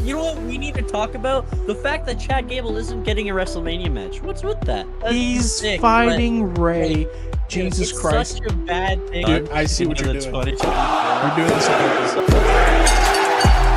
You know what we need to talk about? The fact that Chad Gable isn't getting a WrestleMania match. What's with that? That's He's sick, fighting Ray. like, Jesus it's Christ. such a bad thing. Dude, I see what you're doing. 2024. You're doing this on purpose.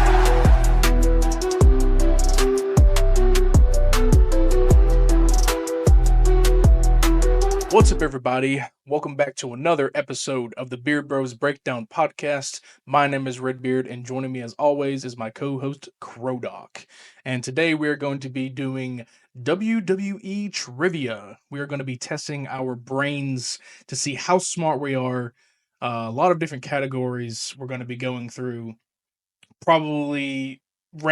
What's up, everybody? Welcome back to another episode of the Beard Bros Breakdown Podcast. My name is RedBeard, and joining me as always is my co-host Krodok. And today we are going to be doing WWE Trivia. We are going to be testing our brains to see how smart we are. A lot of different categories we're going to be going through, probably at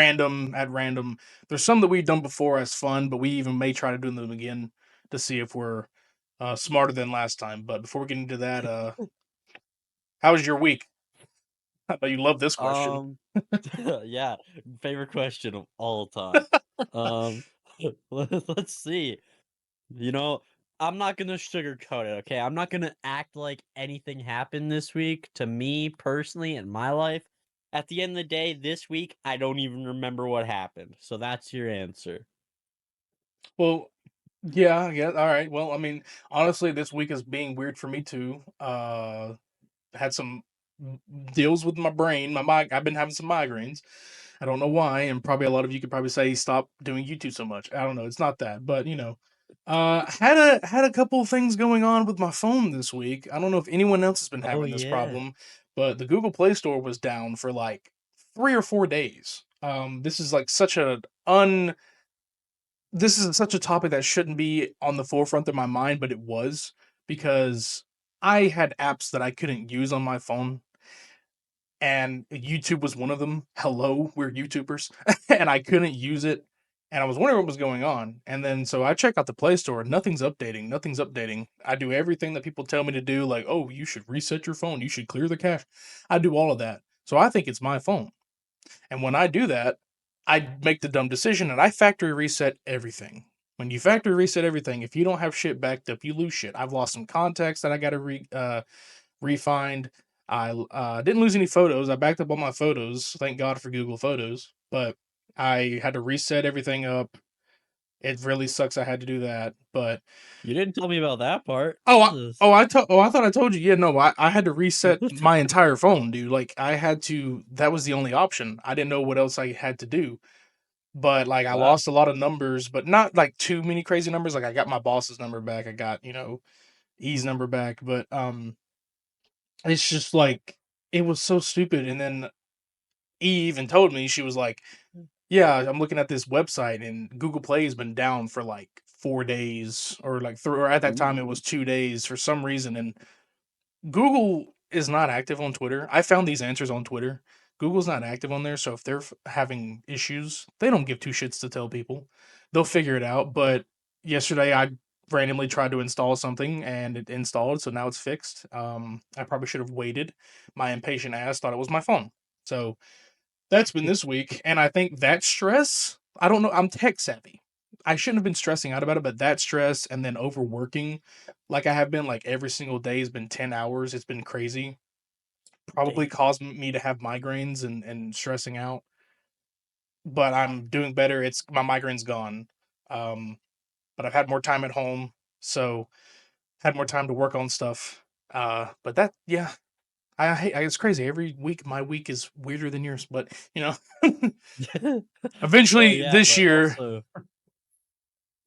random. There's some that we've done before as fun, but we even may try to do them again to see if we're smarter than last time. But before we get into that, how was your week? I know you love this question. Yeah, favorite question of all time. Um, let's see. You know, I'm not gonna sugarcoat it, okay? I'm not gonna act like anything happened this week to me personally in my life. At the end of the day, this week, I don't even remember what happened. So that's your answer. Well, yeah, all right. Well, I mean, honestly, this week is being weird for me too. Had some deals with my brain. I've been having some migraines. I don't know why, and probably a lot of you could probably say stop doing YouTube so much. I don't know. It's not that, but had a couple of things going on with my phone this week. I don't know if anyone else has been Oh having this yeah. problem, but the Google Play Store was down for like 3 or 4 days. This is like this is such a topic that shouldn't be on the forefront of my mind, but it was because I had apps that I couldn't use on my phone, and YouTube was one of them. Hello, we're YouTubers, and I couldn't use it, and I was wondering what was going on. And then so I check out the Play Store, nothing's updating, nothing's updating. I do everything that people tell me to do, like, oh, you should reset your phone, you should clear the cache. I do all of that, so I think it's my phone. And when I do that, I make the dumb decision and I factory reset everything. When you factory reset everything, if you don't have shit backed up, you lose shit. I've lost some contacts that I got to refind. I didn't lose any photos. I backed up all my photos. Thank God for Google Photos. But I had to reset everything up. It really sucks I had to do that. But You didn't tell me about that part. oh, Jesus. I thought I told you. Yeah, no, I had to reset my entire phone, dude. Like I had to. That was the only option. I didn't know what else I had to do. But like I Wow. lost a lot of numbers, but not like too many crazy numbers. Like I got my boss's number back, I got E's number back, but it's just like it was so stupid. And then E even told me, she was like, "Yeah, I'm looking at this website, and Google Play has been down for like 4 days, or like or at that time it was 2 days for some reason." And Google is not active on Twitter. I found these answers on Twitter. Google's not active on there, so if they're having issues, they don't give two shits to tell people. They'll figure it out. But yesterday, I randomly tried to install something and it installed, so now it's fixed. I probably should have waited. My impatient ass thought it was my phone. So that's been this week, and I think that stress. I don't know. I'm tech savvy. I shouldn't have been stressing out about it, but that stress and then overworking, like I have been, like every single day has been 10 hours. It's been crazy. Probably Damn. caused me to have migraines and stressing out. But I'm doing better. It's my migraine's gone. Um, but I've had more time at home, so had more time to work on stuff. But that, yeah, it's crazy. Every week, my week is weirder than yours. But Well, eventually yeah, this but year, also,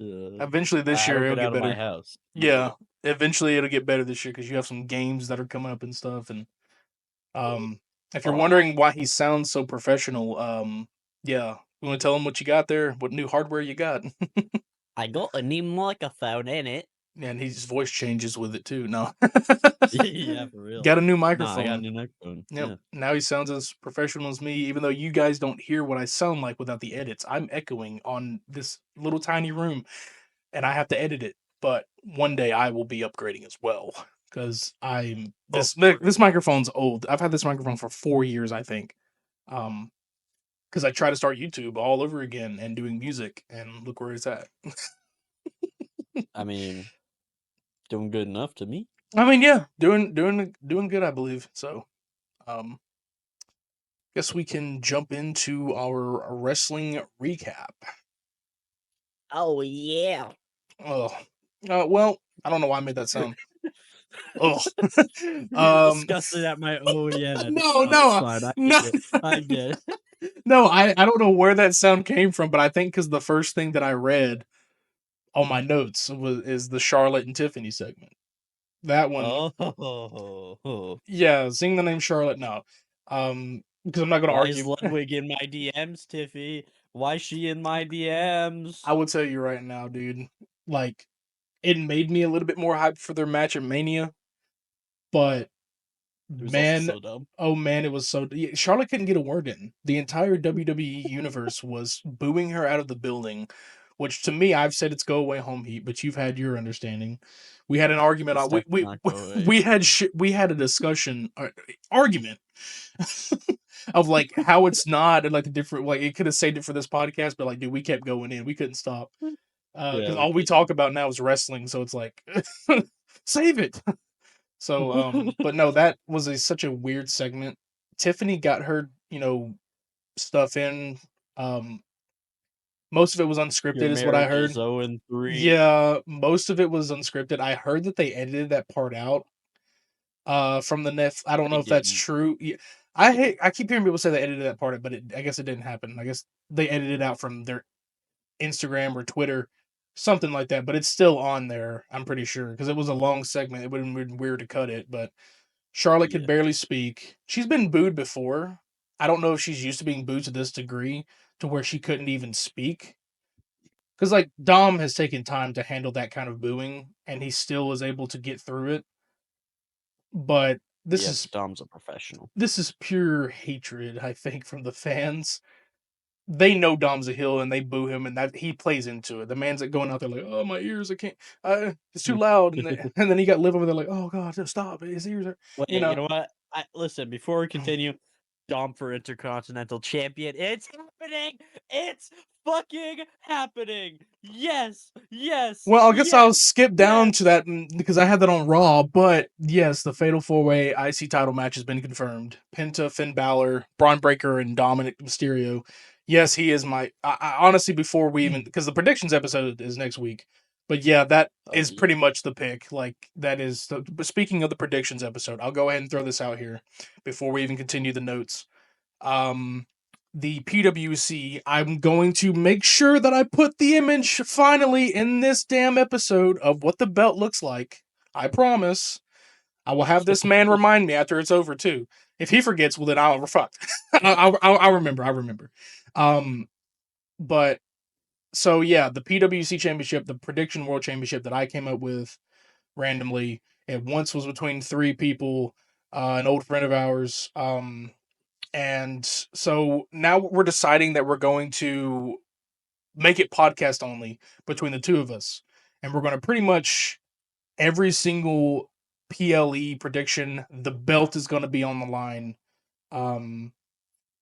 I eventually don't it'll get get out of my better. house. Yeah, eventually it'll get better this year because you have some games that are coming up and stuff. And um, if you're wondering why he sounds so professional, yeah, you want to tell him what you got there? What new hardware you got? I got a new microphone in it. And his voice changes with it too. No, Yeah, for real. got a new No, I got a microphone. new microphone. Yep. Yeah. Now he sounds as professional as me, even though you guys don't hear what I sound like without the edits. I'm echoing on this little tiny room, and I have to edit it. But one day I will be upgrading as well because this microphone's old. I've had this microphone for 4 years, I think. Because I tried to start YouTube all over again and doing music, and look where it's at. I mean, doing good enough to me. I mean, yeah, doing good, I believe. So, um, guess we can jump into our wrestling recap. Oh yeah. Oh, well, I don't know why I made that sound. Oh, You're disgusted at my yeah. no, No, it's no, fine. I no, get it. I get it. no. I don't know where that sound came from, but I think because the first thing that I read on my notes is the Charlotte and Tiffany segment. That one, Oh. yeah, sing the name Charlotte. No, because I'm not gonna Why is argue. Ludwig in my DMs, Tiffy? Why is she in my DMs? I will tell you right now, dude. Like, it made me a little bit more hyped for their match at Mania, but It was also man, so dumb. oh man, it was so. Yeah, Charlotte couldn't get a word in. The entire WWE universe was booing her out of the building, which to me, I've said it's go away home heat, but you've had your understanding. We had an argument It's on we definitely not go away. we had a discussion argument of like how it's not and like the different like it could have saved it for this podcast, but like dude, we kept going in, we couldn't stop Yeah, because we all we could. talk about now is wrestling, so it's like save it. So, but no, that was such a weird segment. Tiffany got her, stuff in. Um, most of it was Your unscripted, is what I marriage is heard. 0-3. Yeah, most of it was unscripted. I heard that they edited that part out. From the net. I don't know They if that's didn't. true. Yeah, I keep hearing people say they edited that part, but I guess it didn't happen. I guess they edited it out from their Instagram or Twitter, something like that. But it's still on there. I'm pretty sure because it was a long segment. It would have been weird to cut it, but Charlotte could Yeah. barely speak. She's been booed before. I don't know if she's used to being booed to this degree to where she couldn't even speak. Because like Dom has taken time to handle that kind of booing, and he still was able to get through it. But this Yes, is Dom's a professional. this is pure hatred, I think, from the fans. They know Dom's a heel and they boo him, and that he plays into it. The man's like going out there like, "Oh, my ears, I can't, it's too loud," and then he got Liv over there like, "Oh God, just stop! His ears are," Wait, you you know. know what? Listen, before we continue, Dom for Intercontinental Champion. It's happening! It's fucking happening! Yes! Yes! Well, I guess I'll Yes! skip down Yes! to that because I had that on Raw. But yes, the Fatal 4-Way IC title match has been confirmed. Penta, Finn Balor, Braun Breaker, and Dominic Mysterio. Yes, he is my. I honestly, before we even because the predictions episode is next week. But yeah, that Oh is pretty yeah. much the pick. Like that is. But speaking of the predictions episode, I'll go ahead and throw this out here before we even continue the notes. Um, the PWC, I'm going to make sure that I put the image finally in this damn episode of what the belt looks like. I promise. I will have this man remind me after it's over too. If he forgets, well then we're fucked. I'll remember. I remember. Um, but so yeah, the PWC Championship, the Prediction World Championship that I came up with randomly, it once was between three people, an old friend of ours. And so now we're deciding that we're going to make it podcast only between the two of us. And we're going to pretty much every single PLE prediction, the belt is going to be on the line um,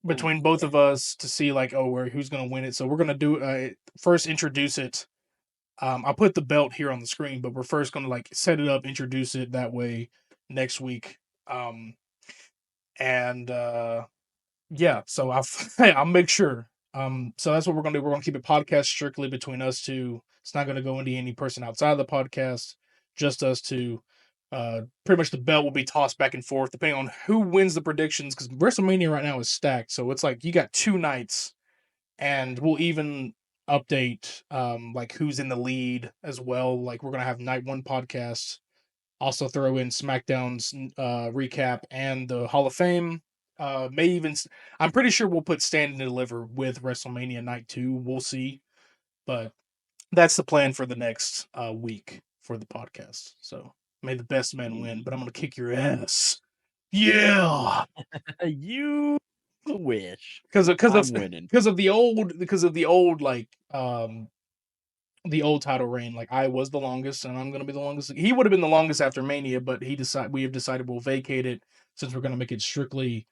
Oh between both yeah. of us to see, like, oh, who's going to win it. So we're going to do first introduce it. I'll put the belt here on the screen, but we're first going to like set it up, introduce it that way next week. And Yeah, so I'll make sure. So that's what we're gonna do. We're gonna keep it podcast strictly between us two. It's not gonna go into any person outside of the podcast, just us two. Pretty much the belt will be tossed back and forth depending on who wins the predictions. Because WrestleMania right now is stacked, so it's like you got 2 nights, and we'll even update like who's in the lead as well. Like we're gonna have night one podcast, also throw in SmackDown's recap and the Hall of Fame. May even I'm pretty sure we'll put Stand and Deliver with WrestleMania Night 2. We'll see, but that's the plan for the next week for the podcast. So may the best man win, but I'm gonna kick your ass. Yeah, You wish. because I'm winning. because of the old like the old title reign. Like I was the longest, and I'm gonna be the longest. He would have been the longest after Mania, but we have decided we'll vacate it since we're gonna make it strictly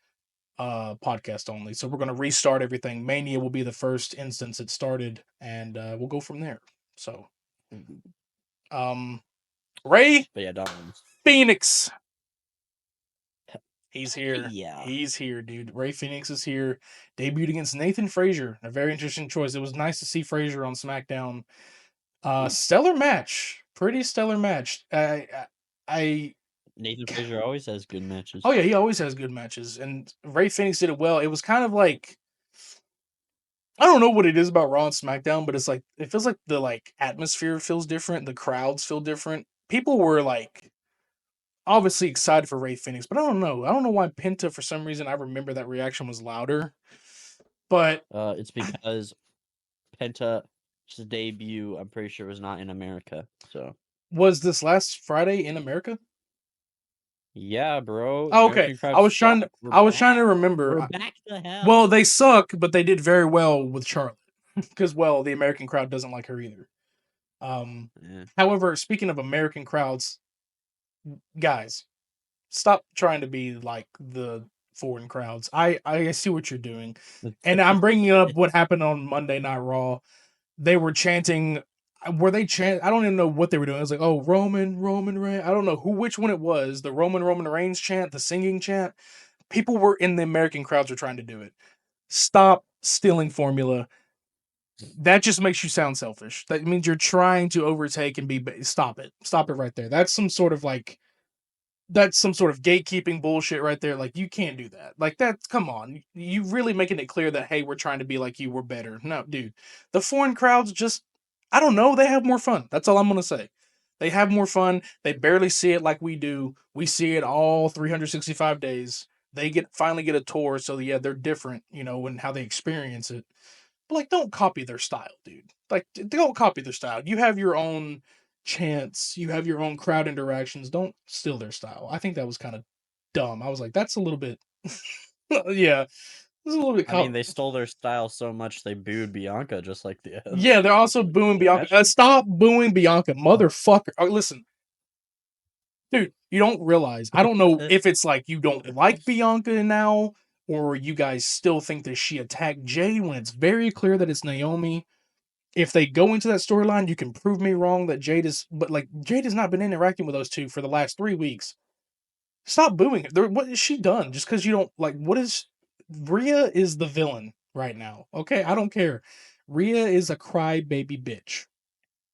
podcast only. So we're gonna restart everything. Mania will be the first instance it started, and we'll go from there. So Mhm. um Ray But yeah, Dom wins. Phoenix. He's here. Yeah. He's here, dude. Ray Phoenix is here. Debuted against Nathan Frazier. A very interesting choice. It was nice to see Frazier on SmackDown. Stellar match. Pretty stellar match. I Nathan Frazier always has good oh matches. yeah, he always has good matches, and Ray Phoenix did it well. It was kind of like I don't know what it is about Raw and SmackDown, but it's like it feels like the like atmosphere feels different. The crowds feel different. People were like obviously excited for Ray Phoenix, but I don't know. I don't know why Penta for some reason I remember that reaction was louder. But It's because Penta's debut, I'm pretty sure, was not in America. So was this last Friday in America? yeah, bro. Oh, okay. American crowd suck. We're I was trying to back. remember. We're back to Well, hell. they suck, but they did very well with Charlotte because well, the American crowd doesn't like her either. Um, Yeah. However, speaking of American crowds, guys, stop trying to be like the foreign crowds. I see what you're doing, and I'm bringing up what happened on Monday Night Raw. They were chanting. Were they chant? I don't even know what they were doing. It was like, oh, Roman Reigns. I don't know which one it was. The Roman Reigns chant, the singing chant. People were in the American crowds were trying to do it. Stop stealing formula. That just makes you sound selfish. That means you're trying to overtake and be. Stop it. Stop it right there. That's some sort of gatekeeping bullshit right there. Like you can't do that. Like that. Come on, you really making it clear that hey, we're trying to be like you. We're better. No, dude. The foreign crowds just, I don't know. They have more fun. That's all I'm gonna say. They have more fun. They barely see it like we do. We see it all 365 days. They finally get a tour, so yeah, they're different, in how they experience it. But like, don't copy their style, dude. Like, don't copy their style. You have your own chants. You have your own crowd interactions. Don't steal their style. I think that was kind of dumb. I was like, that's a little bit, yeah, it's a little bit. I mean, they stole their style so much they booed Bianca just like the Yeah, they're also booing Bianca. match. Stop booing Bianca, motherfucker. Oh, listen, dude, you don't realize. I don't know if it's like you don't like Bianca now, or you guys still think that she attacked Jay when it's very clear that it's Naomi. If they go into that storyline, you can prove me wrong that but like Jade has not been interacting with those two for the last 3 weeks. Stop booing her. What is she done? Just because you don't like, what is Rhea is the villain right now? Okay, I don't care. Rhea is a crybaby bitch.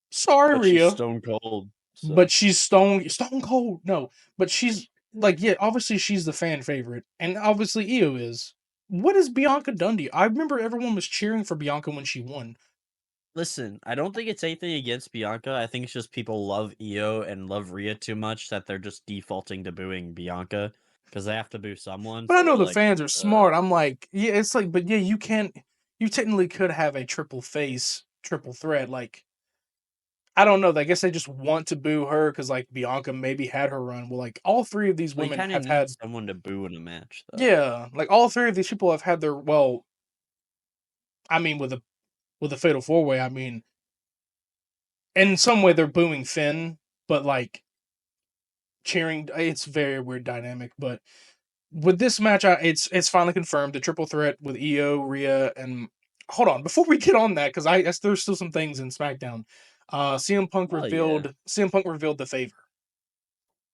Sorry, But she's Rhea, stone cold. but So she's stone cold. No, but she's like, yeah, obviously she's the fan favorite, and obviously Io is. What has Bianca done to you? I remember everyone was cheering for Bianca when she won. listen, I don't think it's anything against Bianca. I think it's just people love Io and love Rhea too much that they're just defaulting to booing Bianca because they have to boo someone. But I So know they're the like, fans are smart. I'm like, yeah, it's like, but yeah, you can't. You technically could have a triple face, triple threat. Like, I don't know. I guess they just want to boo her because like Bianca maybe had her run. Well, like all three of these well, you women kind of have need had, someone to boo in a match, though. yeah, like all three of these people have had their. Well, I mean, with a fatal four way, I mean, in some way they're booing Finn, but like cheering. It's very weird dynamic, but with this match, it's finally confirmed the triple threat with Io, Rhea, and hold on before we get on that because I guess there's still some things in SmackDown. Oh yeah, CM Punk revealed the favor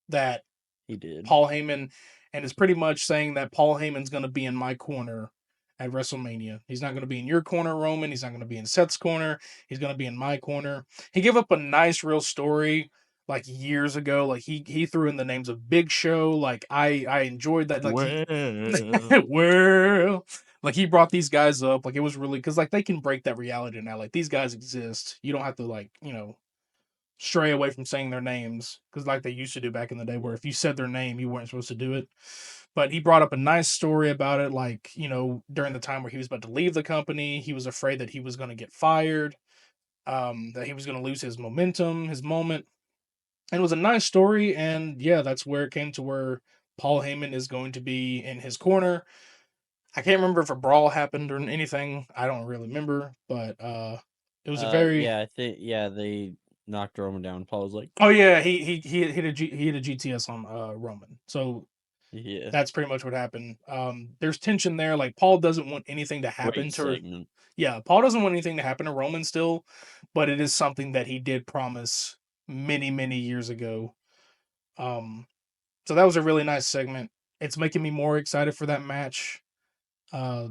that he did. Paul Heyman, and is pretty much saying that Paul Heyman's going to be in my corner at WrestleMania. He's not going to be in your corner, Roman. He's not going to be in Seth's corner. He's going to be in my corner. He gave up a nice, real story like years ago. Like he threw in the names of Big Show. Like I enjoyed that. Like he Well, well, like he brought these guys up. Like it was really because like they can break that reality now. Like these guys exist. You don't have to like stray away from saying their names because like they used to do back in the day where if you said their name you weren't supposed to do it. But he brought up a nice story about it, like during the time where he was about to leave the company, he was afraid that he was going to get fired, that he was going to lose his momentum, his moment. And it was a nice story, and yeah, that's where it came to where Paul Heyman is going to be in his corner. I can't remember if a brawl happened or anything. I don't really remember, but it was a very. yeah, I think they knocked Roman down. Paul was like, Oh yeah, he hit he hit a GTS on Roman. So yeah, that's pretty much what happened. There's tension there. Like Paul doesn't want anything to happen great to. segment. Yeah, Paul doesn't want anything to happen to Roman still, but it is something that he did promise many years ago. Um, so that was a really nice segment. it's making me more excited for that match.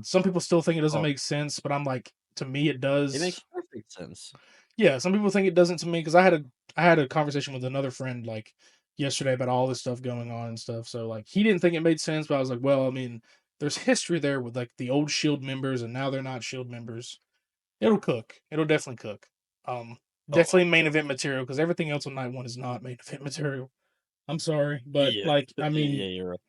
Some people still think it doesn't Oh, make sense, but I'm like, to me, it it does. makes perfect sense. Yeah, some people think it doesn't to me because I had a conversation with another friend like yesterday about all this stuff going on and stuff. So like he didn't think it made sense, but I was like, well, I mean, there's history there with like the old Shield members and now they're not Shield members. It'll cook. It'll definitely cook. Oh, Definitely main event material because everything else on night one is not main event material. I'm sorry, but yeah, like I mean, yeah, you're right.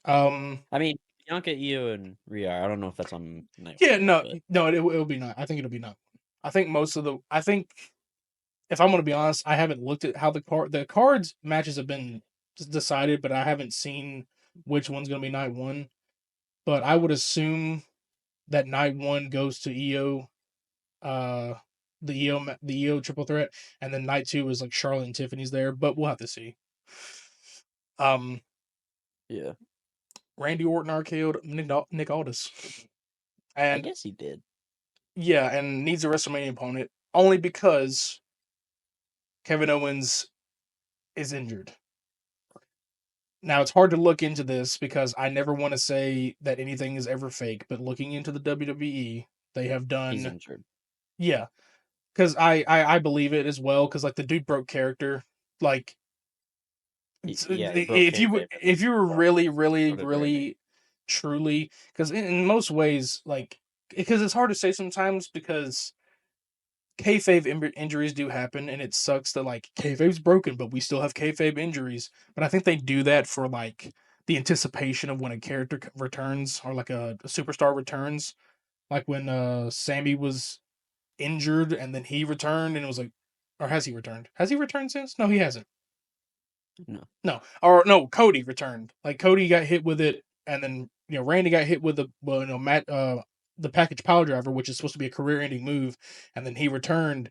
um, I mean, Bianca, Io, and Rhea. I don't know if that's on night yeah, one, no, but no, it'll be not. I think it'll be not. I think most of the. I think if I'm gonna be honest, I haven't looked at how the cards matches have been decided, but I haven't seen which one's gonna be night one. But I would assume that night one goes to EO, uh, the EO triple threat, and then night two is like Charlotte and Tiffany's there. But we'll have to see. Um, yeah, Randy Orton RKO'd Nick Aldis, I and guess he did. yeah, and needs a WrestleMania opponent only because Kevin Owens is injured. Now it's hard to look into this because I never want to say that anything is ever fake, but looking into the WWE, they have He's done injured. yeah, because I believe it as well because like the dude broke character, like Yeah, he broke kayfabe and if you were stuff. really really So did Randy. really truly because in most ways like because it's hard to say sometimes because kayfabe injuries do happen, and it sucks that like kayfabe's broken, but we still have kayfabe injuries. But I think they do that for like the anticipation of when a character returns or like a superstar returns. Like when Sammy was injured and then he returned, and it was like, or has he returned? Has he returned since? No, he hasn't. No, No, or no, Cody returned. Like Cody got hit with it, and then Randy got hit with the well, Matt the package power driver, which is supposed to be a career ending move, and then he returned.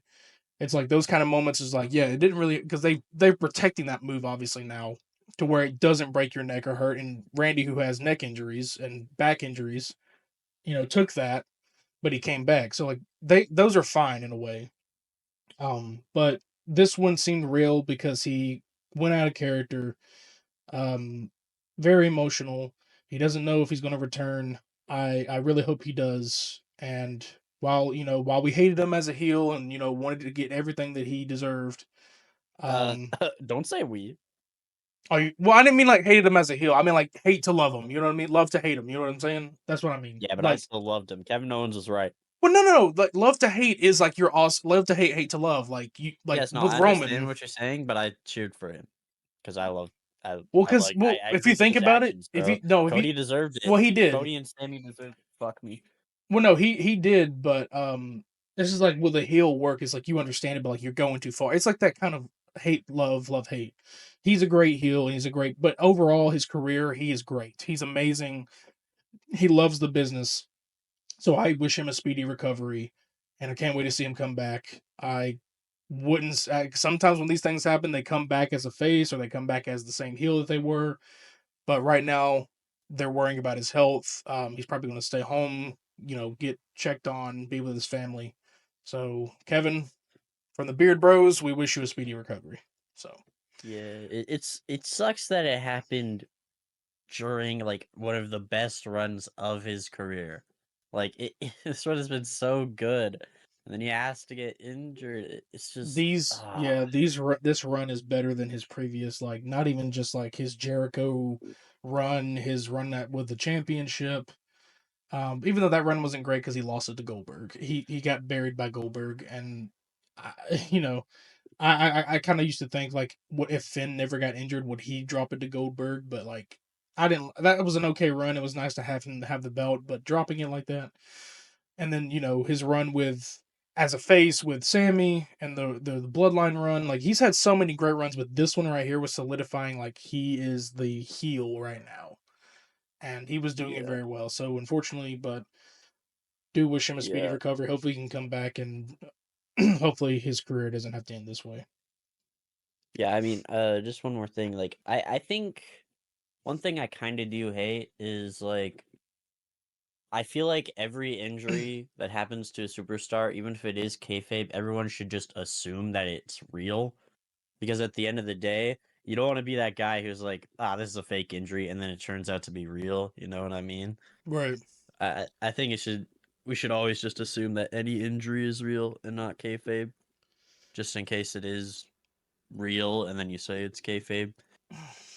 It's like those kind of moments is like, yeah, it didn't really because they're protecting that move obviously now to where it doesn't break your neck or hurt. And Randy, who has neck injuries and back injuries, took that, but he came back. So like those are fine in a way. But this one seemed real because he went out of character. Um, very emotional. He doesn't know if he's going to return. I really hope he does. And while we hated him as a heel and wanted to get everything that he deserved, uh, um, don't say we. well, I didn't mean like hated him as a heel. I mean like hate to love him. You know what I mean? Love to hate him. You know what I'm saying? That's what I mean. Yeah, but I Like, still loved him. Kevin Owens was right. well, no, no, no. Like, love to hate is like you're awesome. Love to hate, hate to love. Like you, like Yes, no, with I understand Roman. what you're saying, but I cheered for him because I love. Well, I like. I if you agree with think his about it, actions, if bro. you no, if Cody he, deserved it. well, he did. Cody and Sammy deserved it. Fuck me. Well, no, he did, but this is like with a heel work. It's like you understand it, but like you're going too far. It's like that kind of hate, love, love, hate. He's a great heel, and he's a great, but overall, his career, he is great. He's amazing. He loves the business, so I wish him a speedy recovery, and I can't wait to see him come back. I wouldn't. Sometimes when these things happen, they come back as a face, or they come back as the same heel that they were. But right now, they're worrying about his health. He's probably going to stay home, get checked on, be with his family. So, Kevin, from the Beard Bros, we wish you a speedy recovery. So, Yeah, it sucks that it happened during like one of the best runs of his career. Like this run has been so good, and then he has to get injured. It's just this run is better than his previous, like, not even just like his Jericho run, his run that with the championship. Even though that run wasn't great because he lost it to Goldberg, he got buried by Goldberg, and I, you know, I kind of used to think like, what if Finn never got injured? Would he drop it to Goldberg? But like, I didn't. That was an okay run. It was nice to have him have the belt, but dropping it like that, and then his run with as a face with Sammy and the Bloodline run. Like he's had so many great runs, but this one right here was solidifying like he is the heel right now, and he was doing it yeah, very well. So unfortunately, but do wish him a speedy yeah, recovery. Hopefully, he can come back and hopefully his career doesn't have to end this way. yeah. I mean, just one more thing. Like, I think one thing I kind of do hate is like I feel like every injury that happens to a superstar, even if it is kayfabe, everyone should just assume that it's real. Because at the end of the day, You don't want to be that guy who's like, ah, this is a fake injury, and then it turns out to be real. You know what I mean? Right. I think we should always just assume that any injury is real and not kayfabe, just in case it is real, and then you say it's kayfabe.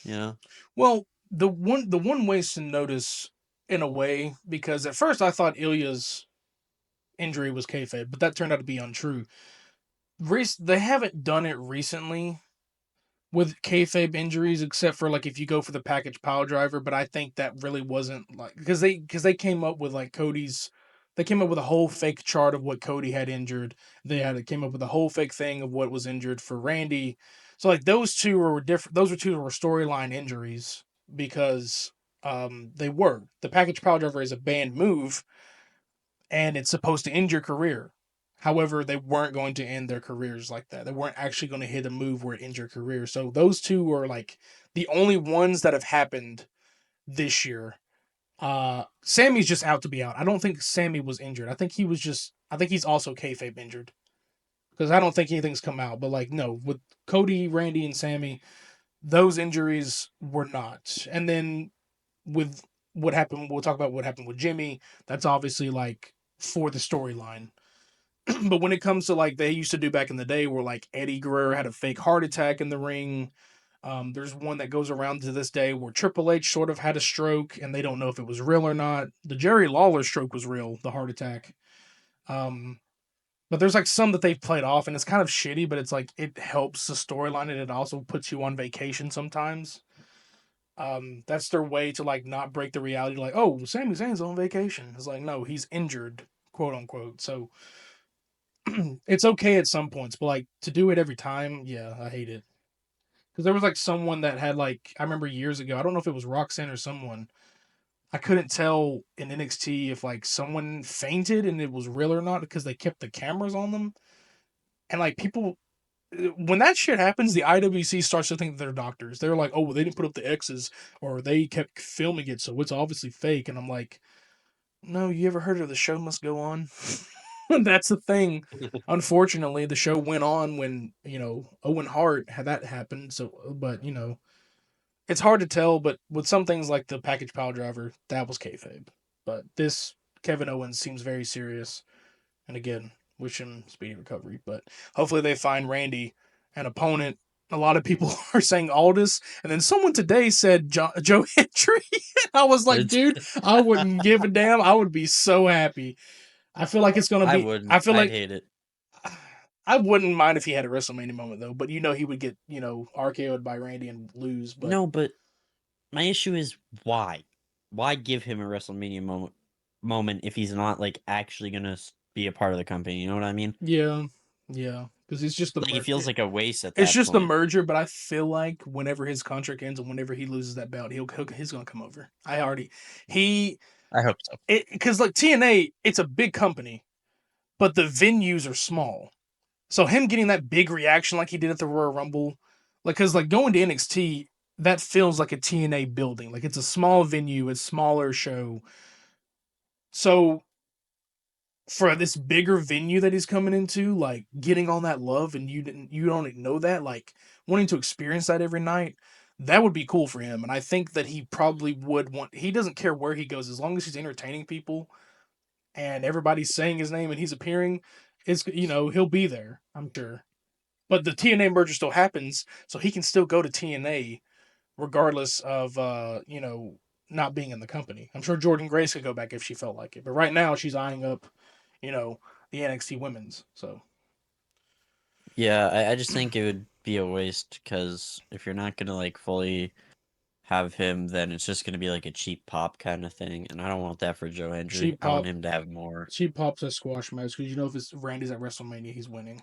You know? Well, the one ways to notice in a way, because at first I thought Ilya's injury was kayfabe, but that turned out to be untrue. They haven't done it recently with kayfabe injuries, except for like if you go for the package pile driver. But I think that really wasn't like because they came up with like Cody's. They came up with a whole fake chart of what Cody had injured. Came up with a whole fake thing of what was injured for Randy. So like those two were different. Those were two were storyline injuries because they were the package pile driver is a banned move and it's supposed to end your career. However, they weren't going to end their careers like that. They weren't actually going to hit a move where it ends your career. So those two are like the only ones that have happened this year. Sammy's just out to be out. I don't think Sammy was injured. I think he was just. I think he's also kayfabe injured because I don't think anything's come out. But like no, with Cody, Randy, and Sammy, those injuries were not. And then with what happened, we'll talk about what happened with Jimmy. That's obviously like for the storyline. But when it comes to like they used to do back in the day where like Eddie Guerrero had a fake heart attack in the ring. There's one that goes around to this day where Triple H sort of had a stroke and they don't know if it was real or not. The Jerry Lawler stroke was real, the heart attack. Um, but there's like some that they've played off and it's kind of shitty, but it's like it helps the storyline and it also puts you on vacation sometimes. That's their way to like not break the reality, like, oh, Sami Zayn's on vacation. It's like, no, he's injured, quote unquote. So it's okay at some points, but like to do it every time, yeah, I hate it. Because there was like someone that had like I remember years ago. I don't know if it was Roxanne or someone. I couldn't tell in NXT if like someone fainted and it was real or not because they kept the cameras on them. And like people, when that shit happens, the IWC starts to think they're doctors. They're like, oh, well, they didn't put up the X's or they kept filming it, so it's obviously fake. And I'm like, no, you ever heard of the show must go on? That's the thing. Unfortunately, the show went on when Owen Hart had that happen. So, but it's hard to tell. But with some things like the package pile driver, that was kayfabe. But this Kevin Owens seems very serious. And again, wish him speedy recovery. But hopefully they find Randy an opponent. A lot of people are saying Aldis, and then someone today said Joe Hendry. I was like, It's dude, I wouldn't give a damn. I would be so happy. I feel like it's gonna I be. I wouldn't. feel I'd like hate it. I wouldn't mind if he had a WrestleMania moment though. But he would get RKO'd by Randy and lose. But No, but my issue is why? Why give him a WrestleMania moment if he's not like actually gonna be a part of the company? You know what I mean? yeah, yeah, because it's just the Like it feels like a waste at it's that just the point. merger. But I feel like whenever his contract ends and whenever he loses that belt, he's gonna come over. He I hope so. because like TNA, it's a big company, but the venues are small. So him getting that big reaction like he did at the Royal Rumble, like because like going to NXT, that feels like a TNA building. Like it's a small venue, it's smaller show. So for this bigger venue that he's coming into, like getting all that love and you don't know that, like wanting to experience that every night, that would be cool for him. And I think that he probably would want. He doesn't care where he goes as long as he's entertaining people and everybody's saying his name and he's appearing. It's he'll be there. I'm sure. But the TNA merger still happens, so he can still go to TNA regardless of not being in the company. I'm sure Jordan Grace could go back if she felt like it, but right now she's eyeing up, you know, the NXT Women's. So Yeah, I just think it would be a waste because if you're not gonna like fully have him, then it's just gonna be like a cheap pop kind of thing, and I don't want that for Joe Hendry. she I want pop him to have more. she pops a squash match because if it's Randy's at WrestleMania, he's winning.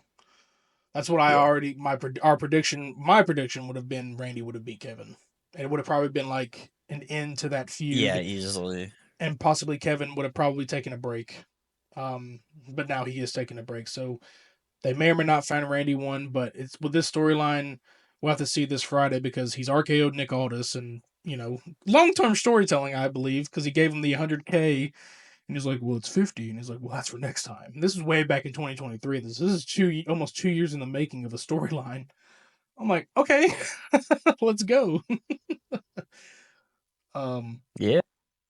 That's what I Yeah. already our prediction. My prediction would have been Randy would have beat Kevin, and it would have probably been like an end to that Yeah, feud, easily. and possibly Kevin would have probably taken a break. But now he is taking a break, so they may or may not find Randy one. But it's with this storyline, we'll have to see this Friday because he's RKO'd Nick Aldis, and long term storytelling, I believe, because he gave him the 100K. And he's like, well, it's 50. And he's like, well, that's for next time. And this is way back in 2023. This is almost 2 years in the making of a storyline. I'm like, okay, let's go. Um, Yeah,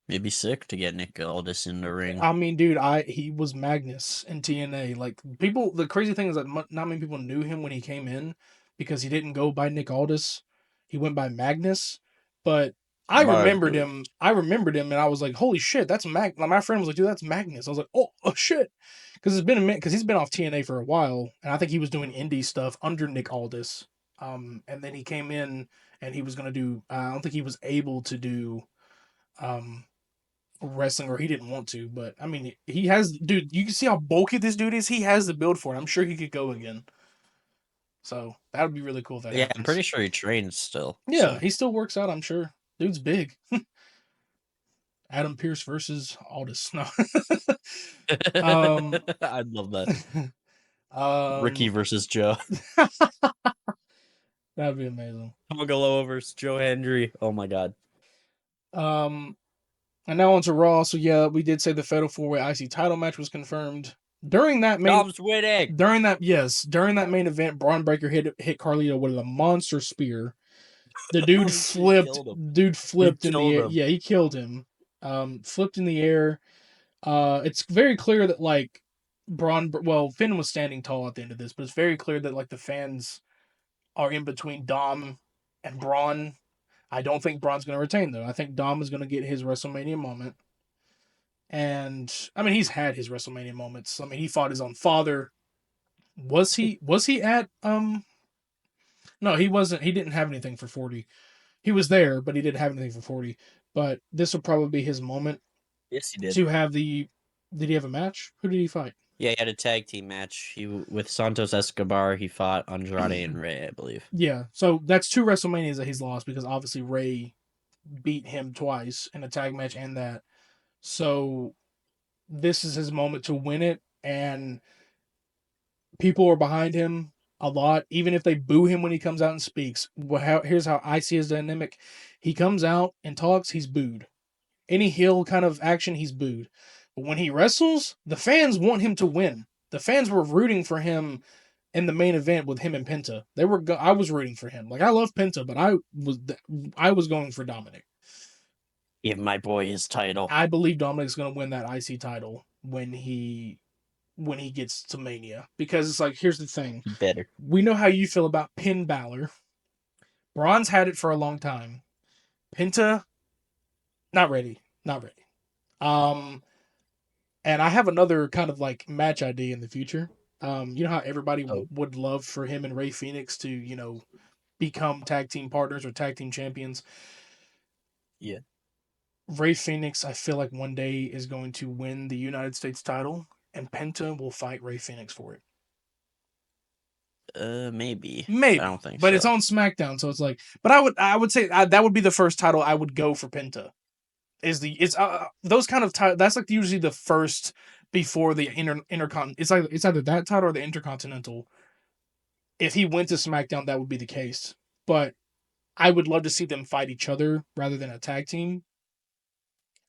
it'd be sick to get Nick Aldis in the ring. I mean, dude, he was Magnus in TNA. Like people, the crazy thing is that not many people knew him when he came in because he didn't go by Nick Aldis. He went by Magnus. But I remembered Magnus. him. I remembered him, and I was like, "Holy shit, that's Mag." Like, my friend was like, "Dude, that's Magnus." I was like, "Oh shit," because it's been a minute. Because he's been off TNA for a while, and I think he was doing indie stuff under Nick Aldis. And then he came in, and he was gonna do. I don't think he was able to do. Um, Wrestling, or he didn't want to, but I mean, he has, dude, you can see how bulky this dude is. He has the build for it. I'm sure he could go again. So that would be really cool if that Yeah, I'm happens. pretty sure he trains still. Yeah, So he still works out, I'm sure. Dude's big. Adam Pierce versus Aldis. No. um I'd love that. Ricky um versus Joe. that'd be amazing. Tamagaloa versus Joe Hendry. Oh my god. Um and now on to Raw. So yeah, we did say the Fatal 4-Way IC title match was confirmed. During that main Dom's winning. during that main event, Braun Breaker hit Carlito with a monster spear. The Holy shit, he killed him. dude He flipped in the killed air. him. Yeah, he killed him. Flipped in the air. It's very clear that like Finn was standing tall at the end of this, but it's very clear that like the fans are in between Dom and Braun. I don't think Braun's going to retain though. I think Dom is going to get his WrestleMania moment. And I mean, he's had his WrestleMania moments. I mean, he fought his own father. Was he at no, he wasn't. He didn't have anything for 40. He was there, but he didn't have anything for 40. But this will probably be his moment Yes, he did. to have the. Did he have a match? Who did he fight? Yeah, he had a tag team match. With Santos Escobar. He fought Andrade and Ray, I believe. Yeah, so that's two WrestleManias that he's lost because obviously Ray beat him twice in a tag match and that. So this is his moment to win it, and people are behind him a lot. Even if they boo him when he comes out and speaks, here's how I see his dynamic: he comes out and talks, he's booed. Any heel kind of action, he's booed. But when he wrestles, the fans want him to win. The fans were rooting for him in the main event with him and Penta. I was rooting for him. Like I love Penta, but I was going for Dominic. Give my boy his title. I believe Dominic's going to win that IC title when he gets to Mania because it's like here's the thing. He better. We know how you feel about Pin Balor. Braun's had it for a long time. Penta, not ready. Not ready. Um, and I have another kind of like match idea in the future. You know how everybody Oh, would love for him and Ray Phoenix to, become tag team partners or tag team champions. yeah. Ray Phoenix, I feel like one day is going to win the United States title, and Penta will fight Ray Phoenix for it. Maybe. I Maybe, don't think but it's so. on SmackDown, so it's like. But I would say that would be the first title I would go for Penta. It's those kind of titles. That's like usually the first before the intercon. It's either that title or the intercontinental. If he went to SmackDown, that would be the case. But I would love to see them fight each other rather than a tag team,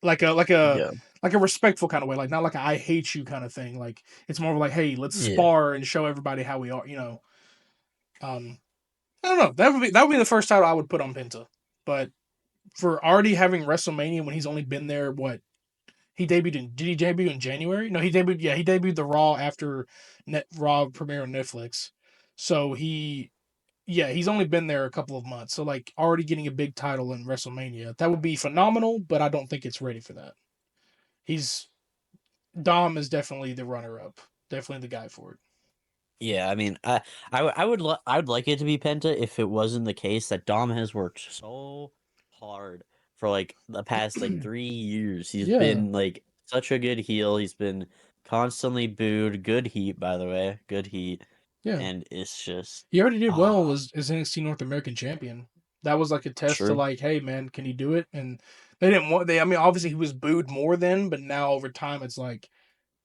like a like a Yeah. like a respectful kind of way, like not like a I hate you kind of thing. Like it's more of like, hey, let's Yeah. spar and show everybody how we are. Um, I don't know. That would be the first title I would put on Penta. But for already having WrestleMania when he's only been there, what he debuted in? Did he debut in January? No, he debuted. Yeah, he debuted the Raw after Raw premiere on Netflix. So he's only been there a couple of months. So like already getting a big title in WrestleMania, that would be phenomenal. But I don't think it's ready for that. He's Dom is definitely the runner up, definitely the guy for it. Yeah, I mean, I would like it to be Penta if it wasn't the case that Dom has worked so hard for like the past like 3 years. He's Yeah, been like such a good heel. He's been constantly booed. Good heat, by the way. Good heat. yeah. And it's just He already did well ah as NXT North American champion. That was like a test to true. like, hey man, can he do it? And they didn't want they. I mean, obviously he was booed more then, but now over time it's like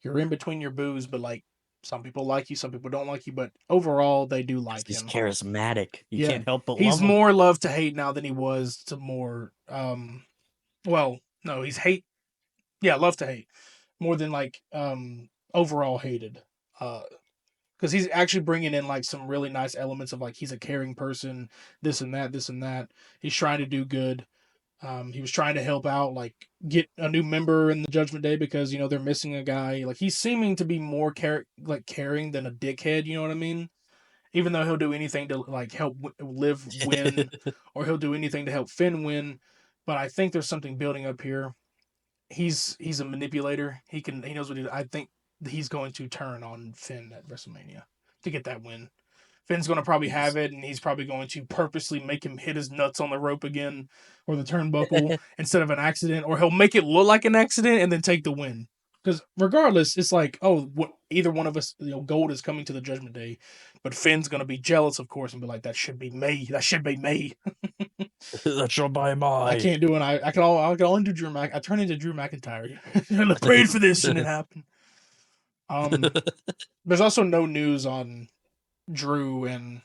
you're in between your boos, but like some people like you, some people don't like you, but overall they do 'Cause like he's him. charismatic. You Yeah, can't help but he's love him. more love to hate now than he was to more. Well, no, he's hate. Yeah, love to hate more than like overall hated. Uh, because he's actually bringing in like some really nice elements of like he's a caring person, this and that, this and that. He's trying to do good. He was trying to help out, like get a new member in the Judgment Day because they're missing a guy. Like he's seeming to be more caring than a dickhead. You know what I mean? Even though he'll do anything to like help Liv win, or he'll do anything to help Finn win. But I think there's something building up here. He's a manipulator. He knows what he. I think he's going to turn on Finn at WrestleMania to get that win. Finn's going to probably have it, and he's probably going to purposely make him hit his nuts on the rope again or the turnbuckle instead of an accident, or he'll make it look like an accident and then take the win. Because regardless, it's like, either one of us, Gold is coming to the Judgment Day, but Finn's going to be jealous, of course, and be like, that should be me. That should be me. That shall be mine. I can't do it. I can only do Drew I turn into Drew McIntyre. I prayed for this and it happened. There's also no news on Drew and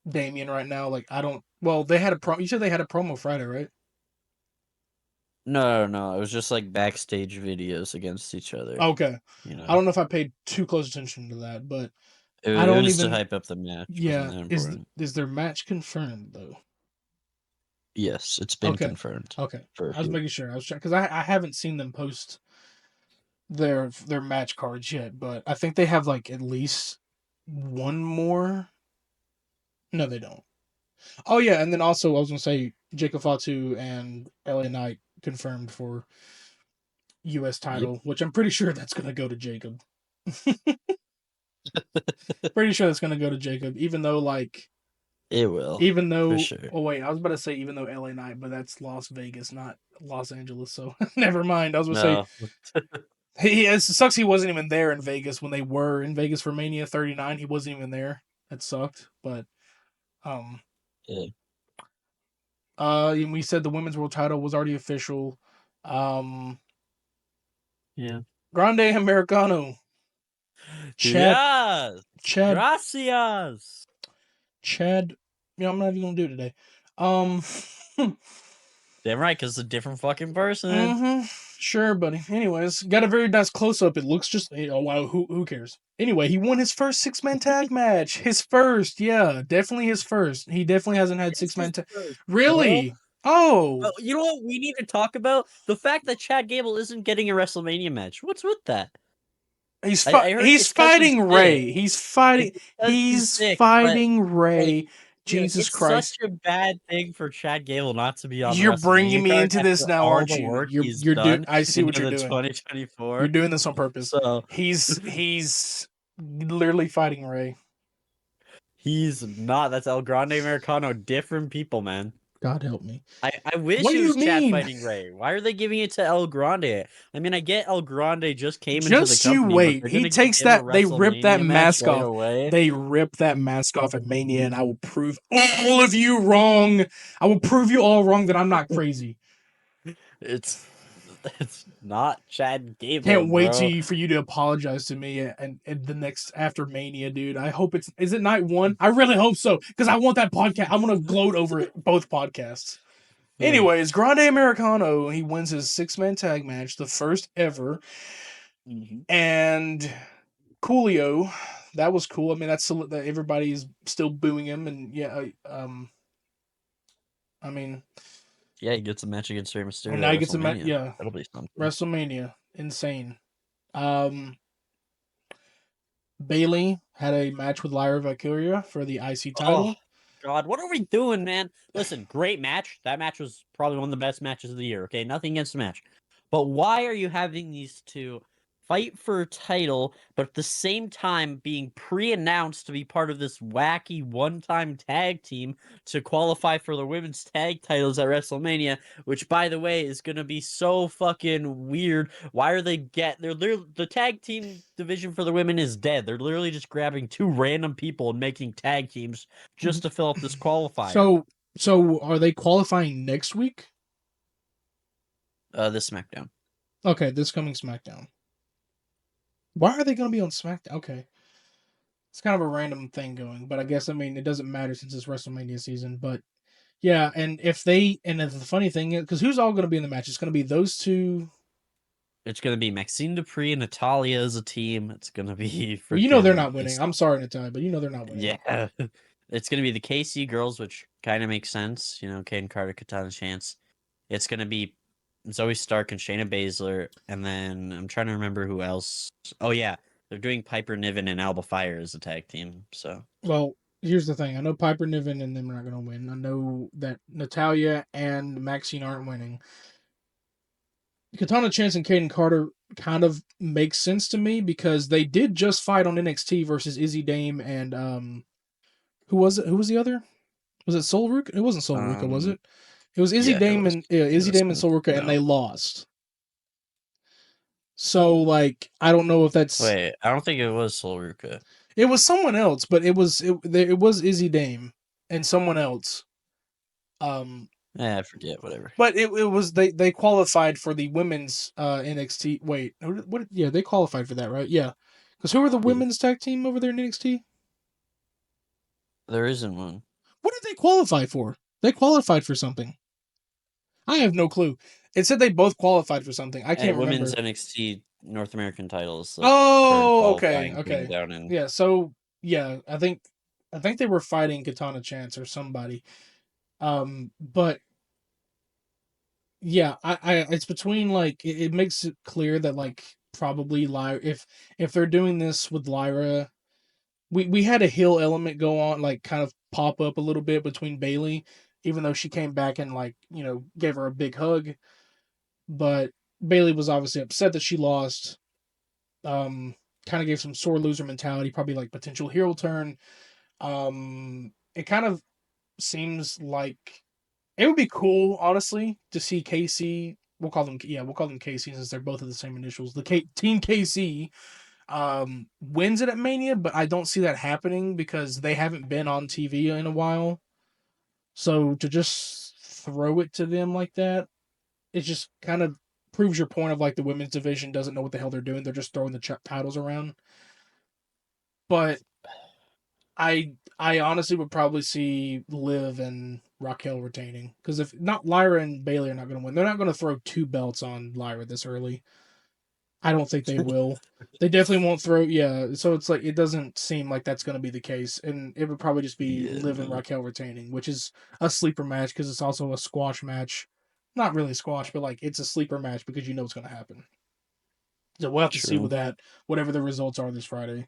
Damian right now. Like I don't. Well, they had a pro. You said they had a promo Friday, right? No. It was just like backstage videos against each other. Okay. I don't know if I paid too close attention to that, but it I don't was even to hype up the match. Yeah, Wasn't that important? is their match confirmed though? Yes, it's been Okay. confirmed. Okay. I was making sure. I was trying because I haven't seen them post their match cards yet, but I think they have like at least one more. No, they don't. Oh yeah, and then also I was gonna say Jacob Fatu and LA Knight confirmed for U.S. title, which I'm pretty sure that's gonna go to Jacob. Pretty sure that's gonna go to Jacob, even though it will. Even though, for sure. Oh wait, I was about to say even though LA Knight, but that's Las Vegas, not Los Angeles. So never mind. I was gonna say it sucks he wasn't even there in Vegas when they were in Vegas for Mania 39. He wasn't even there. That sucked. But yeah. And we said the women's world title was already official. Yeah. Grande Americano. Yes. Chad. Gracias. Chad. Yeah, I'm not even gonna do it today. Damn right, because it's a different fucking person. Mm-hmm. Sure, buddy. Anyways, got a very nice close up. It looks just wow. Who cares? Anyway, he won his first 6-man tag match. His first, yeah, definitely his first. He definitely hasn't had 6-man tag. Really? Oh, you know what we need to talk about? The fact that Chad Gable isn't getting a WrestleMania match. What's with that? He's fighting Ray. He's fighting Ray. Jesus Christ! Such a bad thing for Chad Gable not to be on. You're bringing me into this now, aren't you? You're doing. I see what you're doing. 2024. You're doing this on purpose. So he's literally fighting Ray. He's not. That's El Grande Americano. Different people, man. God help me. I wish it was Chad fighting Ray. Why are they giving it to El Grande? I mean, I get El Grande just came into the company. Just you wait. He takes that. They rip that mask off. They rip that mask off at Mania, and I will prove all of you wrong. I will prove you all wrong that I'm not crazy. It's not Chad Gable. Can't wait for you to apologize to me and the next after Mania, dude. I hope is it night 1? I really hope so because I want that podcast. I'm gonna gloat over it, both podcasts. Anyways, Grande Americano, he wins his 6-man tag match, the first ever, and Coolio, that was cool. I mean, that's that everybody's still booing him, and yeah, I mean. Yeah, he gets a match against Rey Mysterio. And now he gets a match. Yeah, that'll be something. WrestleMania, insane. Bailey had a match with Lyra Valkyria for the IC title. Oh, God, what are we doing, man? Listen, great match. That match was probably one of the best matches of the year. Okay, nothing against the match, but why are you having these two fight for a title, but at the same time being pre-announced to be part of this wacky one-time tag team to qualify for the women's tag titles at WrestleMania, which, by the way, is going to be so fucking weird. Why are they're literally, the tag team division for the women is dead. They're literally just grabbing two random people and making tag teams just to fill up this qualifier. So are they qualifying next week? This SmackDown. Okay, this coming SmackDown. Why are they going to be on SmackDown? Okay. It's kind of a random thing going, but I guess, I mean, it doesn't matter since it's WrestleMania season, but yeah, and if the funny thing is, because who's all going to be in the match? It's going to be those two. It's gonna be Maxine Dupree and Natalia as a team. It's gonna be Well, you know they're freaking not winning. I'm sorry, Natalia, but you know they're not winning. yeah. It's gonna be the KC girls, which kind of makes sense. You know, Kaden Carter, Katana Chance. It's gonna be Zoe Stark and Shayna Baszler, and then I'm trying to remember who else. Oh yeah, they're doing Piper Niven and Alba Fire as a tag team. So Well, here's the thing. I know Piper Niven and them are not going to win. I know that Natalia and Maxine aren't winning. Katana Chance and Caden Carter kind of makes sense to me because they did just fight on NXT versus Izzy Dame and who was it? Who was the other? Was it Sol Ruka? It wasn't Sol Ruka, was um it? It was Izzy yeah, Dame and it Izzy was Dame and Sol Ruka, and no. they lost. So like, I don't know if that's Wait, I don't think it was Sol Ruka. it was someone else, but it was Izzy Dame and someone else. Um, I forget. Whatever. But it was they qualified for the women's NXT. Wait, what? Yeah, they qualified for that, right? Yeah, because who are the Yeah, women's tag team over there in NXT? there isn't one. What did they qualify for? They qualified for something. I have no clue. It said they both qualified for something. I can't Women's remember. NXT North American titles, the current Oh, okay, qualifying team okay, down in. yeah. So yeah, I think they were fighting Katana Chance or somebody. But yeah, it's between like it makes it clear that like probably Lyra if they're doing this with Lyra, we had a heel element go on like kind of pop up a little bit between Bailey, even though she came back and like gave her a big hug, but Bailey was obviously upset that she lost. Kind of gave some sore loser mentality, probably like potential heel turn. It kind of seems like it would be cool, honestly, to see KC. We'll call them KC since they're both of the same initials. Team KC wins it at Mania, but I don't see that happening because they haven't been on TV in a while. So to just throw it to them like that, it just kind of proves your point of like the women's division doesn't know what the hell they're doing. They're just throwing the titles around. But I honestly would probably see Liv and Raquel retaining because if not, Lyra and Bailey are not going to win. They're not going to throw two belts on Lyra this early. I don't think they will. They definitely won't throw. Yeah, so it's like it doesn't seem like that's going to be the case, and it would probably just be Yeah, Liv and no. Raquel retaining, which is a sleeper match because it's also a squash match. Not really squash, but like it's a sleeper match because you know what's going to happen. So we'll have to see with True. that, whatever the results are this Friday.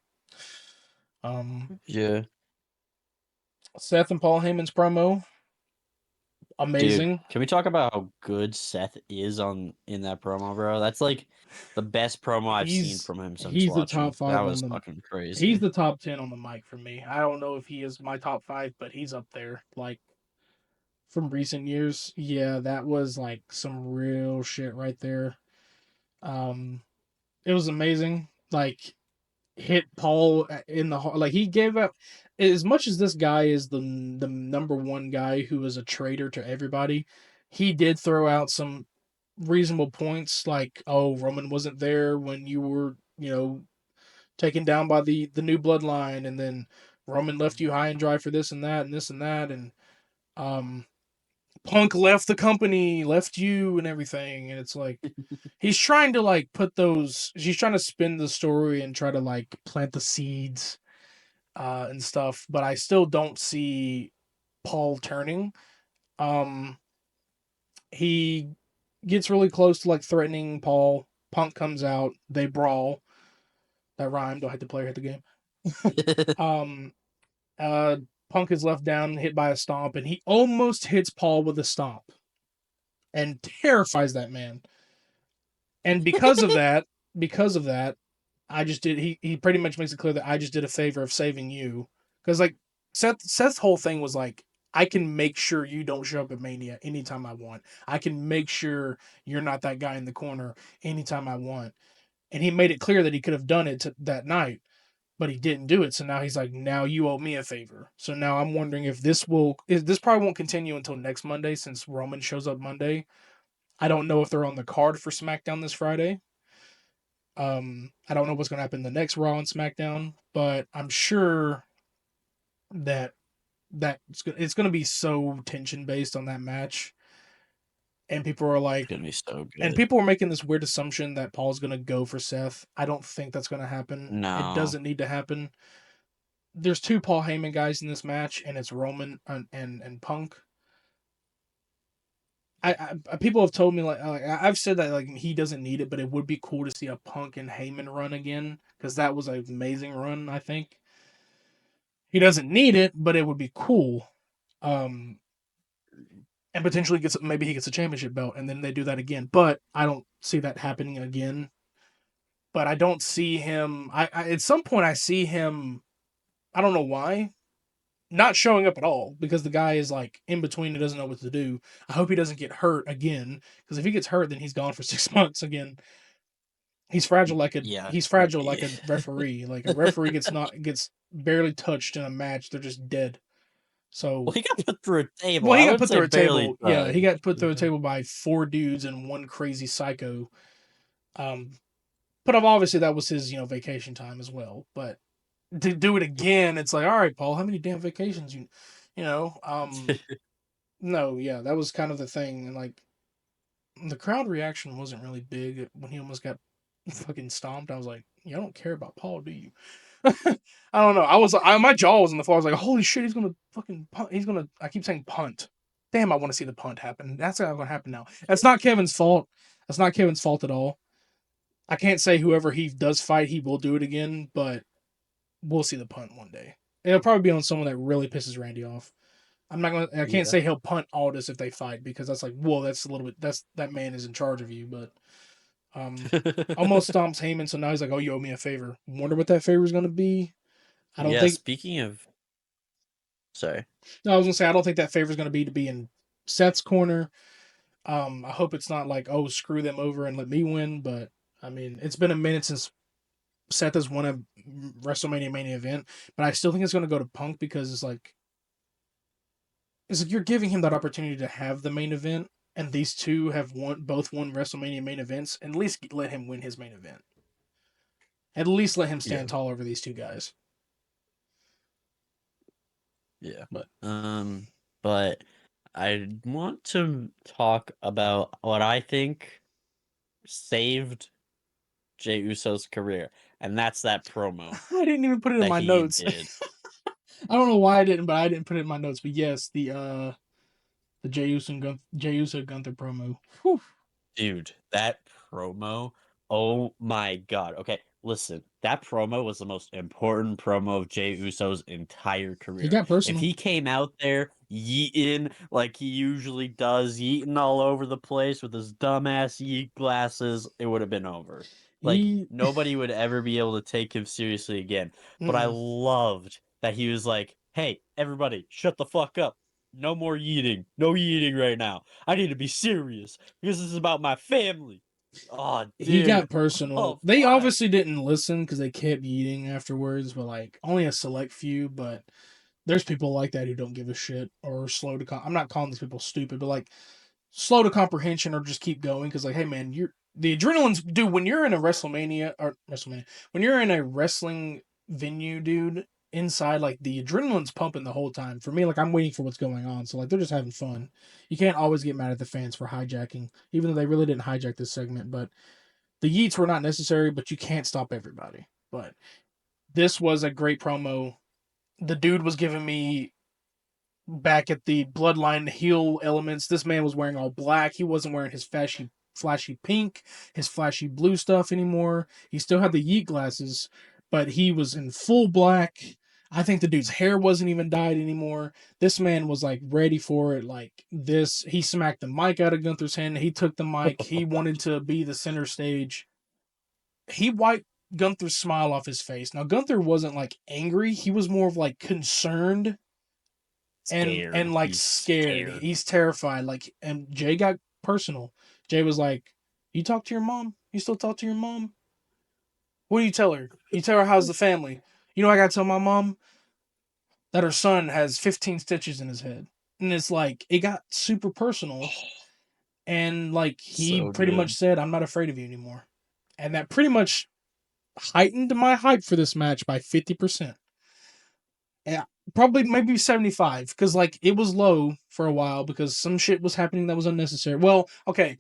Um, Yeah. Seth and Paul Heyman's promo, Dude, amazing. can we talk about how good Seth is on in that promo, bro? That's like the best promo I've seen He's from him since he's the top watching. That five on was the. fucking He's crazy. the top 10 on the mic for me. I don't know if he is my top five, but he's up there. Like from recent years, yeah, that was like some real shit right there. Um, it was amazing. Like hit Paul in the heart. Like he gave up as much as this guy is the number one guy who is a traitor to everybody. He did throw out some reasonable points, like oh Roman wasn't there when you were taken down by the new bloodline, and then Roman left you high and dry for this and that and this and that, and um Punk left the company, left you and everything, and it's like he's trying to like put those he's trying to spin the story and try to like plant the seeds and stuff, but I still don't see Paul turning. Um he gets really close to like threatening Paul. Punk comes out, they brawl. That rhymed. I had to play hit the game. Um uh Punk is left down, hit by a stomp, and he almost hits Paul with a stomp and terrifies that man. And because of that, I just did. He pretty much makes it clear that I just did a favor of saving you because like Seth's whole thing was like I can make sure you don't show up at Mania anytime I want. I can make sure you're not that guy in the corner anytime I want. And he made it clear that he could have done it that night, but he didn't do it. So now he's like, now you owe me a favor. So now I'm wondering if this probably won't continue until next Monday since Roman shows up Monday. I don't know if they're on the card for SmackDown this Friday. I don't know what's going to happen in the next Raw and SmackDown, but I'm sure that it's going to be so tension based on that match. and people are It's like, gonna be so and good. people are making this weird assumption that Paul's gonna go for Seth. I don't think that's gonna happen. It No. doesn't need to happen. There's two Paul Heyman guys in this match, and it's Roman and Punk. People have told me I've said that like he doesn't need it, but it would be cool to see a Punk and Heyman run again because that was an amazing run. I think he doesn't need it, but it would be cool. Um, and potentially maybe he gets a championship belt, and then they do that again. But I don't see that happening again. But I don't see him. I at some point I see him. I don't know why not showing up at all because the guy is like in between and doesn't know what to do. I hope he doesn't get hurt again because if he gets hurt, then he's gone for 6 months again. Yeah. He's fragile like a referee. Like a referee gets barely touched in a match, they're just dead. Well, So he got put through a table. well, I he got would put say through a barely table. Yeah, he touched. got put through a table by four dudes and one crazy psycho. Um, but obviously that was his vacation time as well. But to do it again, it's like, all right, Paul, how many damn vacations you know? No, yeah, that was kind of the thing, and like the crowd reaction wasn't really big when he almost got fucking stomped. I was like, you don't care about Paul, do you? I don't know. My jaw was on the floor. I was like, holy shit, he's gonna fucking punt. He's gonna. I keep saying punt. Damn, I want to see the punt happen. That's not gonna happen now. That's not Kevin's fault. That's not Kevin's fault at all. I can't say whoever he does fight, he will do it again, but we'll see the punt one day. It'll probably be on someone that really pisses Randy off. I'm not gonna. I can't Yeah. say he'll punt Aldis if they fight because that's like, whoa, that's a little bit. That man is in charge of you, but almost stomps Heyman. So now he's like, oh, you owe me a favor. Wonder what that favor is gonna be. I don't Yeah, think. speaking of sorry. No, I was gonna say I don't think that favor is gonna be in Seth's corner. I hope it's not like, oh, screw them over and let me win. But I mean, it's been a minute since Seth has won a WrestleMania main event, but I still think it's gonna go to Punk because it's like you're giving him that opportunity to have the main event, and these two have both won WrestleMania main events. And at least let him win his main event. At least let him Yeah. stand tall over these two guys. Yeah. But But I want to talk about what I think saved Jey Uso's career, and that's that promo I didn't even put it in that my he notes. did. I don't know why I didn't, but I didn't put it in my notes. But yes, the Jey Uso Gunther promo. Whew. Dude, that promo, oh my god. Okay, listen, that promo was the most important promo of Jey Uso's entire He career. got If personal. he came out there yeeting like he usually does, yeeting all over the place with his dumbass yeet glasses, it would have been over. Like, He nobody would ever be able to take him seriously again. But I mm, loved that he was like, hey, everybody, shut the fuck up. No more yeeting. No yeeting right now. I need to be serious because this is about my family. Oh, he dude. got personal. Oh, They fuck. obviously didn't listen because they kept eating afterwards, but like only a select few. But there's people like that who don't give a shit or slow to. I'm not calling these people stupid, but like slow to comprehension or just keep going because like, hey man, you're the adrenaline's dude when you're in a WrestleMania when you're in a wrestling venue, dude. Inside, like the adrenaline's pumping the whole time. For me, like I'm waiting for what's going on. So like they're just having fun. You can't always get mad at the fans for hijacking, even though they really didn't hijack this segment. But the yeets were not necessary. But you can't stop everybody. But this was a great promo. The dude was giving me back at the bloodline heel elements. This man was wearing all black. He wasn't wearing his flashy pink, his flashy blue stuff anymore. He still had the yeet glasses, but he was in full black. I think the dude's hair wasn't even dyed anymore. This man was like ready for it. Like this, he smacked the mic out of Gunther's hand. He took the mic. He wanted to be the center stage. He wiped Gunther's smile off his face. Now Gunther wasn't like angry. He was more of like concerned and Scared. like He's scared. scared. He's terrified. Like, and Jay got personal. Jay was like, "You talk to your mom? You still talk to your mom? What do you tell her? You tell her how's the family? You know, I gotta tell my mom that her son has 15 stitches in his head." And it's like it got super personal, and like he So pretty much good. said, "I'm not afraid of you anymore," and that pretty much heightened my hype for this match by 50%. Yeah, Probably maybe 75 because like it was low for a while because some shit was happening that was unnecessary. Well, okay, It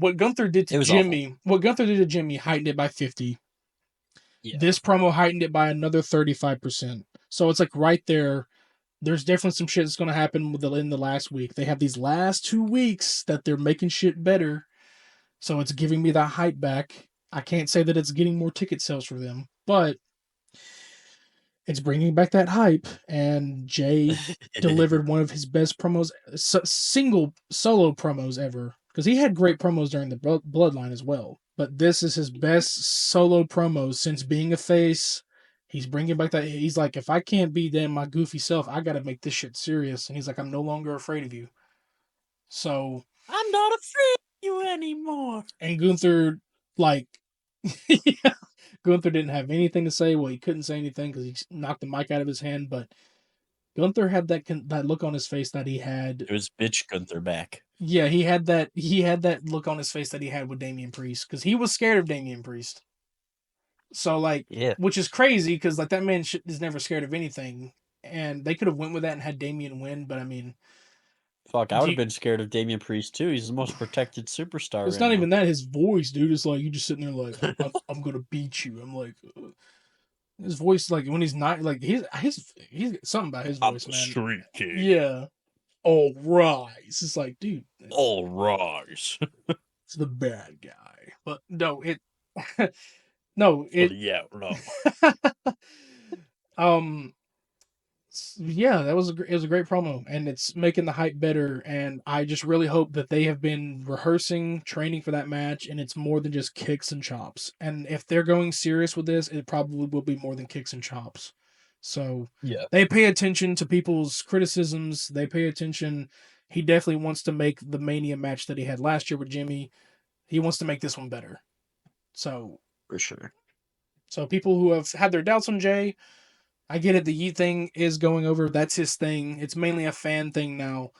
was awful. What Gunther did to Jimmy heightened it by 50. Yeah. This promo heightened it by another 35%. So it's like right there. There's definitely some shit that's going to happen in the last week. They have these last 2 weeks that they're making shit better. So it's giving me that hype back. I can't say that it's getting more ticket sales for them, but it's bringing back that hype. And Jay delivered one of his best promos, single solo promos ever, because he had great promos during the Bloodline as well. But this is his best solo promos since being a face. He's bringing back that. He's like, if I can't be then my goofy self, I got to make this shit serious. And he's like, I'm no longer afraid of you. So, I'm not afraid of you anymore. and Gunther, like, yeah, Gunther didn't have anything to say. Well, he couldn't say anything because he knocked the mic out of his hand. But Gunther had that look on his face that he had. It was bitch Gunther back. Yeah, he had that look on his face that he had with Damian Priest because he was scared of Damian Priest. So like, Yeah. which is crazy because like that man is never scared of anything, and they could have went with that and had Damian win. But I mean, Fuck, I would have been scared of Damian Priest too. He's the most protected superstar it's right not even now. that. His voice, dude, is like you just sitting there like I'm gonna beat you. I'm like. His voice, like when he's not, like he's something about his I'm voice, the man. Street King. Yeah. All rise. It's like, dude, All rise. it's the bad guy. But no, no, For the outlaw. um, yeah, it was a great promo, and it's making the hype better. And I just really hope that they have been rehearsing, training for that match, and it's more than just kicks and chops. And if they're going serious with this, it probably will be more than kicks and chops. So Yeah. they pay attention to people's criticisms. They pay attention. He definitely wants to make the Mania match that he had last year with Jimmy. He wants to make this one better. So For sure. so people who have had their doubts on Jay, I get it. The Yeet thing is going over. That's his thing. It's mainly a fan thing now.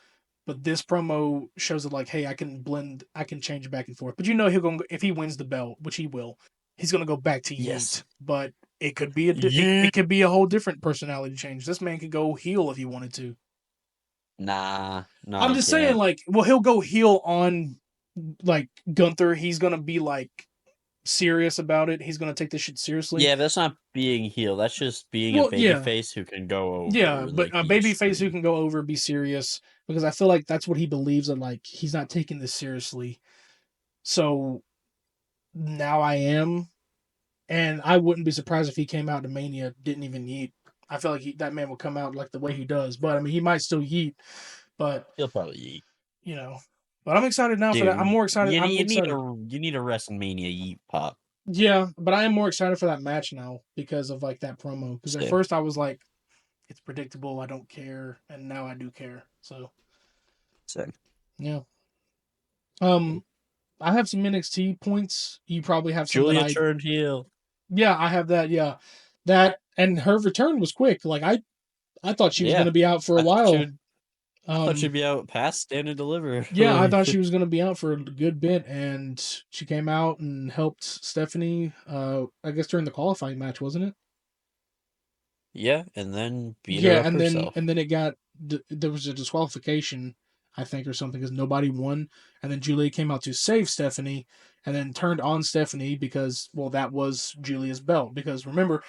But this promo shows it like, hey, I can blend, I can change back and forth. But you know, he'll go if he wins the belt, which he will. He's gonna go back to Yes. Yeet. But it could be Yeah. it could be a whole different personality change. This man could go heel if he wanted to. Nah. No, I'm he just saying, can't. like, well, he'll go heel on like Gunther. He's gonna be like serious about it. He's gonna take this shit seriously. Yeah, that's not being heel. That's just being a Well, yeah, babyface who can go yeah, over but like a the baby face who extreme. can go over be serious because I feel like that's what he believes that like he's not taking this seriously. So now I am, and I wouldn't be surprised if he came out to Mania didn't even yeet. I feel like that man will come out like the way he does, but I mean he might still yeet, but He'll probably eat. you know. But I'm excited now for that. I'm Dude, more excited. I'm excited. you need a WrestleMania yeet pop. Yeah, but I am more excited for that match now because of like that promo. Because at Same. first I was like, it's predictable. I don't care, and now I do care. So Same. yeah. Um, I have some NXT points. You probably have some that Julia I. turned heel. Yeah, I have that. Yeah, that and her return was quick. Like I thought she was going Yeah. to be out for a I thought she while. would I thought she'd be out past Stand and Deliver. Yeah, I thought she was going to be out for a good bit, and she came out and helped Stephanie. I guess during the qualifying match, wasn't it? Yeah, and then beat her Yeah, up herself. and then it got there was a disqualification, I think, or something because nobody won, and then Julia came out to save Stephanie, and then turned on Stephanie because well that was Julia's belt because remember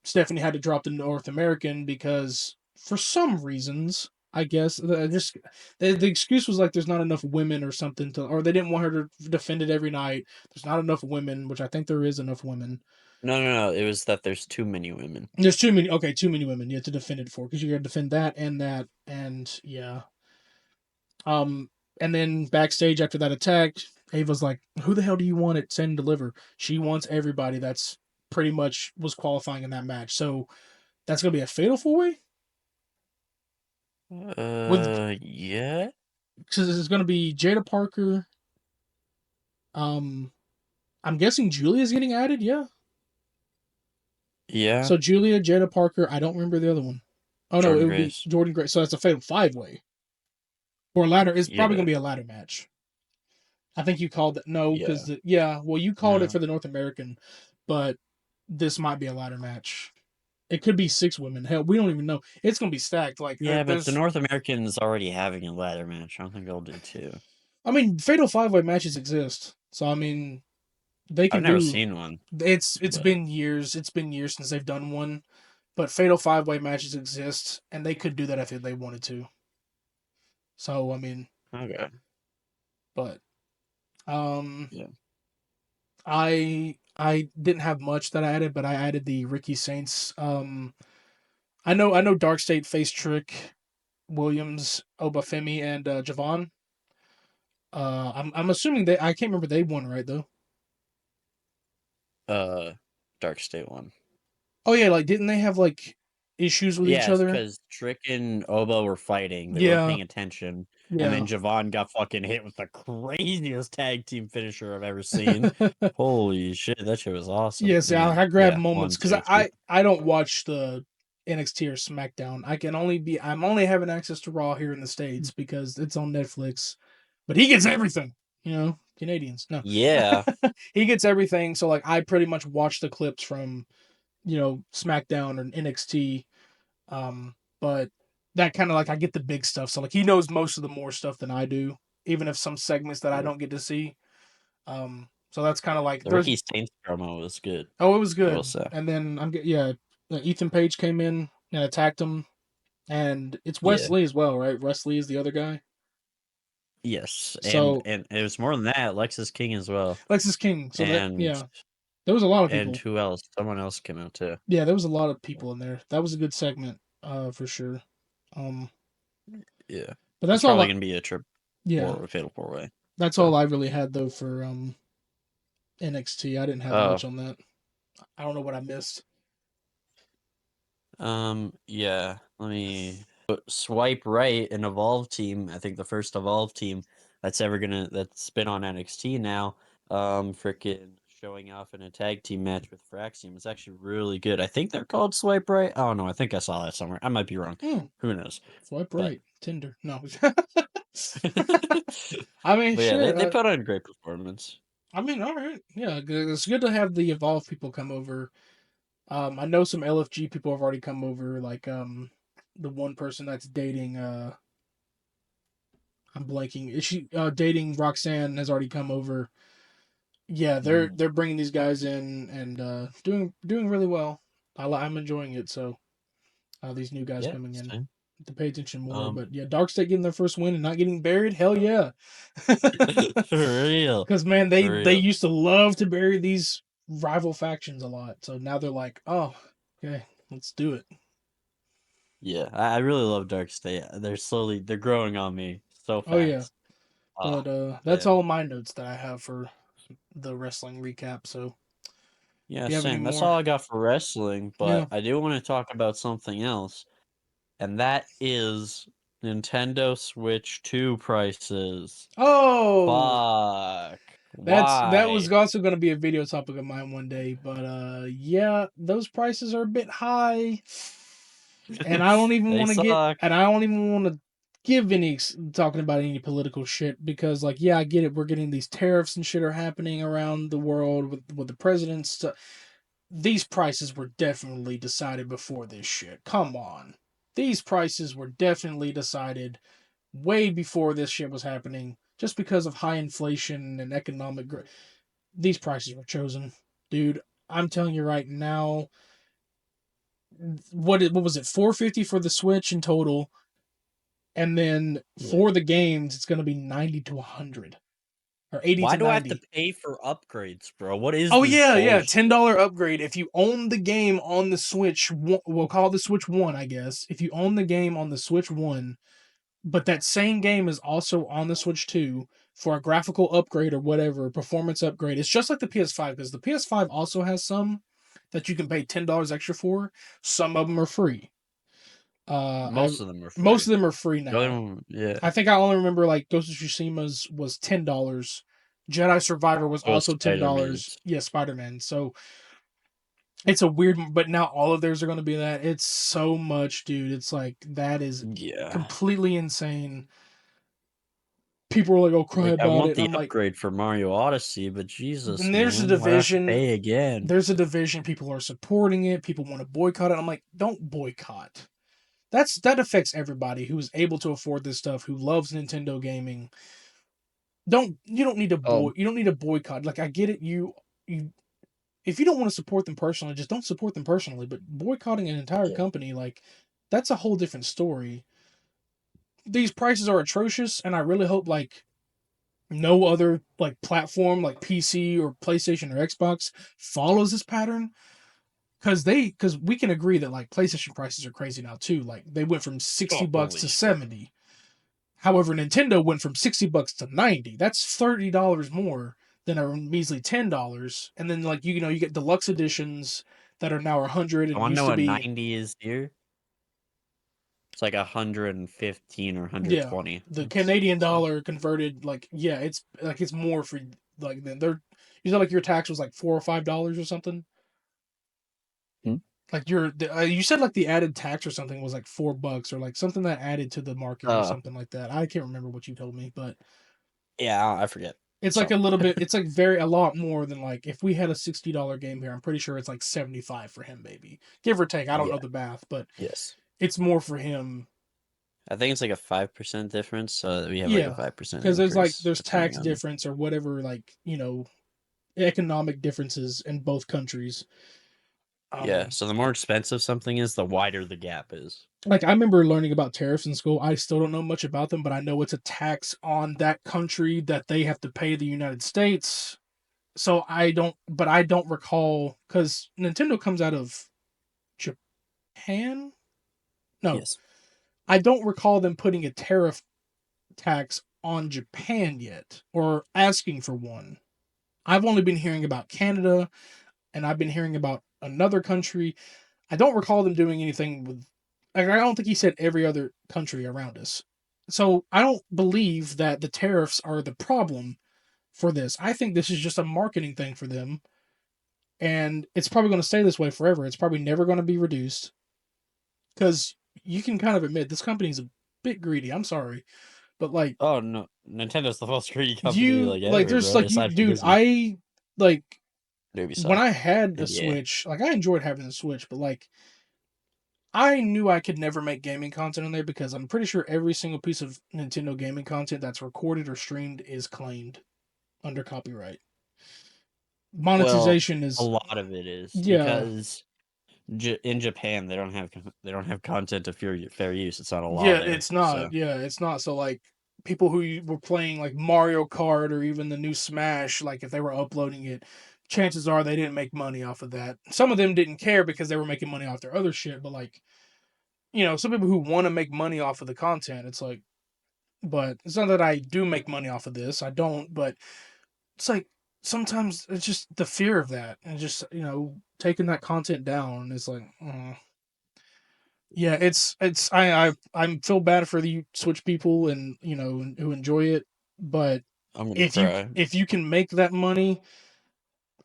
Stephanie had to drop the North American because for some reasons I guess the excuse was like there's not enough women or something to or they didn't want her to defend it every night. There's not enough women, which I think there is enough women. No. It was that there's too many women. There's too many. Okay, too many women you have to defend it for because you got to defend that, and yeah. Um, and then backstage after that attack, Ava's like, "Who the hell do you want at Send and Deliver?" She wants everybody that's pretty much was qualifying in that match. So that's gonna be a fatal 4-way with Yeah. because it's gonna be Jada Parker. Um, I'm guessing Julia's getting added. Yeah. Yeah. So Julia, Jada Parker. I don't remember the other one. Oh no, it Jordan would be Grace. Jordan Gray. So that's a fatal 5-way or a ladder. It's probably Yeah. gonna be a ladder match. I think you called it no Yeah. because yeah, well you called it No. for the North American, but this might be a ladder match. It could be 6 women. Hell, we don't even know. It's gonna be stacked. Like Yeah, but the there's, North American's already having a ladder match. I don't think they'll do two. I mean, fatal 5-way matches exist. So I mean, they I've can never do. seen one, It's but been years. It's been years since they've done one, but fatal 5-way matches exist, and they could do that if they wanted to. So I mean, okay. but um, Yeah. I didn't have much that I added, but I added the Ricky Saints. I know Dark State faced Trick Williams, Obafemi, and Javon. I'm assuming they. I can't remember they won, right though. Uh, Dark State one. Oh yeah, like didn't they have like issues with each Yes, other? because Trick and Obo were fighting. They weren't Yeah, paying attention. And yeah. then Javon got fucking hit with the craziest tag team finisher I've ever seen. Holy shit, that shit was awesome. Yes, And yeah, then, I grab yeah, moments one, because two, three. I don't watch the NXT or SmackDown. I'm only having access to Raw here in the States because it's on Netflix. But he gets everything, Canadians. No, Yeah. he gets everything. So like I pretty much watch the clips from SmackDown or NXT. But that kind of like I get the big stuff. So like he knows most of the more stuff than I do, even if some segments that I Yeah. don't get to see. So that's kind of like The there's. Ricky Saints promo was good, Oh, it was I will good. say. And then Ethan Page came in and attacked him, and it's Yeah. Wesley as well, right? Wesley is the other guy. Yes. And So and it was more than that, Lexus King as well. Lexus King. So that And yeah, there was a lot of and people. who else? Someone else came out too. Yeah, there was a lot of people in there. That was a good segment, for sure. Um, Yeah. but It's that's all. probably gonna be a trip Yeah, or a fatal four way. that's So all I really had though for NXT. I didn't have oh. much on that. I don't know what I missed. Yeah. Let me swipe right an evolve team. I think the first evolve team that's been on NXT now. Freaking showing off in a tag team match with Fraxium. It's actually really good. I think they're called Swipe Right. Oh no, I think I saw that somewhere. I might be wrong. Hmm. Who knows? Swipe But right. Tinder. No. but I mean, yeah, they, shit. they put on a great performance. I mean, all right. Yeah, it's good to have the Evolve people come over. I know some LFG people have already come over, like the one person that's dating I'm blanking. Is she dating Roxanne has already come over. Yeah, Mm, they're bringing these guys in and doing really well. I'm enjoying it. So these new guys yeah, coming in same. to pay attention more. Um, But yeah, Dark State getting their first win and not getting buried. Hell yeah. for real, Because man, they for they real. used to love to bury these rival factions a lot. So now they're like, oh, okay, let's do it. Yeah, I really love Dark State. They're growing on me so Oh yeah. fast. But Ah, that's yeah. all my notes that I have for the wrestling recap. So Yeah, if you have any same. That's more, all I got for wrestling, yeah. but I do want to talk about something else, and that is Nintendo Switch 2 prices. Oh, Fuck. that was Why? also going to be a video topic of mine one day. But yeah, those prices are a bit high, and I don't even They want to get, suck. and I don't even want to give any talking about any political shit because like yeah I get it, we're getting these tariffs and shit are happening around the world with the presidents. These prices were definitely decided before this shit. Come on. These prices were definitely decided way before this shit was happening just because of high inflation and economic these prices were chosen. Dude, I'm telling you right now, what was it? 450 for the Switch in total, and then Yeah. for the games it's going to be 90 to 100 or 80 Why to do I have to 90. pay for upgrades, bro? What is Oh this yeah, bullshit? $10 upgrade if you own the game on the Switch. We'll call it the Switch One, I guess. If you own the game on the Switch One, but that same game is also on the Switch Two for a graphical upgrade or whatever, performance upgrade. It's just like the PS5 because the PS5 also has some that you can pay $10 extra for. Some of them are free. I Most of them are Most free. of them are free now. Yeah. I think I only remember like Ghost of Tsushima's was $10. Jedi Survivor was Well, also Spider-Man's. $10. Yeah, Spider Man. So it's a weird, but now all of theirs are going to be that. It's so much, dude. It's like that is Yeah. completely insane. people are like, "Oh, cry Like, I about it," want and the I'm like, upgrade for Mario Odyssey, but Jesus, then there's a man, why do I have to division. pay again? There's a division. People are supporting it. People want to boycott it. I'm like, don't boycott. That affects everybody who is able to afford this stuff, who loves Nintendo gaming. You don't need to Um, boycott. Like I get it. You if you don't want to support them personally, just don't support them personally. But boycotting an entire yeah. company, like that's a whole different story. These prices are atrocious, and I really hope like no other like platform like PC or PlayStation or Xbox follows this pattern because we can agree that like PlayStation prices are crazy now too. Like they went from Oh, $60 holy to shit. 70. However, Nintendo went from $60 to 90. That's $30 more than a measly $10. And then like you get deluxe editions that are now 100 I and wanna used know to what be 90 is here. It's like 115 or yeah, 120. the It's Canadian so dollar converted like yeah, it's more for like they're you said like your tax was like $4 or $5 or something. Hmm? Like you said like the added tax or something was like $4 or like something that added to the market or Uh, something like that. I can't remember what you told me, but yeah, I forget. it's like So, a little bit. It's like a lot more than like if we had a $60 game here. I'm pretty sure it's like 75 for him, maybe give or take. I don't yeah, know the math, but yes. it's more for him. I think it's like a 5% difference, so we have like a Yeah, 5% because increase there's depending tax on difference or whatever, like economic differences in both countries. yeah, Um, so the more expensive something is, the wider the gap is. like I remember learning about tariffs in school. I still don't know much about them, but I know it's a tax on that country that they have to pay the United States. So I don't recall because Nintendo comes out of Japan. No, Yes. I don't recall them putting a tariff tax on Japan yet or asking for one. I've only been hearing about Canada and I've been hearing about another country. I don't recall them doing anything with like I don't think he said every other country around us. So I don't believe that the tariffs are the problem for this. I think this is just a marketing thing for them and it's probably going to stay this way forever. It's probably never going to be reduced because you can kind of admit this company's a bit greedy. I'm sorry, but like Oh, no, Nintendo's the most greedy company, you like, like ever, there's bro, like you aside from dude Disney. I like when I Ubisoft. had a And yeah. Switch, like I enjoyed having the Switch, but like I knew I could never make gaming content on there because I'm pretty sure every single piece of Nintendo gaming content that's recorded or streamed is claimed under copyright. Well, Monetization a is lot of it is yeah. because in Japan, they don't have content of fair use, it's not a law Yeah, there, it's not. so Yeah, it's not. So like people who were playing like Mario Kart or even the new Smash, like if they were uploading it, chances are they didn't make money off of that. Some of them didn't care because they were making money off their other shit, but like, some people who want to make money off of the content, it's like but it's not that I do make money off of this. I don't, but it's like sometimes it's just the fear of that and just, taking that content down. It's like, yeah, it's I feel bad for the Switch people and who enjoy it, but I'm gonna cry. if you can make that money,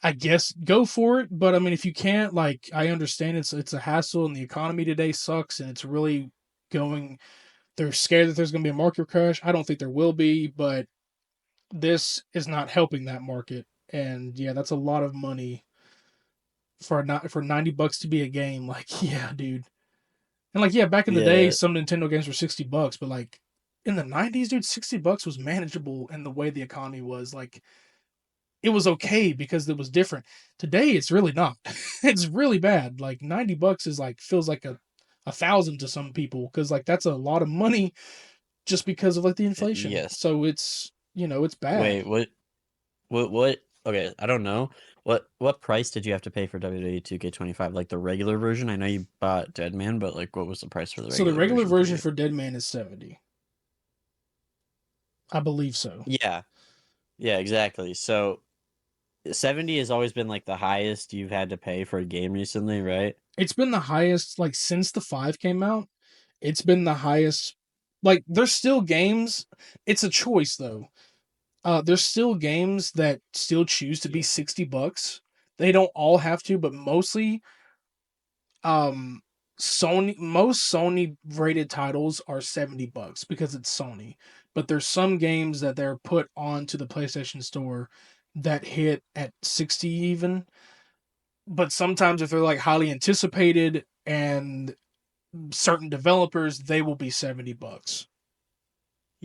I guess go for it. But I mean, if you can't, like, I understand it's a hassle and the economy today sucks and it's really going. They're scared that there's going to be a market crash. I don't think there will be, but this is not helping that market. And yeah, that's a lot of money for not for $90 to be a game. Like, yeah, dude. And like, yeah, back in the day, Yeah, some Nintendo games were $60, but like in the '90s, dude, $60 was manageable in the way the economy was. Like, it was okay because it was different. Today, it's really not. It's really bad. Like $90 is like feels like a thousand to some people because like that's a lot of money just because of like the inflation. yes. So it's it's bad. Wait, what okay, I don't know. What price did you have to pay for WWE 2K25? Like, the regular version? I know you bought Deadman, but, like, what was the price for the So the regular regular version for version you? for Dead Man is 70. I believe so. Yeah. Yeah, exactly. So, 70 has always been, like, the highest you've had to pay for a game recently, right? It's been the highest like since the 5 came out. It's been the highest. Like there's still games. It's a choice though. There's still games that still choose to be Yeah. $60. They don't all have to, but mostly. Um, most Sony rated titles are $70 because it's Sony. But there's some games that they're put onto the PlayStation Store that hit at 60 even. But sometimes if they're like highly anticipated and certain developers, they will be $70.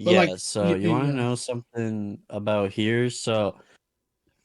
But like Yeah, so you want to yeah. know something about here? So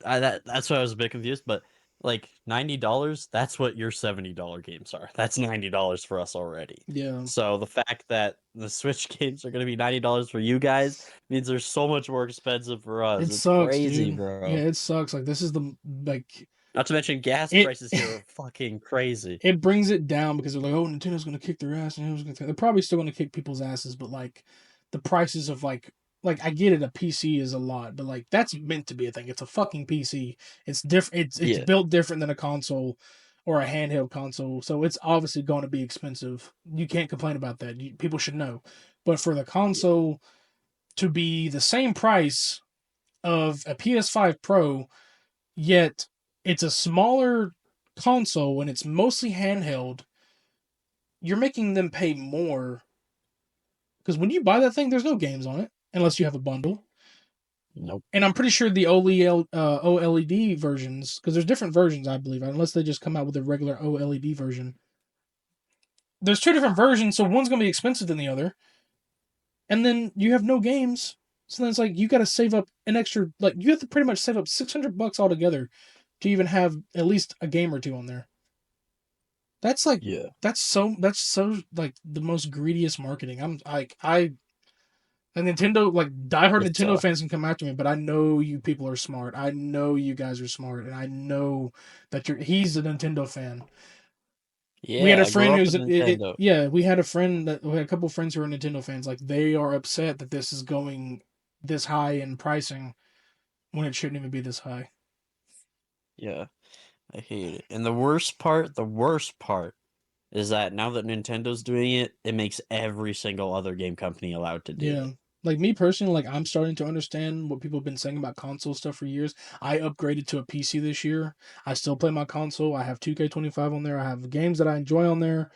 that's why I was a bit confused, but like $90, that's what your $70 games are. That's $90 for us already. Yeah. So the fact that the Switch games are gonna be $90 for you guys means they're so much more expensive for us. It It's sucks, crazy, dude. Yeah, bro. it sucks. Like this is the like Not to mention gas it prices here are fucking crazy. it brings it down because they're like, oh, Nintendo's gonna kick their ass, and they're probably still gonna kick people's asses, but like the prices of like I get it, a PC is a lot, but like that's meant to be a thing. It's a fucking PC. It's different. It's Yeah. built different than a console or a handheld console, so it's obviously going to be expensive. You can't complain about that. People should know, but for the Yeah. console to be the same price of a PS5 Pro, yet it's a smaller console and it's mostly handheld, you're making them pay more because when you buy that thing, there's no games on it unless you have a bundle. Nope. And I'm pretty sure the OLED versions, because there's different versions, I believe, unless they just come out with a regular OLED version. There's two different versions, so one's gonna be expensive than the other, and then you have no games. So then it's like you got to save up an extra, like you have to pretty much save up $600 altogether to even have at least a game or two on there. That's like Yeah. that's so like the most greediest marketing. I'm like I and Nintendo like diehard It's Nintendo fans can come after me, but I know you people are smart. I know you guys are smart, and I know that he's a Nintendo fan. We had Yeah, a I grew friend up who's with Nintendo. yeah, we had a couple of friends who are Nintendo fans. Like they are upset that this is going this high in pricing when it shouldn't even be this high. Yeah, I hate it. And the worst part is that now that Nintendo's doing it, it makes every single other game company allowed to do Yeah. it. Like me personally, like I'm starting to understand what people have been saying about console stuff for years. I upgraded to a PC this year. I still play my console. I have 2K25 on there. I have games that I enjoy on there.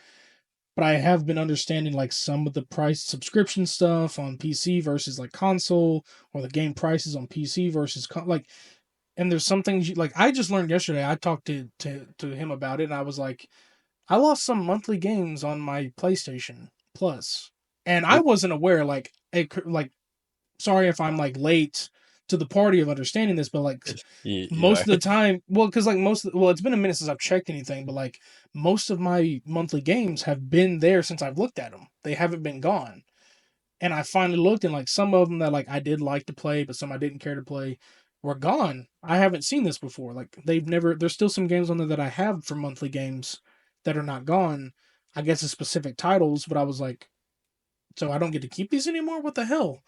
But I have been understanding like some of the price subscription stuff on PC versus like console, or the game prices on PC versus like. And there's some things like I just learned yesterday. I talked to him about it, and I was like, I lost some monthly games on my PlayStation Plus, and I Oop. wasn't aware. Like, like, sorry if I'm like late to the party of understanding this, but like You most are. of the time, well, because like well, it's been a minute since I've checked anything, but like most of my monthly games have been there since I've looked at them. They haven't been gone, and I finally looked, and like some of them that like I did like to play, but some I didn't care to play were gone. I haven't seen this before. Like they've never. There's still some games on there that I have for monthly games that are not gone. I guess it's specific titles, but I was like, so I don't get to keep these anymore. What the hell?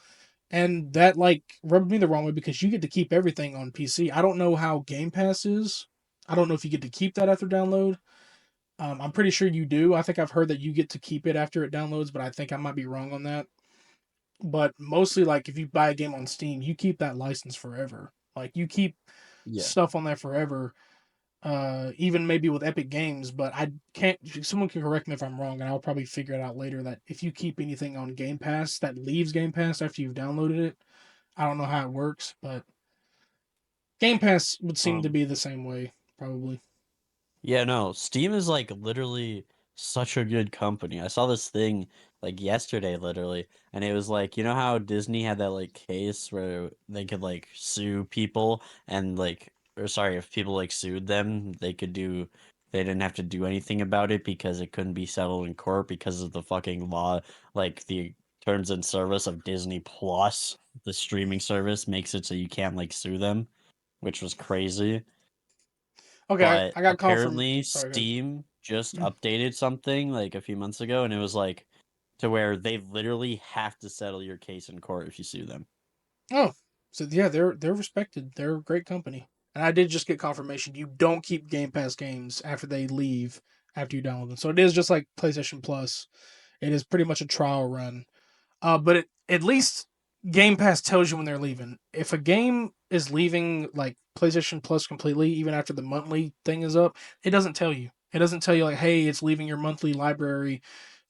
And that like rubbed me the wrong way because you get to keep everything on PC. I don't know how Game Pass is. I don't know if you get to keep that after download. I'm pretty sure you do. I think I've heard that you get to keep it after it downloads, but I think I might be wrong on that. But mostly, like if you buy a game on Steam, you keep that license forever. Like you keep Yeah. stuff on there forever. Even maybe with Epic Games, but I can't. Someone can correct me if I'm wrong, and I'll probably figure it out later. That if you keep anything on Game Pass that leaves Game Pass after you've downloaded it, I don't know how it works, but Game Pass would seem to Um, be the same way, probably. yeah, no, Steam is like literally such a good company. I saw this thing like yesterday, literally, and it was like, you know how Disney had that like case where they could like sue people and like, or sorry, if people like sued them, they didn't have to do anything about it because it couldn't be settled in court because of the fucking law, like the terms and service of Disney Plus, the streaming service makes it so you can't like sue them, which was crazy. Okay, But I got apparently Sorry, go Steam just ahead. updated something like a few months ago, and it was like to where they literally have to settle your case in court if you sue them. Oh, so yeah, they're respected. They're a great company. And I did just get confirmation you don't keep Game Pass games after they leave after you download them. So it is just like PlayStation Plus. It is pretty much a trial run. But at least Game Pass tells you when they're leaving. If a game is leaving like PlayStation Plus completely, even after the monthly thing is up, it doesn't tell you. It doesn't tell you like, hey, it's leaving your monthly library.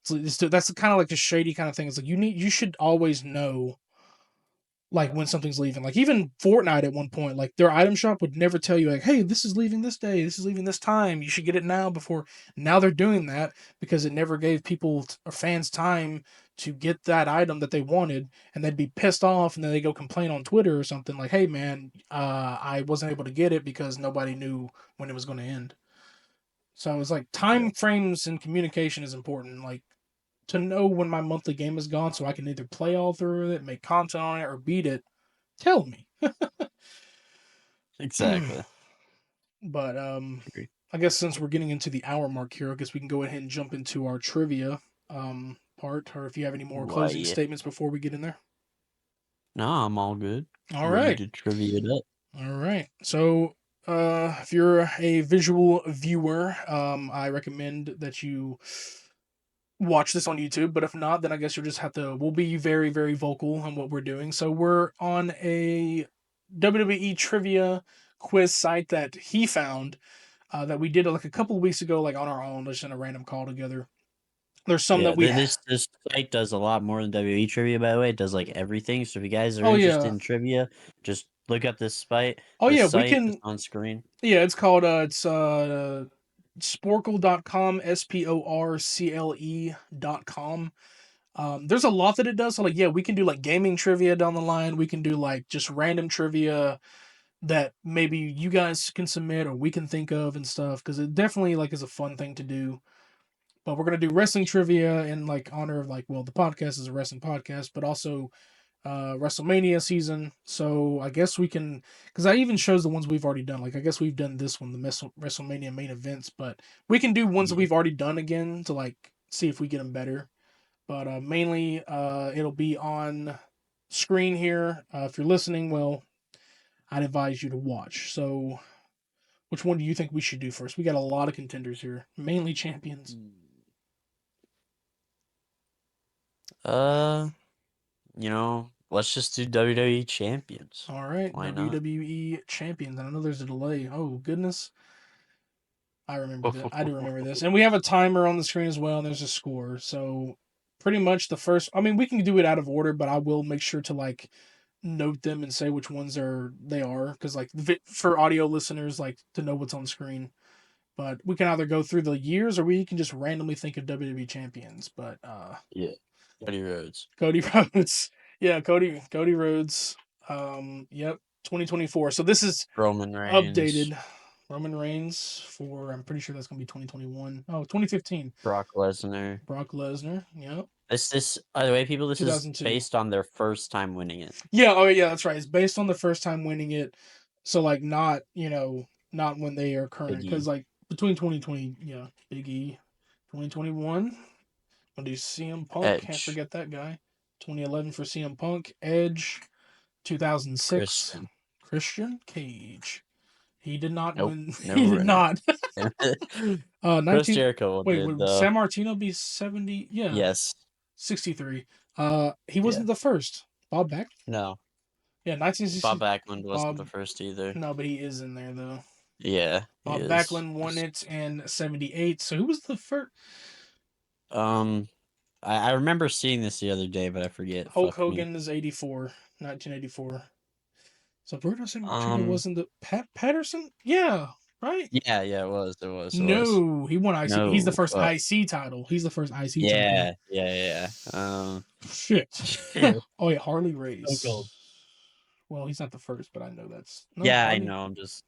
That's kind of like the shady kind of thing. It's like you should always know like when something's leaving. Like even Fortnite at one point, like their item shop would never tell you like, hey, this is leaving this day, this is leaving this time. You should get it now before. Now they're doing that because it never gave people or fans time to get that item that they wanted, and they'd be pissed off, and then they go complain on Twitter or something like, hey man, I wasn't able to get it because nobody knew when it was going to end. So it's like Yeah, time frames and communication is important. Like to know when my monthly game is gone, so I can either play all through it, make content on it, or beat it. Tell me. exactly. But Agree. I guess since we're getting into the hour mark here, I guess we can go ahead and jump into our trivia part, or if you have any more Why, closing yeah. statements before we get in there. No, I'm all good. All Ready right, to trivia it up. all right. So if you're a visual viewer, I recommend that you watch this on YouTube. But if not, then I guess you'll just have to. We'll be very, very vocal on what we're doing. So we're on a WWE trivia quiz site that he found that we did like a couple of weeks ago, like on our own, just in a random call together. There's some Yeah, that we. this site does a lot more than WWE Trivia, by the way. It does like everything. So if you guys are Oh interested yeah, in trivia, just look up this site. oh The yeah, we site is can. on screen. Yeah, it's called sporcle.com, sporcle.com. There's a lot that it does. So like, yeah, we can do like gaming trivia down the line. We can do like just random trivia that maybe you guys can submit or we can think of and stuff. Because it definitely like is a fun thing to do. But we're gonna do wrestling trivia in like honor of like, well, the podcast is a wrestling podcast, but also WrestleMania season. So I guess we can, because I even shows the ones we've already done. Like I guess we've done this one, the WrestleMania main events, but we can do ones that Yeah. we've already done again to like see if we get them better. But mainly, it'll be on screen here. If you're listening, well, I'd advise you to watch. So, which one do you think we should do first? We got a lot of contenders here, mainly champions. Uh, let's just do WWE Champions. All right, Why not? WWE champions. And I know there's a delay. Oh goodness. I remember that. I do remember this. And we have a timer on the screen as well, and there's a score. So pretty much the first. I mean, we can do it out of order, but I will make sure to like note them and say which ones they are, because like for audio listeners, like to know what's on screen. But we can either go through the years or we can just randomly think of WWE champions. But Yeah. Cody Rhodes. Cody Rhodes, yeah, Cody Rhodes. Yep, 2024. So this is Roman Reigns. updated. Roman Reigns for, I'm pretty sure that's going to be 2021. Oh, 2015. Brock Lesnar. Brock Lesnar. Yep. This by the way, people, this is 2002. based on their first time winning it. Yeah. Oh, yeah. That's right. It's based on the first time winning it. So, like, not, not when they are current. Big Because, E. like, between 2020, yeah, Big E. 2021, I'll do CM Punk. Can't Edge. forget that guy. 2011 for CM Punk. Edge. 2006, Christian. Christian Cage. He did not Nope. win. He Never did winner. not. Chris 19. Jericho Wait, did would though. San Martino be 70? Yeah, Yes. 63. He Yeah. wasn't the first. Bob Back. No. Yeah, Bob 1960. Backlund wasn't Bob. the first either. No, but he is in there though. Yeah, he Bob is. Backlund won it in 78. So who was the first? Um, I remember seeing this the other day, but I forget. Hulk Fuck me. Hogan is 84. 1984. So Bruno Sammartino Um, wasn't the Patterson? Yeah, right. yeah, it was. No, he won IC. He's the No, first fuck. IC title. He's the first IC champion. Yeah. Shit. Shit. Oh yeah, Harley So cold. Race. Well, he's not the first, but I know that's no Yeah, I Harley. know. I'm just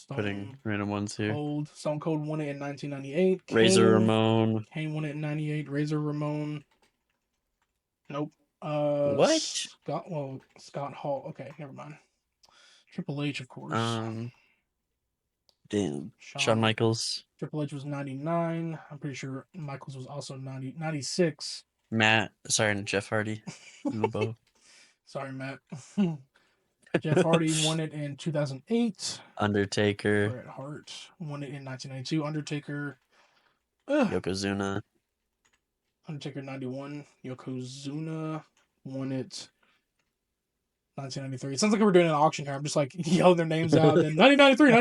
putting Stone random ones here. Cold. Stone Cold won it in 1998. Razor Kane. Ramon. Kane won it in 98. Razor Ramon. Nope. What? Scott Hall. Okay, never mind. Triple H, of course. Um, damn. Shawn Shawn. Michaels. Triple H was 99. I'm pretty sure Michaels was also 96. Matt. Sorry, and Jeff Hardy. Both. Sorry, Matt. Jeff Hardy won it in 2008. Undertaker. Bret Hart won it in 1992. Yokozuna. Undertaker 91. Yokozuna won it 1993. It sounds like we're doing an auction here. I'm just like yelling their names out. Then 1993,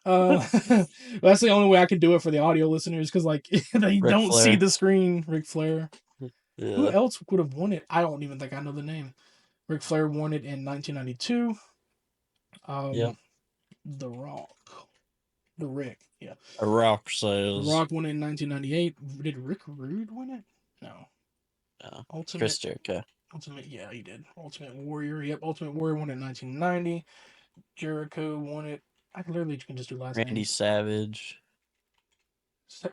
1991. That's the only way I can do it for the audio listeners because like they Ric don't see Flair. the screen. Ric Flair. Who Yeah. else would have won it? I don't even think I know the name. Ric Flair won it in 1992. Yep. The Rock. The Rick. Yeah. A rock The says. Rock won it in 1998. Did Rick Rude win it? No. No. Ultimate. Chris Jericho. Ultimate. Yeah, he did. Ultimate Warrior. Yep. Ultimate Warrior won it in 1990. Jericho won it. I literally can just do last Randy names. Savage.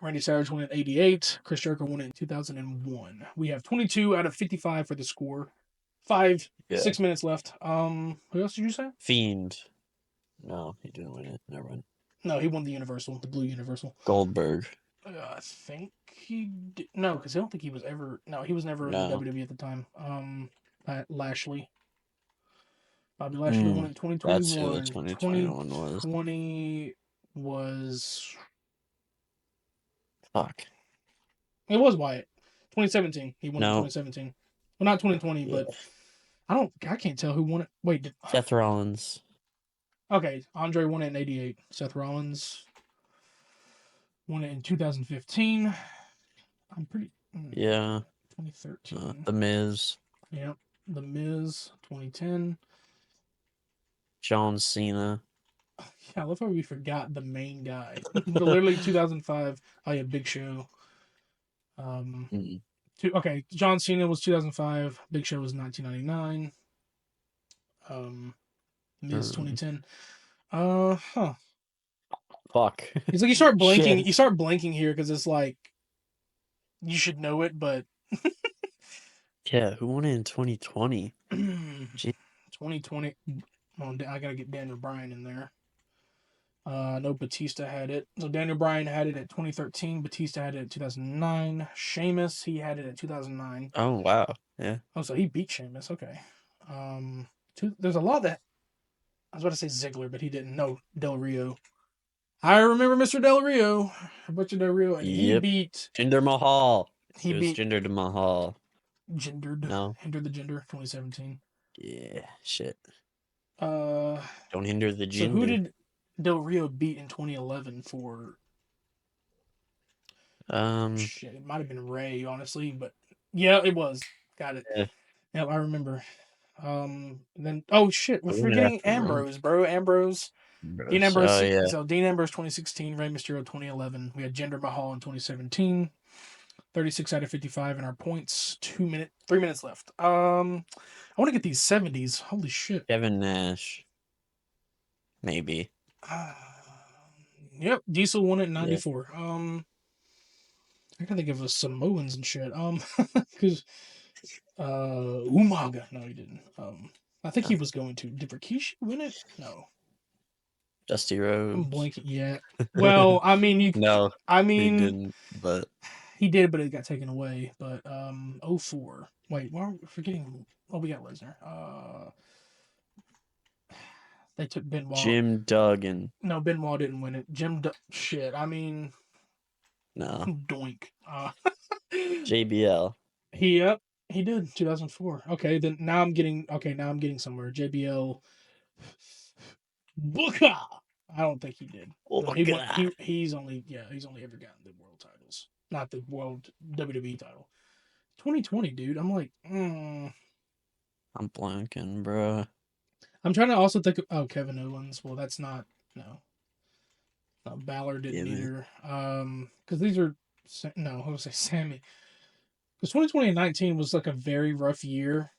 Randy Savage won it in 88. Chris Jericho won it in 2001. We have 22 out of 55 for the score. 6 minutes left. Who else did you say? Fiend. No, he didn't win it. Never mind. No, he won the Universal, the Blue Universal. Goldberg. I think he did. No, because I don't think he was ever. No, he was never in the WWE at the time. Lashley. Bobby Lashley won in 2021. That's who the 2021 was. 2020 was. Fuck. It was Wyatt. 2017. He won in No. 2017. Well, not 2020, but I can't tell who won it. Wait, Seth Rollins. Okay, Andre won it in 88. Seth Rollins won it in 2015. I'm pretty. Yeah. 2013. The Miz. Yep. The Miz. 2010. John Cena. Yeah, I love how we forgot the main guy. Literally 2005. Oh yeah, Big Show. Okay, John Cena was 2005. Big Show was 1999. Miz 2010. Fuck. It's like you start blanking. You start blanking here because it's like you should know it, but yeah, who won it in 2020? 2020. Oh, I gotta get Daniel Bryan in there. No, Batista had it. So Daniel Bryan had it at 2013. Batista had it at 2009. Sheamus, he had it at 2009. Oh wow, yeah. Oh, so he beat Sheamus. Okay. There's a lot that I was about to say Ziggler, but he didn't. No, Del Rio. I remember Mr. Del Rio. Butcher Del Rio, and he beat Jinder Mahal. He beat Jinder Mahal. Gendered. No. Hinder the Gender, 2017. Yeah, shit. Don't hinder the gender. So who did Del Rio beat in 2011 for? Shit, it might have been Ray, honestly, but yeah, it was. Got it. Yeah, yep, I remember. Then oh shit, we're forgetting Ambrose, bro. Ambrose. Dean Ambrose. Oh, yeah. So Dean Ambrose 2016, Rey Mysterio 2011. We had Jinder Mahal in 2017. 36 out of 55 in our points. 3 minutes left. I want to get these 70s. Holy shit. Kevin Nash. Maybe. Yep. Diesel won it in 94. I gotta think of Samoans and shit. Because Umaga. No, he didn't. I think he was going to. Did Rikishi win it? No. Dusty Rhodes. I'm blanking. Yeah. Well, I mean, no. I mean, he didn't. But he did, but it got taken away. But 04. Wait, why are we forgetting? Oh, we got Lesnar. They took Benoit. Jim Duggan. No, Benoit didn't win it. Shit. I mean, no. Doink. JBL. He did 2004. Okay, then now I'm getting somewhere. JBL. Booker. I don't think he did. He's only ever gotten the world titles, not the world WWE title. 2020, dude. I'm like, I'm blanking, bro. I'm trying to also think of Kevin Owens. Well, that's not Balor didn't either. Because these are I would say Sammy. Because 2020 and 19 was like a very rough year,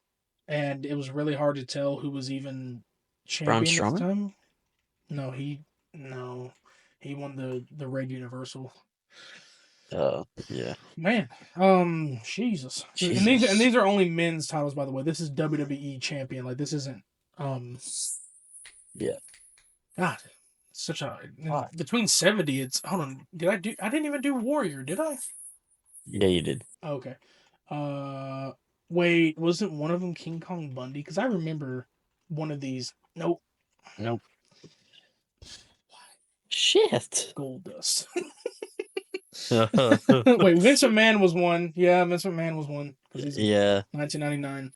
and it was really hard to tell who was even champion at the time. No, he won the Red Universal. Yeah. Man, Jesus. And these are only men's titles, by the way. This is WWE champion. Like this isn't. Yeah. God, such a between 70. It's hold on. I didn't even do Warrior, did I? Yeah, you did. Okay. Wait, wasn't one of them King Kong Bundy? Because I remember one of these. Nope. Shit. Goldust. Wait, Vince McMahon was one. Yeah, Vince McMahon was one. Yeah. 1999.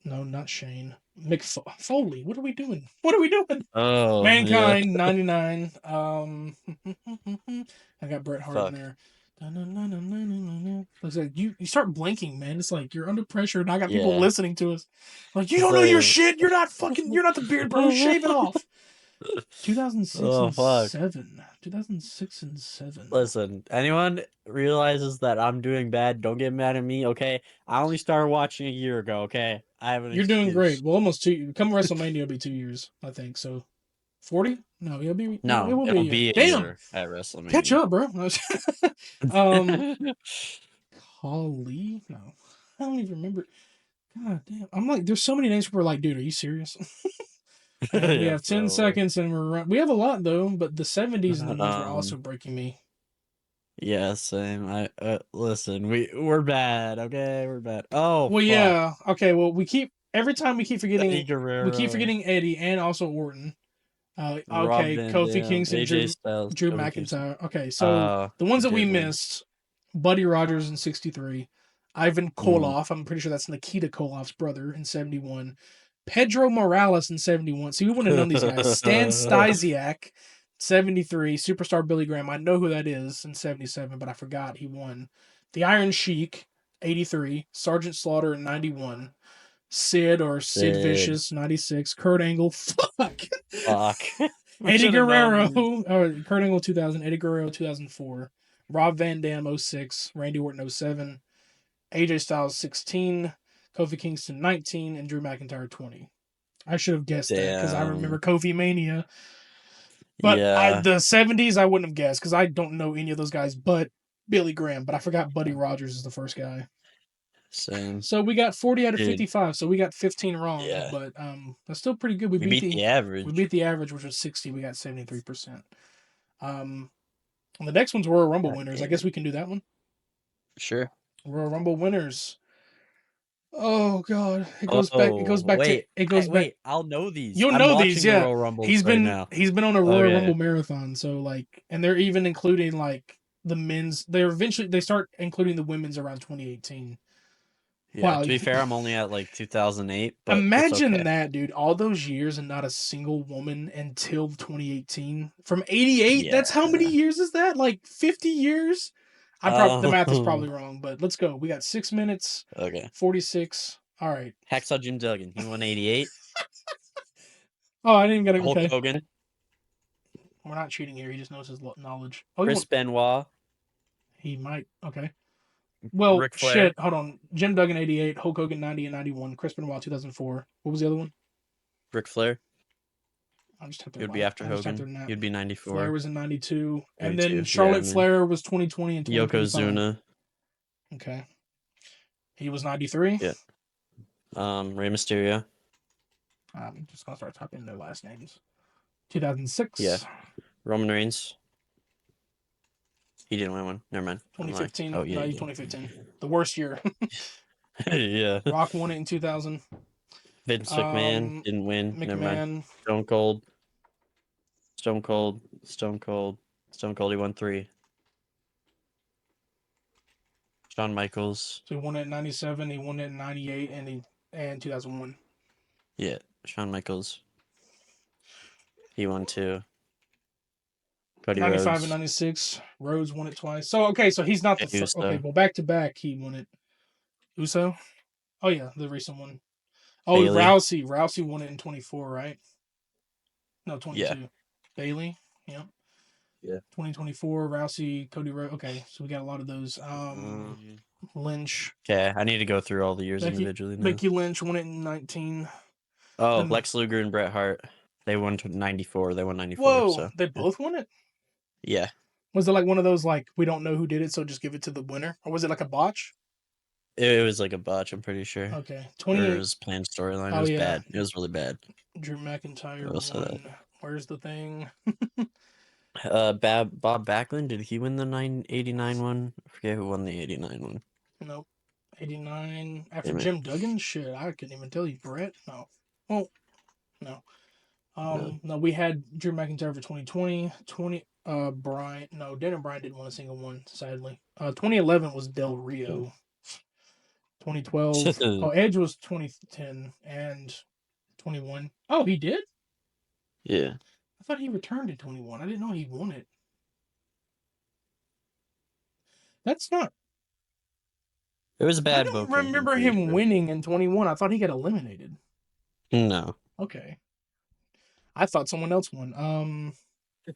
No, not Shane. Mick Foley. What are we doing? What are we doing? Oh, yeah. Mankind 99. I got Bret Hart in Fuck. there. Looks like you start blinking, man. It's like you're under pressure, and I got people Yeah. listening to us. Like, you It's don't know your like shit. You're not the beard, bro. Shave it off. 2006 oh, and fuck. 7. 2006 and 7. Listen, anyone realizes that I'm doing bad, don't get mad at me, okay? I only started watching a year ago, okay? I have an You're doing great. excuse. Well, almost 2. Come WrestleMania will be 2 years, I think. So 40? No, it'll be no, it No, will be a it'll year. be a Damn. year at Catch WrestleMania. up, bro. um Holly? No. I don't even remember. God damn. I'm like, there's so many names where we're like, dude, are you serious? And we Yeah, have 10 probably. seconds and we have a lot though, but the 70s and the ones were Um, also breaking me. yeah, same. I listen, we're bad, okay? We're bad. Oh, Well, fuck. yeah. Okay, well, every time Eddie we keep Guerrero, forgetting Eddie and also Orton. Rob Okay, Van Kofi Dam, Kingston, AJ Styles, Drew Kofi Kingston. McIntyre. Okay, so the We ones that we did win. missed, Buddy Rogers in 63, Ivan Mm. Koloff, I'm pretty sure that's Nikita Koloff's brother, in 71, Pedro Morales in 71. See, we wouldn't have known these guys. Stan Stasiak, 73, Superstar Billy Graham. I know who that is, in 77, but I forgot he won. The Iron Sheik, 83, Sergeant Slaughter in 91. Sid Sid. Vicious, 96. Kurt Angle, fuck. Fuck. We Eddie should have known Guerrero, these. Kurt Angle 2000, Eddie Guerrero 2004, Rob Van Dam 06, Randy Orton 07, AJ Styles 16, Kofi Kingston 19, and Drew McIntyre 20. I should have guessed that because I remember Damn. Kofi Mania. But Yeah. the 70s I wouldn't have guessed because I don't know any of those guys but Billy Graham. But I forgot Buddy Rogers is the first guy. Same. So we got 40 out of Dude. 55. So we got 15 wrong, Yeah. but that's still pretty good. We We beat beat the the average. average, which was 60. We got 73%. The next one's Royal Rumble God winners. I damn guess it. we can do that one. Sure. Royal Rumble winners. Oh God, it goes back. It Oh, goes back to. wait. It goes back. Wait, I'll know these. You'll I'm know these, watching the yeah. Royal Rumbles right now. He's been on a Royal Okay. Rumble marathon. So like, and they're even including like the men's. They start including the women's around 2018. Yeah, Wow, to be fair, I'm only at like 2008, but it's imagine okay. that, dude. All those years and not a single woman until 2018. From 88, Yeah. that's how many years is that? Like 50 years? The math is probably wrong, but let's go. We got 6 minutes, Okay. 46. All right. Hacksaw Jim Duggan. He won 88. Oh, I didn't even get it. Hulk Okay. Hogan. We're not cheating here. He just knows his knowledge. Oh, Chris Benoit. he might. Okay. Well, Ric Flair. shit. Hold on. Jim Duggan 88, Hulk Hogan 90 and 91, Chris Benoit 2004. What was the other one? Ric Flair. I just typed He would be after Hogan. He'd be Flair 94. was in 92. And then 92. Yeah, Charlotte Flair was 2020 and 2025. Yokozuna. Okay. He was 93. Yeah. Rey Mysterio. I'm just going to start typing their last names. 2006. Yeah. Roman Reigns. He didn't win one. Never mind. 2015. Oh, yeah. 2015. The worst year. Yeah. Rock won it in 2000. Vince McMahon didn't win. Never mind. Stone Cold. He won 3. Shawn Michaels. So he won it in 97, he won it in 98, and 2001. Yeah, Shawn Michaels. He won 2. Cody 95 Rhodes. and 96. Rhodes won it twice. So, okay, so he's not the first. Okay, well, back to back, he won it. Uso? Oh, yeah, the recent one. Oh, Bailey. Rousey won it in 24, right? No, 22. Yeah. Bailey, yeah. Yeah. 2024, Rousey, Cody Rhodes. Okay, so we got a lot of those. Lynch. Okay, I need to go through all the years individually now. Becky Lynch won it in 19. Oh, Lex Luger and Bret Hart. They won 94. They won 94. Whoa, so. They both won it? Yeah. Was it like one of those, like, we don't know who did it, so just give it to the winner? Or was it like a botch? It was like a botch, I'm pretty sure. Okay. It was planned storyline. It was bad. It was really bad. Drew McIntyre won. Where's the thing? Bob Backlund, did he win the 89 one? I forget who won the 89 one. Nope. 89. After Jim Duggan? Shit, I couldn't even tell you. Brett? No. Oh, no. No, we had Drew McIntyre for 2020. Bryan. No, Daniel Bryan didn't win a single one, sadly. 2011 was Del Rio. 2012. Oh, Edge was 2010 and 21. Oh, he did? Yeah. I thought he returned in 21. I didn't know he won it. That's not. It was a I bad don't booking, I'm remember pretty him sure. winning in 21. I thought he got eliminated. No. Okay. I thought someone else won. Trying to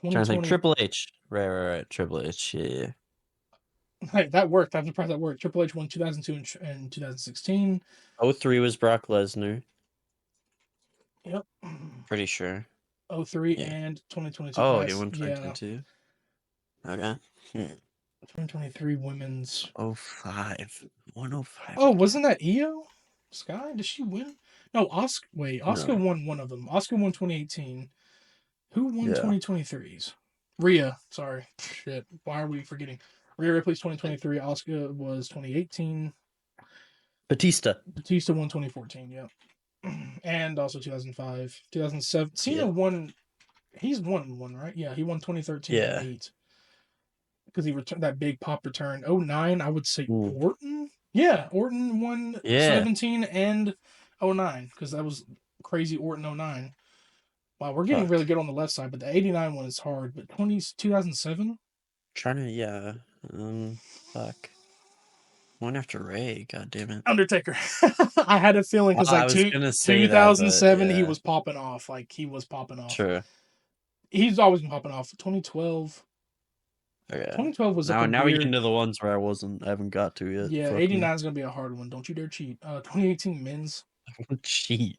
think. 2020. Triple H. Right. Triple H. Yeah. Hey, that worked. I'm surprised that worked. Triple H won 2002 and 2016. 03 was Brock Lesnar. Yep. Pretty sure. 03 Yeah. and 2022. Oh, he Nice. won Yeah. 2022. Okay. 2023 women's. 05. 105 Oh, again. wasn't that Io? Sky? Did she win? No, Oscar. Wait, Oscar No. won one of them. Oscar won 2018. Who won Yeah. 2023's? Rhea. Sorry. Shit. Why are we forgetting? Rhea Ripley's 2023. Oscar was 2018. Batista. Batista won 2014. Yep. And also 2005. 2007. Cena Yeah. won. He's won one, right? Yeah, he won 2013 and Yeah. 8. Because he returned that big pop return. 09, I would say Ooh. Orton. Yeah, Orton won Yeah. 17 and 09 because that was crazy Orton 09. Wow, we're getting Fuck. really good on the left side, but the 89 one is hard. But 2007? Trying to, yeah. Fuck. One after Ray, god damn it. Undertaker. I had a feeling because I like was gonna say that, but 2007, he yeah. was popping off. Like he was popping off. True. He's always been popping off. 2012. Okay. 2012 was like a Now we get weird. into the ones where I haven't got to yet. Yeah, Fuck 89 is gonna be a hard one. Don't you dare cheat. 2018 men's. me. Cheat.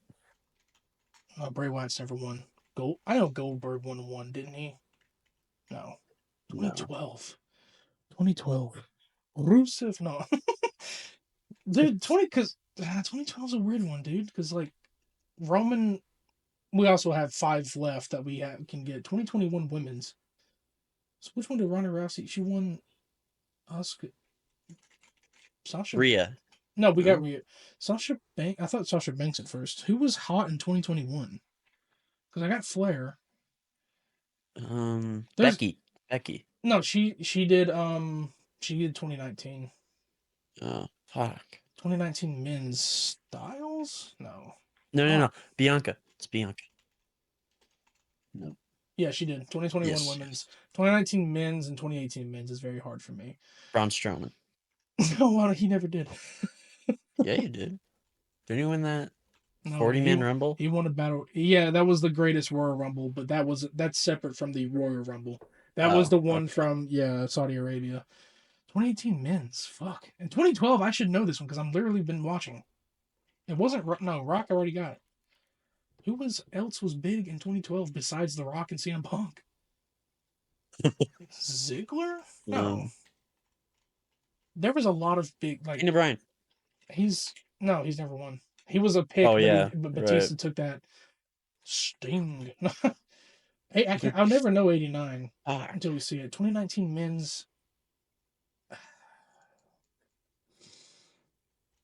Bray Wyatt's never won. I know Goldberg won one, didn't he? No. No. 2012. 2012. Rusev, no. Dude, 2012 is a weird one, dude. Because like Roman, we also have 5 left that can get. 2021 women's. So which one did Ronda Rousey? She won. Oscar. Sasha. Rhea. No, we got Rhea. Sasha Banks. I thought Sasha Banks at first. Who was hot in 2021? Because I got Flair. Becky. No, she did 2019. Oh, fuck. 2019 men's Styles? No. No. Bianca. It's Bianca. No. Yeah, she did. 2021 Yes. women's. 2019 men's and 2018 men's is very hard for me. Braun Strowman. No, well, he never did. Yeah, you did. Didn't you win that No, 40-man Rumble? He won a battle. Yeah, that was the greatest Royal Rumble, but that's separate from the Royal Rumble. That was the one from Saudi Arabia. 2018 men's. Fuck. In 2012, I should know this one because I'm literally been watching. It wasn't Rock already got it. Who else was big in 2012 besides The Rock and CM Punk? Ziggler? No. There was a lot of big like. Daniel Bryan. He's never won. He was a pick, Oh yeah, but Batista took that. Sting. Hey, I'll never know 89 until we see it. 2019 men's.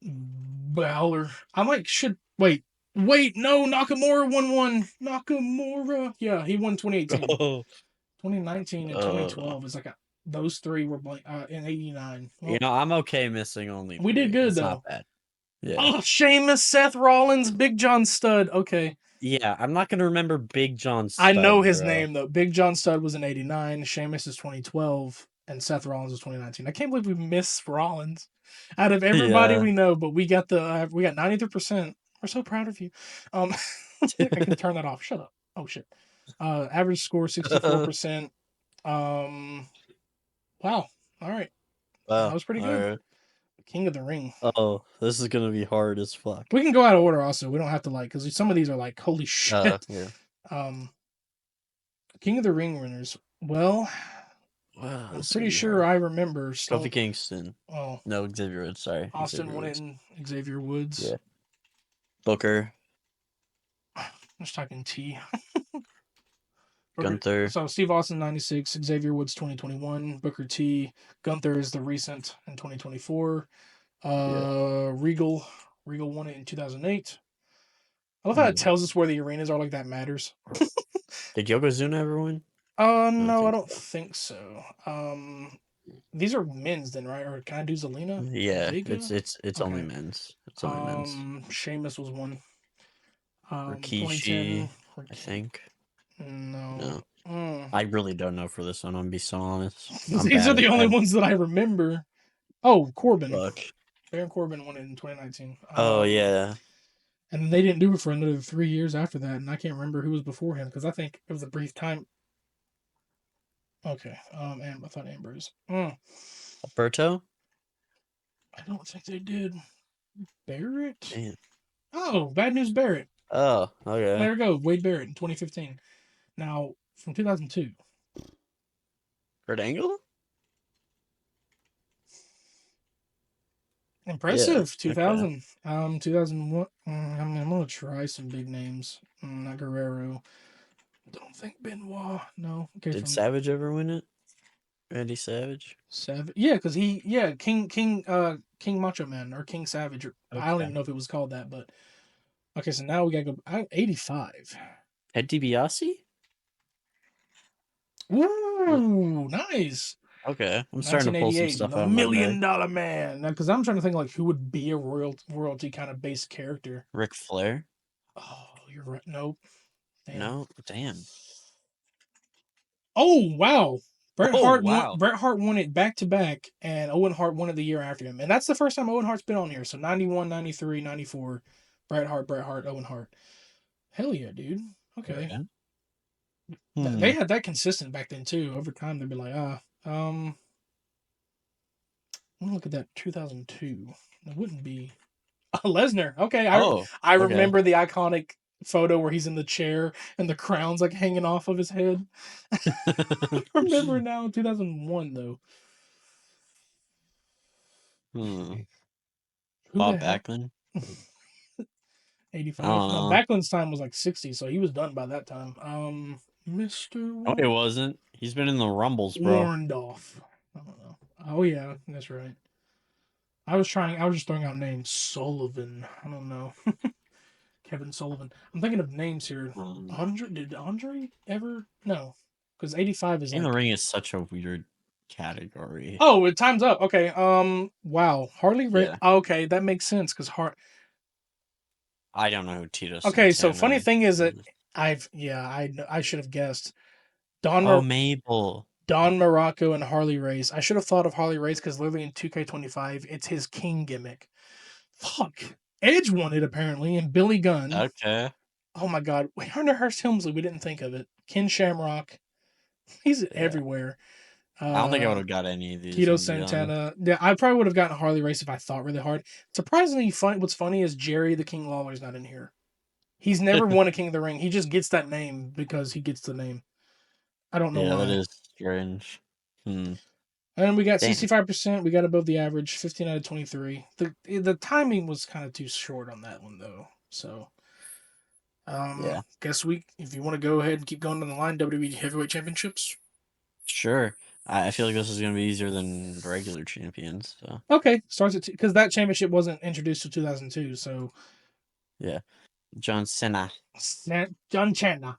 Balor. I like should wait. No, Nakamura won one. Nakamura. Yeah, he won 2018. 2019 and 2012 is like those 3 were in 89. Well, I'm okay missing only 3. We did good it's though. Not bad. Yeah. Oh, Sheamus, Seth Rollins, Big John Studd. Okay. Yeah, I'm not gonna remember Big John Studd. I know his name though. Big John Studd was in 89. Sheamus is 2012, and Seth Rollins was 2019. I can't believe we missed Rollins out of everybody we know, but we got 93%. We're so proud of you. I can turn that off. Shut up. Oh shit. Average score 64%. Wow. All right. Wow. That was pretty good. Right. King of the Ring. Oh, this is gonna be hard as fuck. We can go out of order also. We don't have to because some of these are like holy shit. Yeah. King of the Ring winners. Well, wow, I'm pretty sure I remember. Kofi Kingston. Oh no, Xavier Woods. Sorry, Austin won it in Xavier Woods. Yeah. Booker. I'm just typing T. Gunther. So Steve Austin 96, Xavier Woods 2021, Booker T. Gunther is the recent in 2024. Regal won it in 2008. I love how it tells us where the arenas are, like that matters. Did Yokozuna ever win? No, I don't think so. These are men's then, right? Or can I do Zelina? Yeah, Vega? it's only Okay. men's. It's only men's. Sheamus was one. 2010. Rikishi, I think. No. No, I really don't know for this one. I'm gonna be so honest. I'm These are bad the at only that. ones that I remember. Oh, Corbin. Fuck. Baron Corbin won it in 2019. Oh yeah. And they didn't do it for another 3 years after that, and I can't remember who was before him because I think it was a brief time. Okay, and I thought Ambrose. Alberto? I don't think they did. Barrett? Damn. Oh, Bad News Barrett. Oh, okay. There we go. Wade Barrett in 2015. Now, from 2002. Kurt Angle? Yeah. Impressive. Okay. 2000. 2001. I'm going to try some big names. Not Guerrero. Don't think Benoit. No. Okay, Did from Savage ever win it? Randy Savage? Savage. Yeah, because King Macho Man or King Savage. I don't even Okay. know if it was called that, but okay. So now we gotta go 85. Ted DiBiase? Ooh, nice. Okay. I'm starting to pull some 1988, stuff the out of my Million bag. Dollar Man. Because I'm trying to think like who would be a royalty kind of based character. Ric Flair? Oh, you're right. Nope. Damn. No? Damn. Oh wow. Oh wow. Bret Hart won it back to back, and Owen Hart won it the year after him. And that's the first time Owen Hart's been on here. So 91, 93, 94. Bret Hart, Owen Hart. Hell yeah, dude. Okay. Okay. They Hmm. had that consistent back then too. Over time they'd be like, let me look at that 2002. It wouldn't be Lesnar. Okay, Oh, I okay. remember the iconic photo where he's in the chair and the crown's like hanging off of his head. I remember now 2001 though. Hmm. Who the Bob hell? Backlund? I 85. don't No, know. Backlund's time was like 60, so he was done by that time. Mr. No, it wasn't. He's been in the Rumbles, bro. Warndorf. I don't know. Oh yeah, that's right. I was just throwing out names. Sullivan. I don't know. Kevin Sullivan. I'm thinking of names here. Um, Did Andre ever? No. Because 85 is in the like, ring is such a weird category. oh, time's up. Okay. Wow. Harley Race. Yeah. Okay, that makes sense because I don't know who Tito Okay, so Santana funny thing is that is. I should have guessed. Oh, Mabel. Don Morocco and Harley Race. I should have thought of Harley Race because literally in 2K25, it's his king gimmick. Fuck. Edge won it apparently, and Billy Gunn. Okay. Oh my god. Hunter Hearst Helmsley, we didn't think of it. Ken Shamrock. He's Yeah. everywhere. I don't think I would Uh have got any of these, Tito I'm gonna be honest. Santana. Yeah, I probably would have gotten Harley Race if I thought really hard. Surprisingly fun. What's funny is Jerry the King Lawler's not in here. He's never won a King of the Ring. He just gets that name because he gets the name. I don't know Yeah, that why. is strange. Hmm. And we got Damn. 65%. We got above the average, 15 out of 23. The timing was kind of too short on that one though. So Yeah. guess we if you want to go ahead and keep going down the line, WWE Heavyweight Championships. Sure. I feel like this is gonna be easier than the regular champions. So Okay, starts at because that championship wasn't introduced to 2002. So yeah. John Cena John Chandler.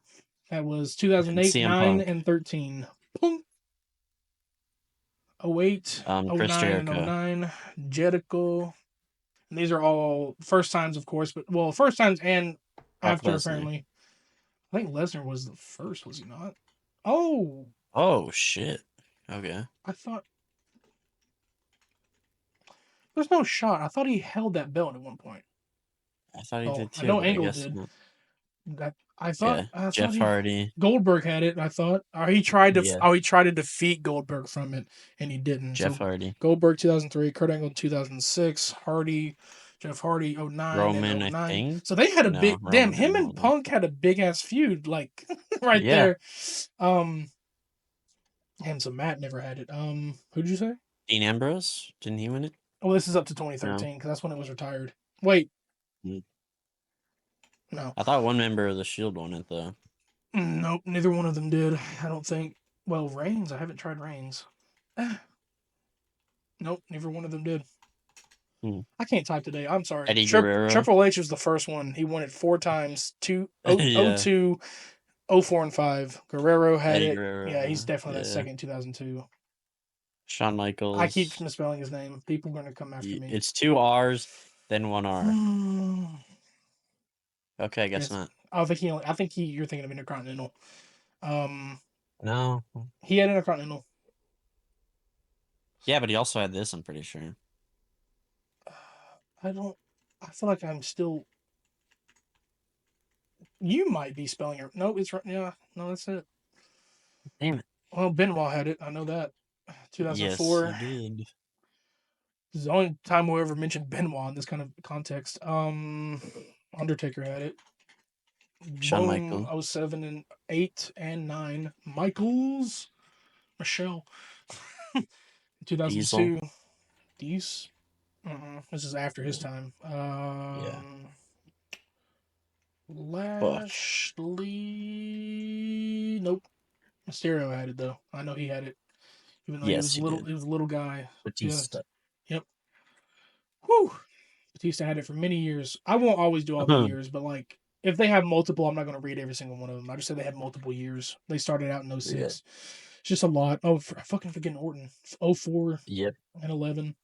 That was and 2008, CM 9, Punk. and 13. Boom. 08, oh Chris 09, and oh Jericho. 09. Jericho. And these are all first times, of course, but well, first times and Brock after Lesnar. apparently. I think Lesnar was the first, was he not? Oh, Oh shit. Okay. I thought there's no shot. I thought he held that belt at one point. I thought he Oh, did I too, know but I Angle guess did. not. That Yeah. I thought Jeff he Hardy. Goldberg had it. I thought, or Yeah. he tried to defeat Goldberg from it, and he didn't. Jeff So Hardy. Goldberg 2003, Kurt Angle 2006, Jeff Hardy 09 and Roman, oh I 09. think. So they had a No, big damn. Roman Him didn't and win it. Punk had a big ass feud, like right Yeah. there. And so Matt never had it. Who'd you say? Dean Ambrose? Didn't he win it? Oh, this is up to No. 2013 because that's when it was retired. Wait, Mm. no, I thought one member of the Shield won it though. nope, neither one of them did. I don't think. Well, Reigns, I haven't tried Reigns. Nope, neither one of them did. Hmm. I can't type today. I'm sorry. Eddie Guerrero. Triple H was the first one. He won it 4 times. Yeah. 02, 04, and 5. Guerrero had Eddie it. Yeah, he's Guerrero. definitely that Yeah. second 2002. Shawn I keep Michaels. misspelling his name. People are gonna come after me. It's 2 R's, then 1 R. Okay, I guess Yes, not. I think you're thinking of Intercontinental. Um, No. he had Intercontinental. Yeah, but he also had this, I'm pretty sure. I don't. I feel like I'm still. You might be spelling it. No, it's right. Yeah, no, that's it. Damn it. Well, Benoit had it. I know that. Yes, he 2004. did. This is the only time we'll ever mention Benoit in this kind of context. Undertaker had it. Shawn Boom. Michaels. 07 and 8 and 9. Michaels. Michelle. Diesel. 2002. Dees. This is after his time. Yeah. Fuck. Lashley. Nope. Mysterio had it though. I know he had it, even though he Yes, was he little. did. He was a little guy. Yeah. Batista. Yep. Whew. Batista had it for many years. I won't always do all the years, but like if they have multiple, I'm not going to read every single one of them. I just said they had multiple years. They started out in Yeah. '06. It's just a lot. Oh, I fucking forgetting Orton. '04 Yep. and 11.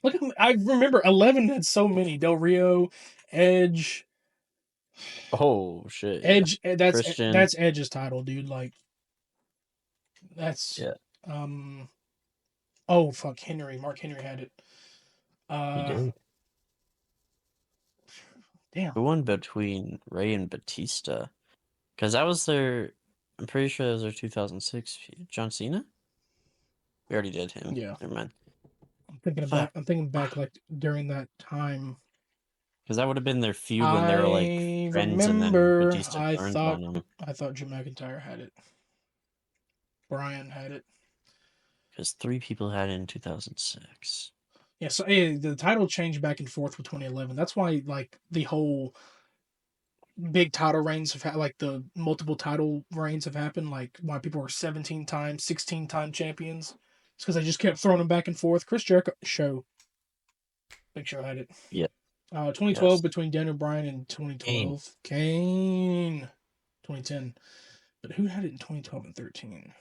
Look, I remember 11 had so many. Del Rio, Edge, Oh shit, yeah. Edge. Christian. That's Edge's title, dude. Like that's Yeah, um. Oh fuck, Henry. Mark Henry had it. he Uh, did. damn. Who won between Ray and Batista? Because that was their. I'm pretty sure that was their 2006 feud. John Cena? We already did him. Yeah, Never mind. back. Fuck. I'm thinking back like during that time. Because that would have been their feud when they were like I friends, and then remember. Batista turned on them. I thought Jim McIntyre had it. Brian had it. Because 3 people had it in 2006. Yeah, so the title changed back and forth with 2011. That's why like the whole big title reigns have had like the multiple title reigns have happened. Like why people are 17 times, 16-time champions. It's because they just kept throwing them back and forth. Chris Jericho show. Big Show had it. Yeah. 2012 Yes. between Daniel Bryan and Kane. 2012. Kane. 2010. But who had it in 2012 and 13?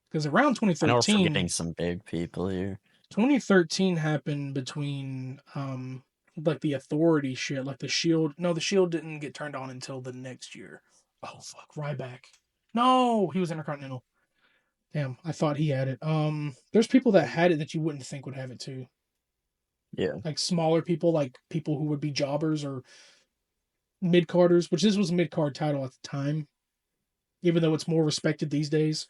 Because around I know we're 2013, forgetting some big people here. 2013 happened between like the authority shit, like the Shield. No, the Shield didn't get turned on until the next year. Oh fuck, Ryback. No, he was Intercontinental. Damn, I thought he had it. There's people that had it that you wouldn't think would have it too. Yeah. Like smaller people, like people who would be jobbers or mid carders, which this was a mid card title at the time, even though it's more respected these days.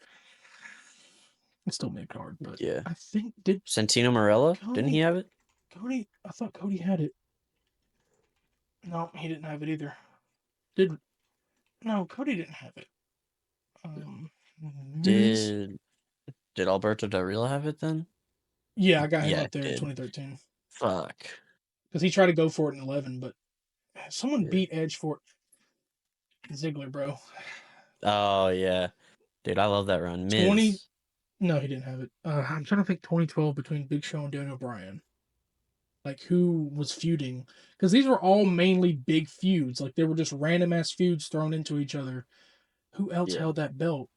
It's still mid card, but Yeah. I think did Santino Marella? Didn't he Cody have it? Cody I thought Cody had it. No, he didn't have it either. Did no, Cody didn't have it. Um Miz. Did Alberto Del Rio have it then? Yeah, I got him Yeah, up it there in did. 2013. Fuck. Because he tried to go for it in 11, but someone Yeah. beat Edge for Ziggler, bro. Oh yeah. Dude, I love that run. 20 Miz. No, he didn't have it. I'm trying to think 2012 between Big Show and Daniel Bryan. Like who was feuding? Because these were all mainly big feuds. Like they were just random ass feuds thrown into each other. Who else Yeah. held that belt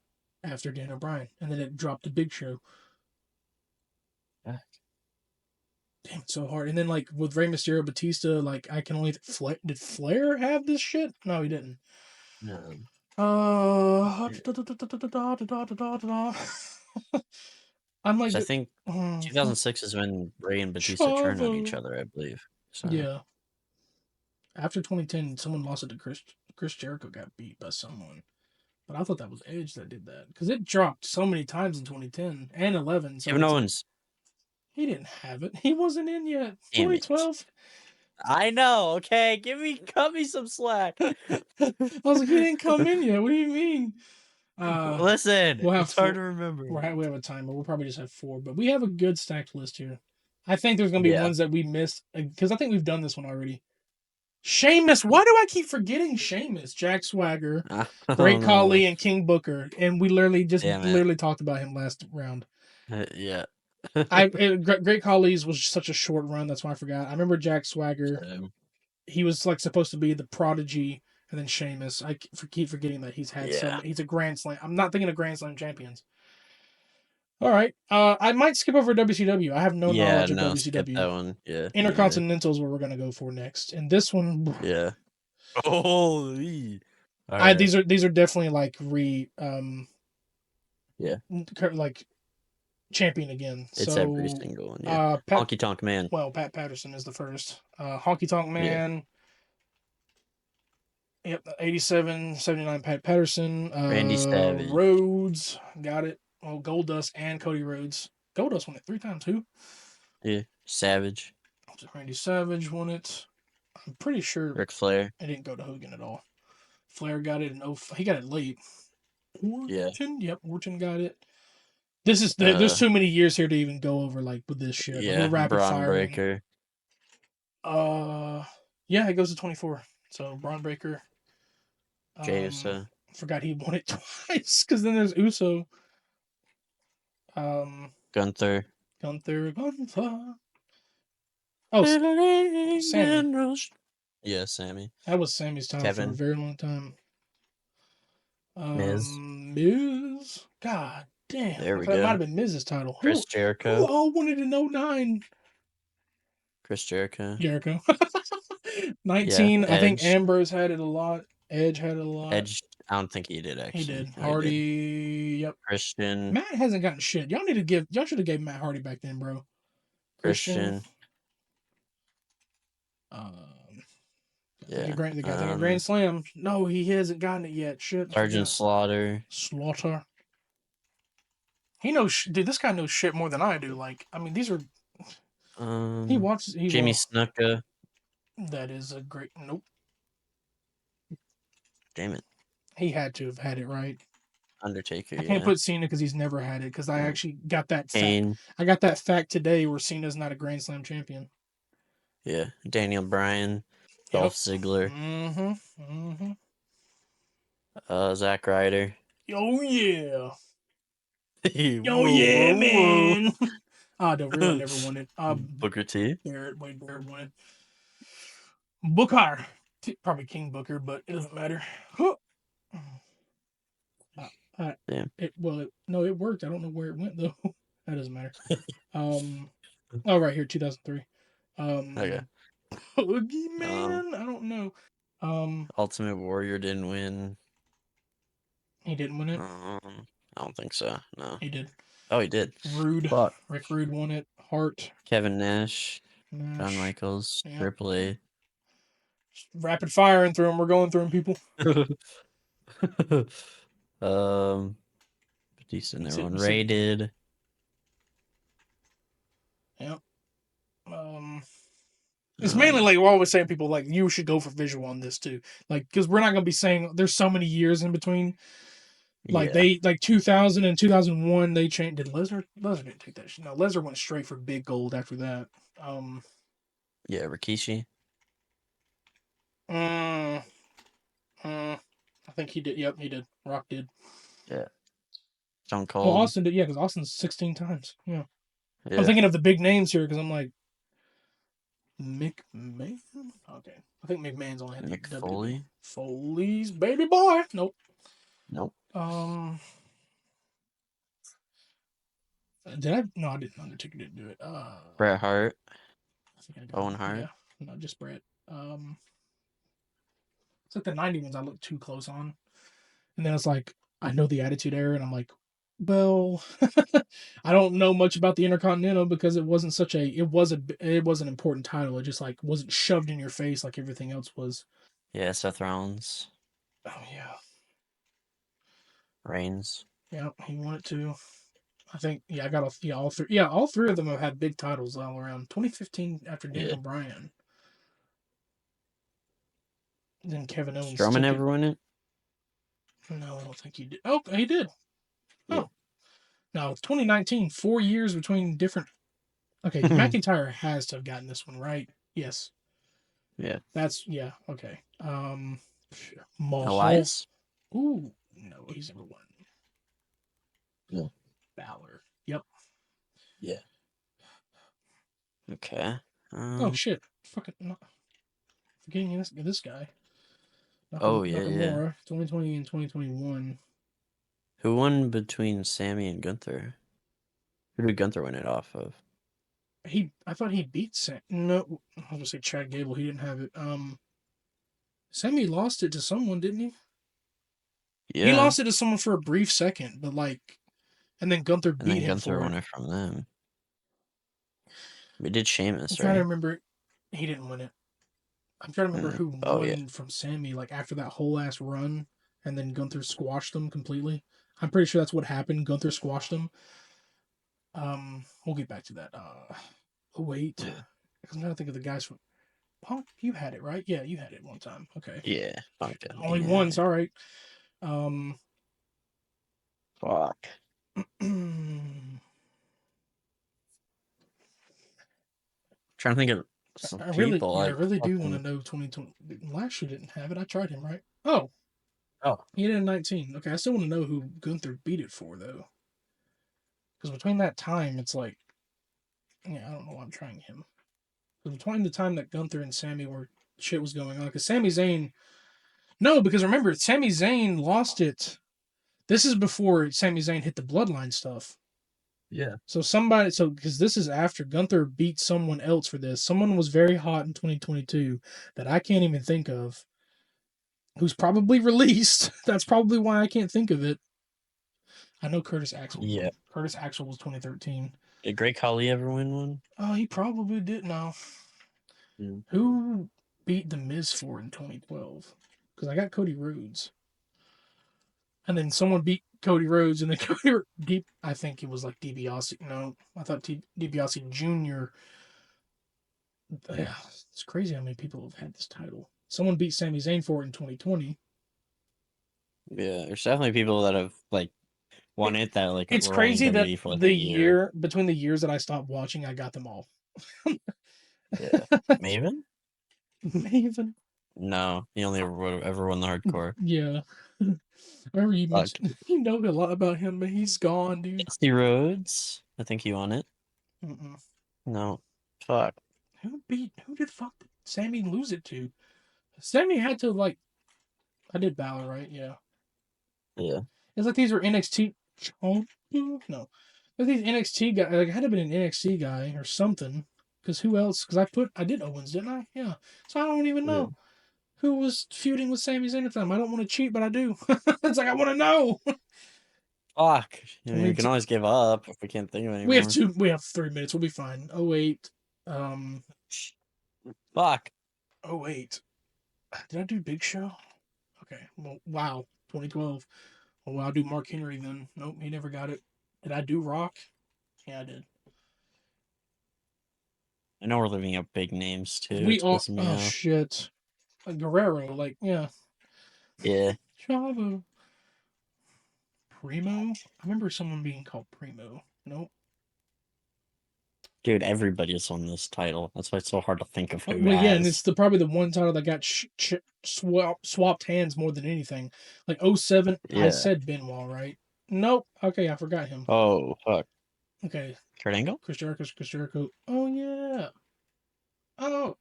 after Daniel Bryan? And then it dropped to Big Show. Yeah. Damn, it's so hard. And then like with Rey Mysterio, Batista, like I can only did Flair have this shit? No, he didn't. No. I'm like So I think uh, 2006 is when Ray and Batista turned on each Chavo. other, I believe. So Yeah. After 2010, someone lost it to Chris. Chris Jericho got beat by someone. But I thought that was Edge that did that because it dropped so many times in 2010 and 11. So Kevin it's like Owens. he didn't have it. He wasn't in yet. Damn it. 2012. I know. Okay, cut me some slack. I was like, he didn't come in yet. What do you mean? Listen, We'll have it's hard four. to remember. We have a timer. We'll probably just have four, but we have a good stacked list here. I think there's gonna be Yeah. ones that we missed because I think we've done this one already. Sheamus. Why do I keep forgetting Sheamus? Jack Swagger, I Great don't know. Khali, and King Booker, and we literally just Damn it. talked about him last round. Yeah. Great Khali's was such a short run. That's why I forgot. I remember Jack Swagger. He was like supposed to be the prodigy, and then Sheamus. Keep forgetting that he's had Yeah. he's a Grand Slam. I'm not thinking of Grand Slam champions. All right. I might skip over WCW. I have no Yeah, knowledge of no, skip WCW. that one. Yeah, me neither. Intercontinental is what we're gonna go for next, and this one, Yeah. Holy. All I right. these are definitely like Yeah, like champion again. it's every So, single one. Yeah. Pat. Honky Tonk Man. Well, Pat Patterson is the first. Honky Tonk Yeah. Man. Yep, 87, 79. Pat Patterson. Randy Savage. Rhodes got it. Well, Goldust and Cody Rhodes. Goldust won it 3 times too. Yeah. Savage. Randy Savage won it. I'm pretty sure Ric Flair. it didn't go to Hogan at all. Flair got it in he got it late. Yeah. Orton, yep, Orton got it. This is there's Uh, too many years here to even go over like with this shit. Like we're yeah. rapid Braun firing. Breaker. Yeah, it goes to 24. So Braun Breaker. Jey Uso. Forgot he won it twice because then there's Uso. Gunther. Gunther. Oh, Sammy. Yeah, Sammy. That was Sammy's title for a Kevin. very long time. Miz. Miz. God damn. There we That might go. have been Miz's title. Chris Who Jericho. all wanted in 09? Chris Jericho. Jericho. Yeah. 19. I think Edge. Ambrose had it a lot. Edge had it a lot. Edge. I don't think he did actually. He did. No, Hardy. He did. Yep. Christian. Matt hasn't gotten shit. Y'all should have gave Matt Hardy back then, bro. Christian. Yeah. Yeah. The guy taking a Grand Slam. No, he hasn't gotten it yet. Shit. Sergeant Slaughter. Slaughter. He knows, dude. This guy knows shit more than I do. Like, I mean, these are. He watches. Jimmy Snuka. That is a great. Nope. Damn it. He had to have had it right. Undertaker. I can't put Cena because he's never had it. Because I actually got that fact. I got that fact today where Cena's not a Grand Slam champion. Yeah, Daniel Bryan, Dolph Ziggler. Zack Ryder. Oh yeah. Oh yeah, man. Del Rio never won it. Booker T. Wade Barrett won it. Booker. Probably King Booker, but it doesn't matter. Damn. It worked. I don't know where it went though. That doesn't matter. Right here, 2003. Okay. Boogeyman. I don't know. Ultimate Warrior didn't win. He didn't win it. I don't think so. No. He did. Oh, he did. Rude. Fuck. Rick Rude won it. Hart. Kevin Nash. Shawn Michaels. Yep. Triple A. Rapid firing through them. We're going through them, people. Decent. Everyone rated. Yep. It's mainly like we're always saying people like you should go for visual on this too, like because we're not gonna be saying there's so many years in between. Like they 2000 and 2001 they changed. Did Lesnar didn't take that shit? No, Lesnar went straight for big gold after that. Yeah, Rikishi. I think he did. Yep, he did. Rock did. Yeah. Stone Cold. Well, Austin did. Yeah, because Austin's 16 times. Yeah. I'm thinking of the big names here because I'm like McMahon. Okay, I think McMahon's only had Mick Foley. Foley's baby boy. Nope. Did I? No, I didn't. Undertaker didn't do it. Bret Hart. Owen Hart. Yeah, no, just Bret. It's like the 90 ones I looked too close on, and then it's like I know the Attitude Era, and I'm like, well, I don't know much about the Intercontinental because it wasn't such a. It was an important title. It just like wasn't shoved in your face like everything else was. Yeah, Seth Rollins. Oh yeah. Reigns. Yeah, he won it too. I think I got all three. Yeah, all three of them have had big titles all around. 2015 after Daniel Bryan. Then Kevin Owens. Strowman ever win it? No, I don't think he did. Oh, he did. Yeah. Oh. Now 2019, 4 years between different. Okay, McIntyre has to have gotten this one right. Yes. Yeah. Okay. Mahal. Elias. Ooh, no, he's never won. No. Balor. Yep. Yeah. Okay. Oh shit! Fucking forgetting this guy. Nakamura, 2020 and 2021. Who won between Sammy and Gunther? Who did Gunther win it off of? I thought he beat No, I was gonna say Chad Gable. He didn't have it. Sammy lost it to someone, didn't he? He Yeah, lost it to someone for a brief second, but like, and then Gunther and beat then him Gunther for won it. it from them. We did I'm Sheamus, trying to right? remember. He didn't win it. I'm trying to remember who Oh yeah, won from Sammy, like after that whole ass run, and then Gunther squashed them completely. I'm pretty sure that's what happened. Gunther squashed them. We'll get back to that. Oh wait, yeah, I'm trying to think of the guys from Punk. You had it right. Yeah, you had it one time. Okay, yeah. Punk definitely only had once. it. All right. Um, Fuck. Trying to think of some people I like really do want to fucking. know 2020. Lashley didn't have it. I tried him, right? Oh, Oh, he did in 19. Okay, I still want to know who Gunther beat it for though, because between that time, it's like, yeah, I don't know why I'm trying him. Because between the time that Gunther and Sammy were shit was going on, because Sami Zayn, no, because remember, Sami Zayn lost it. This is before Sami Zayn hit the bloodline stuff. yeah. So because this is after Gunther beat someone else for this. Someone was very hot in 2022 that I can't even think of, who's probably released. That's probably why I can't think of it. I know Curtis Axel Yeah. won. Curtis Axel was 2013. Did Great Khali ever win one? Oh, he probably did. No, Mm. who beat the Miz for in 2012? Because I got Cody Rhodes, and then someone beat Cody Rhodes, and then Deep. I think it was like DiBiase. No, I thought DiBiase Jr. Yeah, it's crazy how many people have had this title. Someone beat Sami Zayn for it in 2020. Yeah, there's definitely people that have like won It, it that like it's were only in crazy that WWE for like a the year. year between the years that I stopped watching, I got them all. Yeah. Maven? Maven. No, he only ever won the hardcore. Yeah. I remember you Fuck. mentioned you know a lot about him, but he's gone, dude. Dusty Rhodes? I think he won it. Mm-mm. No. Fuck. Who did fuck did Sammy lose it to? Sammy had to like I did Balor, right? Yeah. Yeah. It's like these were NXT no. Like these NXT guys like it had to have been an NXT guy or something. Cause who else? Cause I did Owens, didn't I? Yeah. So I don't even Yeah. know who was feuding with Sami Zayn at the time. I don't want to cheat, but I do. It's like I want to know. Fuck. I mean, we can 22 always give up if we can't think of anymore. we have 3 minutes. We'll be fine. Oh wait. Fuck. Oh wait. Did I do Big Show? Okay. Well, wow. 2012. Well, I'll do Mark Henry then. Nope, he never got it. Did I do Rock? Yeah, I did. I know we're leaving out big names too. We It's all. pissing me Oh off. shit. Like Guerrero. Like yeah. Yeah. Chavo. Primo. I remember someone being called Primo. Nope. Dude, everybody's on this title. That's why it's so hard to think of who Well, yeah, and it's has. probably the one title that got swapped hands more than anything. Like '07, I Yeah. said Benoit, right? Nope. Okay, I forgot him. Oh, fuck. Okay, Kurt Angle? Chris Jericho. Oh yeah. Oh,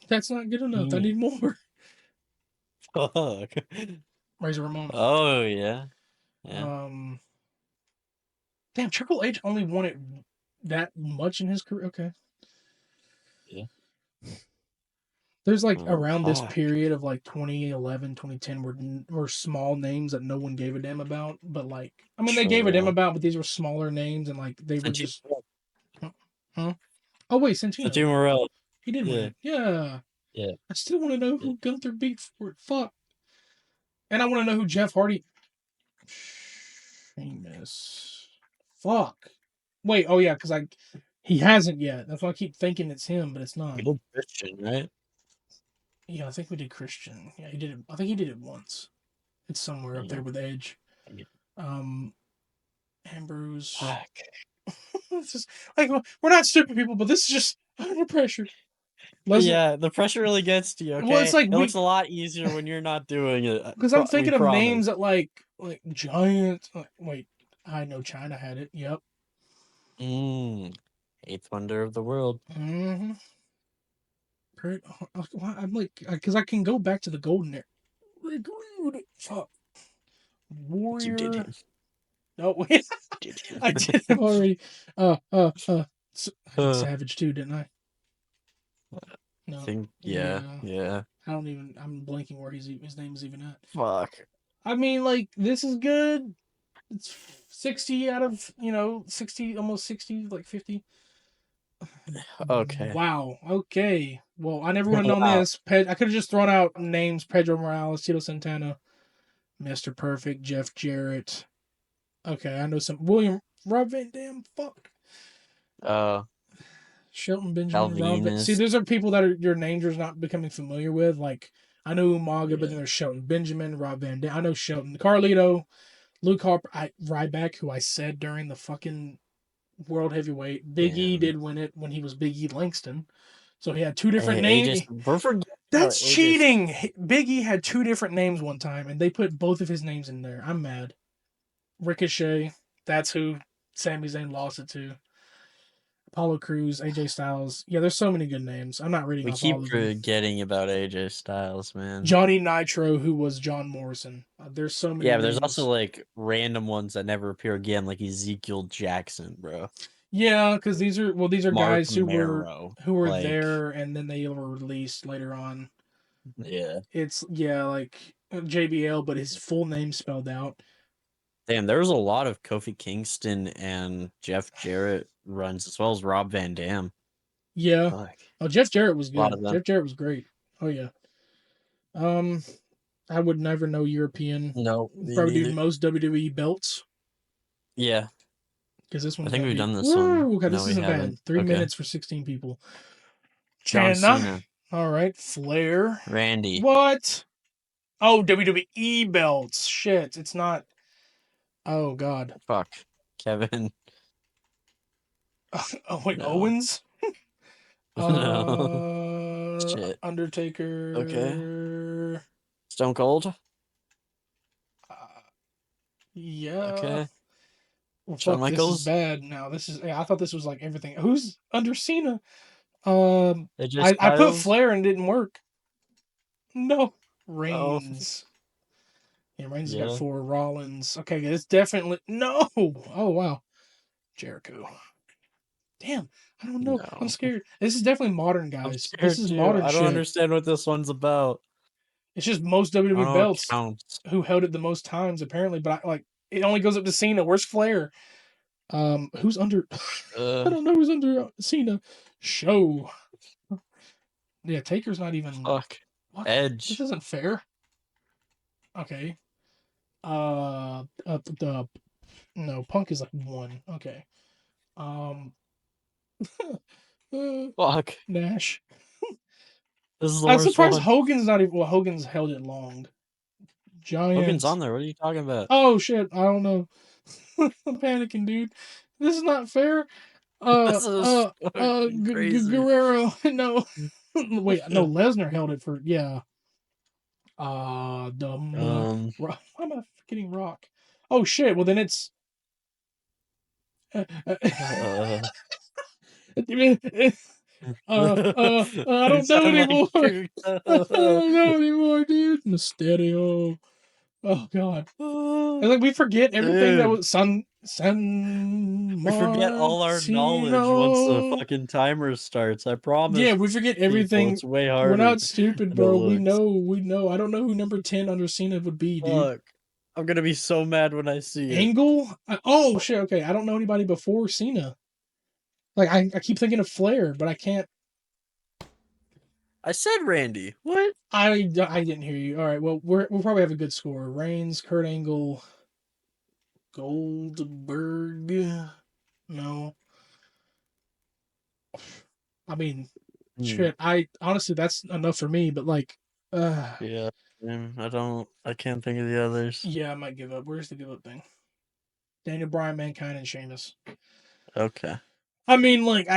that's not good enough. I Mm. need more. Fuck. Razor Ramon. Oh, yeah. Yeah. Um, damn, Triple H only won it that much in his career. Okay. Yeah. There's like Oh, around this fuck. period of like 2011, 2010 were small names that no one gave a damn about. But like, I mean, they gave a damn True. about, but these were smaller names and like they were Santino. just, huh? Oh, wait, Santino. Santino Morel. He did win Yeah. it. Yeah. Yeah. I still want to know Yeah. who Gunther beat for it. Fuck. And I want to know who Jeff Hardy. Famous. Fuck. Wait, oh yeah, because he hasn't yet. That's why I keep thinking it's him, but it's not. We did Christian, right? Yeah, I think we did Christian. Yeah, he did it. I think he did it once. It's somewhere up Yeah. there with Edge. Yeah. Um, Ambrose. Fuck. It's just like we're not stupid people, but this is just under pressure. Lesnar. Yeah, the pressure really gets to you, Well, it's okay? like It looks a lot easier when you're not doing it. because I'm We thinking of promise. names that like giant. Wait, I know China had it. Yep. Eighth wonder of the world. Mm-hmm. I'm like, because I can go back to the golden era. Like, rude. Fuck. You did Warrior. him. No, wait. I did him already. I did I Savage too, didn't I? No. think yeah, Yeah. yeah. I don't even. I'm blanking where his name is even at. Fuck. I mean, like this is good. It's 60 out of 60, almost 60, like 50. Okay. Wow. Okay. Well, I never would have known Wow. this. I could have just thrown out names: Pedro Morales, Tito Santana, Mr. Perfect, Jeff Jarrett. Okay, I know some. Rob Van Dam. Fuck. Uh, Shelton Benjamin, See, Calvinus. those are people that your names are not becoming familiar with. Like, I know Umaga, but Yeah. then there's Shelton Benjamin, Rob Van Dam. I know Shelton. Carlito, Luke Harper, Ryback, who I said during the fucking World Heavyweight. Big E Damn. did win it when he was Big E Langston. So he had two different Hey, names. we're forgetting about That's AJ. cheating. Big E had two different names one time, and they put both of his names in there. I'm mad. Ricochet, that's who Sami Zayn lost it to. Apollo Crews, AJ Styles. Yeah, there's so many good names. I'm not reading We off all keep of them. forgetting about AJ Styles, man. Johnny Nitro, who was John Morrison. There's so many Yeah, but there's also names. like random ones that never appear again, like Ezekiel Jackson, bro. Yeah, because these are Mark guys Marrow. who were Like, there and then they were released later on. yeah. It's like JBL, but his full name spelled out. Damn, there was a lot of Kofi Kingston and Jeff Jarrett runs, as well as Rob Van Dam. Yeah. Fuck. Oh, Jeff Jarrett was A lot good. of them. Jeff Jarrett was great. Oh yeah. Um, I would never know European. No, me Probably do neither. most WWE belts Yeah, because this I one's think gonna we've be. done this one. Woo! Okay, No, this we isn't bad. haven't. 3 minutes Okay. for 16 people. John Chana. Cena, All right, Flair. Randy. What? Oh, WWE belts. Shit, it's not. Oh God. Fuck. Kevin. Oh wait, No. Owens. No. Shit. Okay. Undertaker. Stone Cold. Uh, yeah. Okay. Well, Shawn fuck. This is Michaels. bad. Now this is. Yeah, I thought this was like everything. Who's under Cena? AJ I put Styles. Flair and it didn't work. No. Oh, Reigns. Yeah, Reigns has got yeah. 4. Rollins. Okay, it's definitely no. Oh wow. Jericho. Damn. I don't know. I'm No. scared. This is definitely modern, I'm guys. This scared is too. modern I don't shit. understand what this one's about. It's just most I WWE don't know what belts counts. who held it the most times apparently, but it only goes up to Cena. Where's Flair? Who's under? I don't know who's under Cena. Show. Yeah, Taker's not even. Fuck. What? This Edge. isn't fair. Okay. The no Punk is like 1. Okay. Um. uh, Fuck. Nash. This is the I'm worst surprised one. Hogan's not even. Well, Hogan's held it long. Hogan's Giants. on there. What are you talking about? Oh shit! I don't know. I'm panicking, dude. This is not fair. This is fucking crazy. Guerrero. No, wait, no. Lesnar held it for Um. Why am I forgetting Rock? Oh shit! Well then it's. Uh, I you don't know sound like anymore. you're. I don't know anymore, dude. Mysterio. Oh god. And like we forget everything that Dude, was San we forget all our knowledge once the Martino. fucking timer starts. I Yeah, promise we forget people, everything. it's way We're harder not stupid, than it bro. We looks. know, we know. I don't know who number 10 under Cena would be, dude. Fuck. I'm gonna be so mad when I see it. Angle? Oh shit, okay. I don't know anybody before Cena. Like I keep thinking of Flair, but I can't. I said Randy. What? I didn't hear you. All right, well we'll probably have a good score. Reigns, Kurt Angle, Goldberg. No. I mean, Hmm. shit. I honestly, that's enough for me. But like, Yeah. I can't think of the others. yeah, I might give up. Where's the give up thing? Daniel Bryan, Mankind, and Sheamus. Okay. I mean, like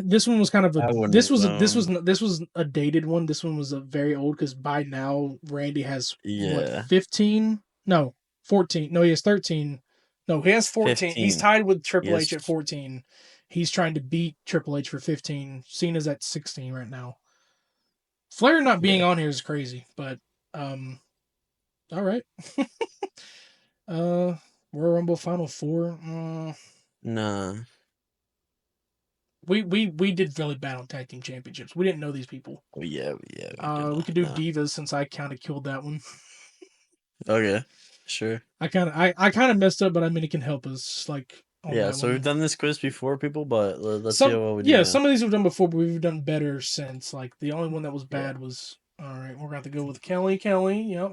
this one was kind of a I wouldn't this have was a known. this was a dated one. This one was a very old because by now Randy has what Yeah. 15? No, 14. No, he has 13. No, he has 14. He's 15. tied with Triple H Yes. at 14. He's trying to beat Triple H for 15. Cena's at 16 right now. Flair not being Yeah. on here is crazy, but all right. uh Royal Rumble Final Four. Nah. We did really bad on tag team championships. We didn't know these people. Oh, yeah, we did We not could do know. Divas since I kind of killed that one. Okay, sure. I kind of messed up, but I mean it can help us like on Yeah, that so we've one. done this quiz before, people, but let's see what we do now. Some of these we've done before, but we've done better since. Like the only one that was Yeah. bad was all right. We're gonna have to go with Kelly. Kelly. Yep.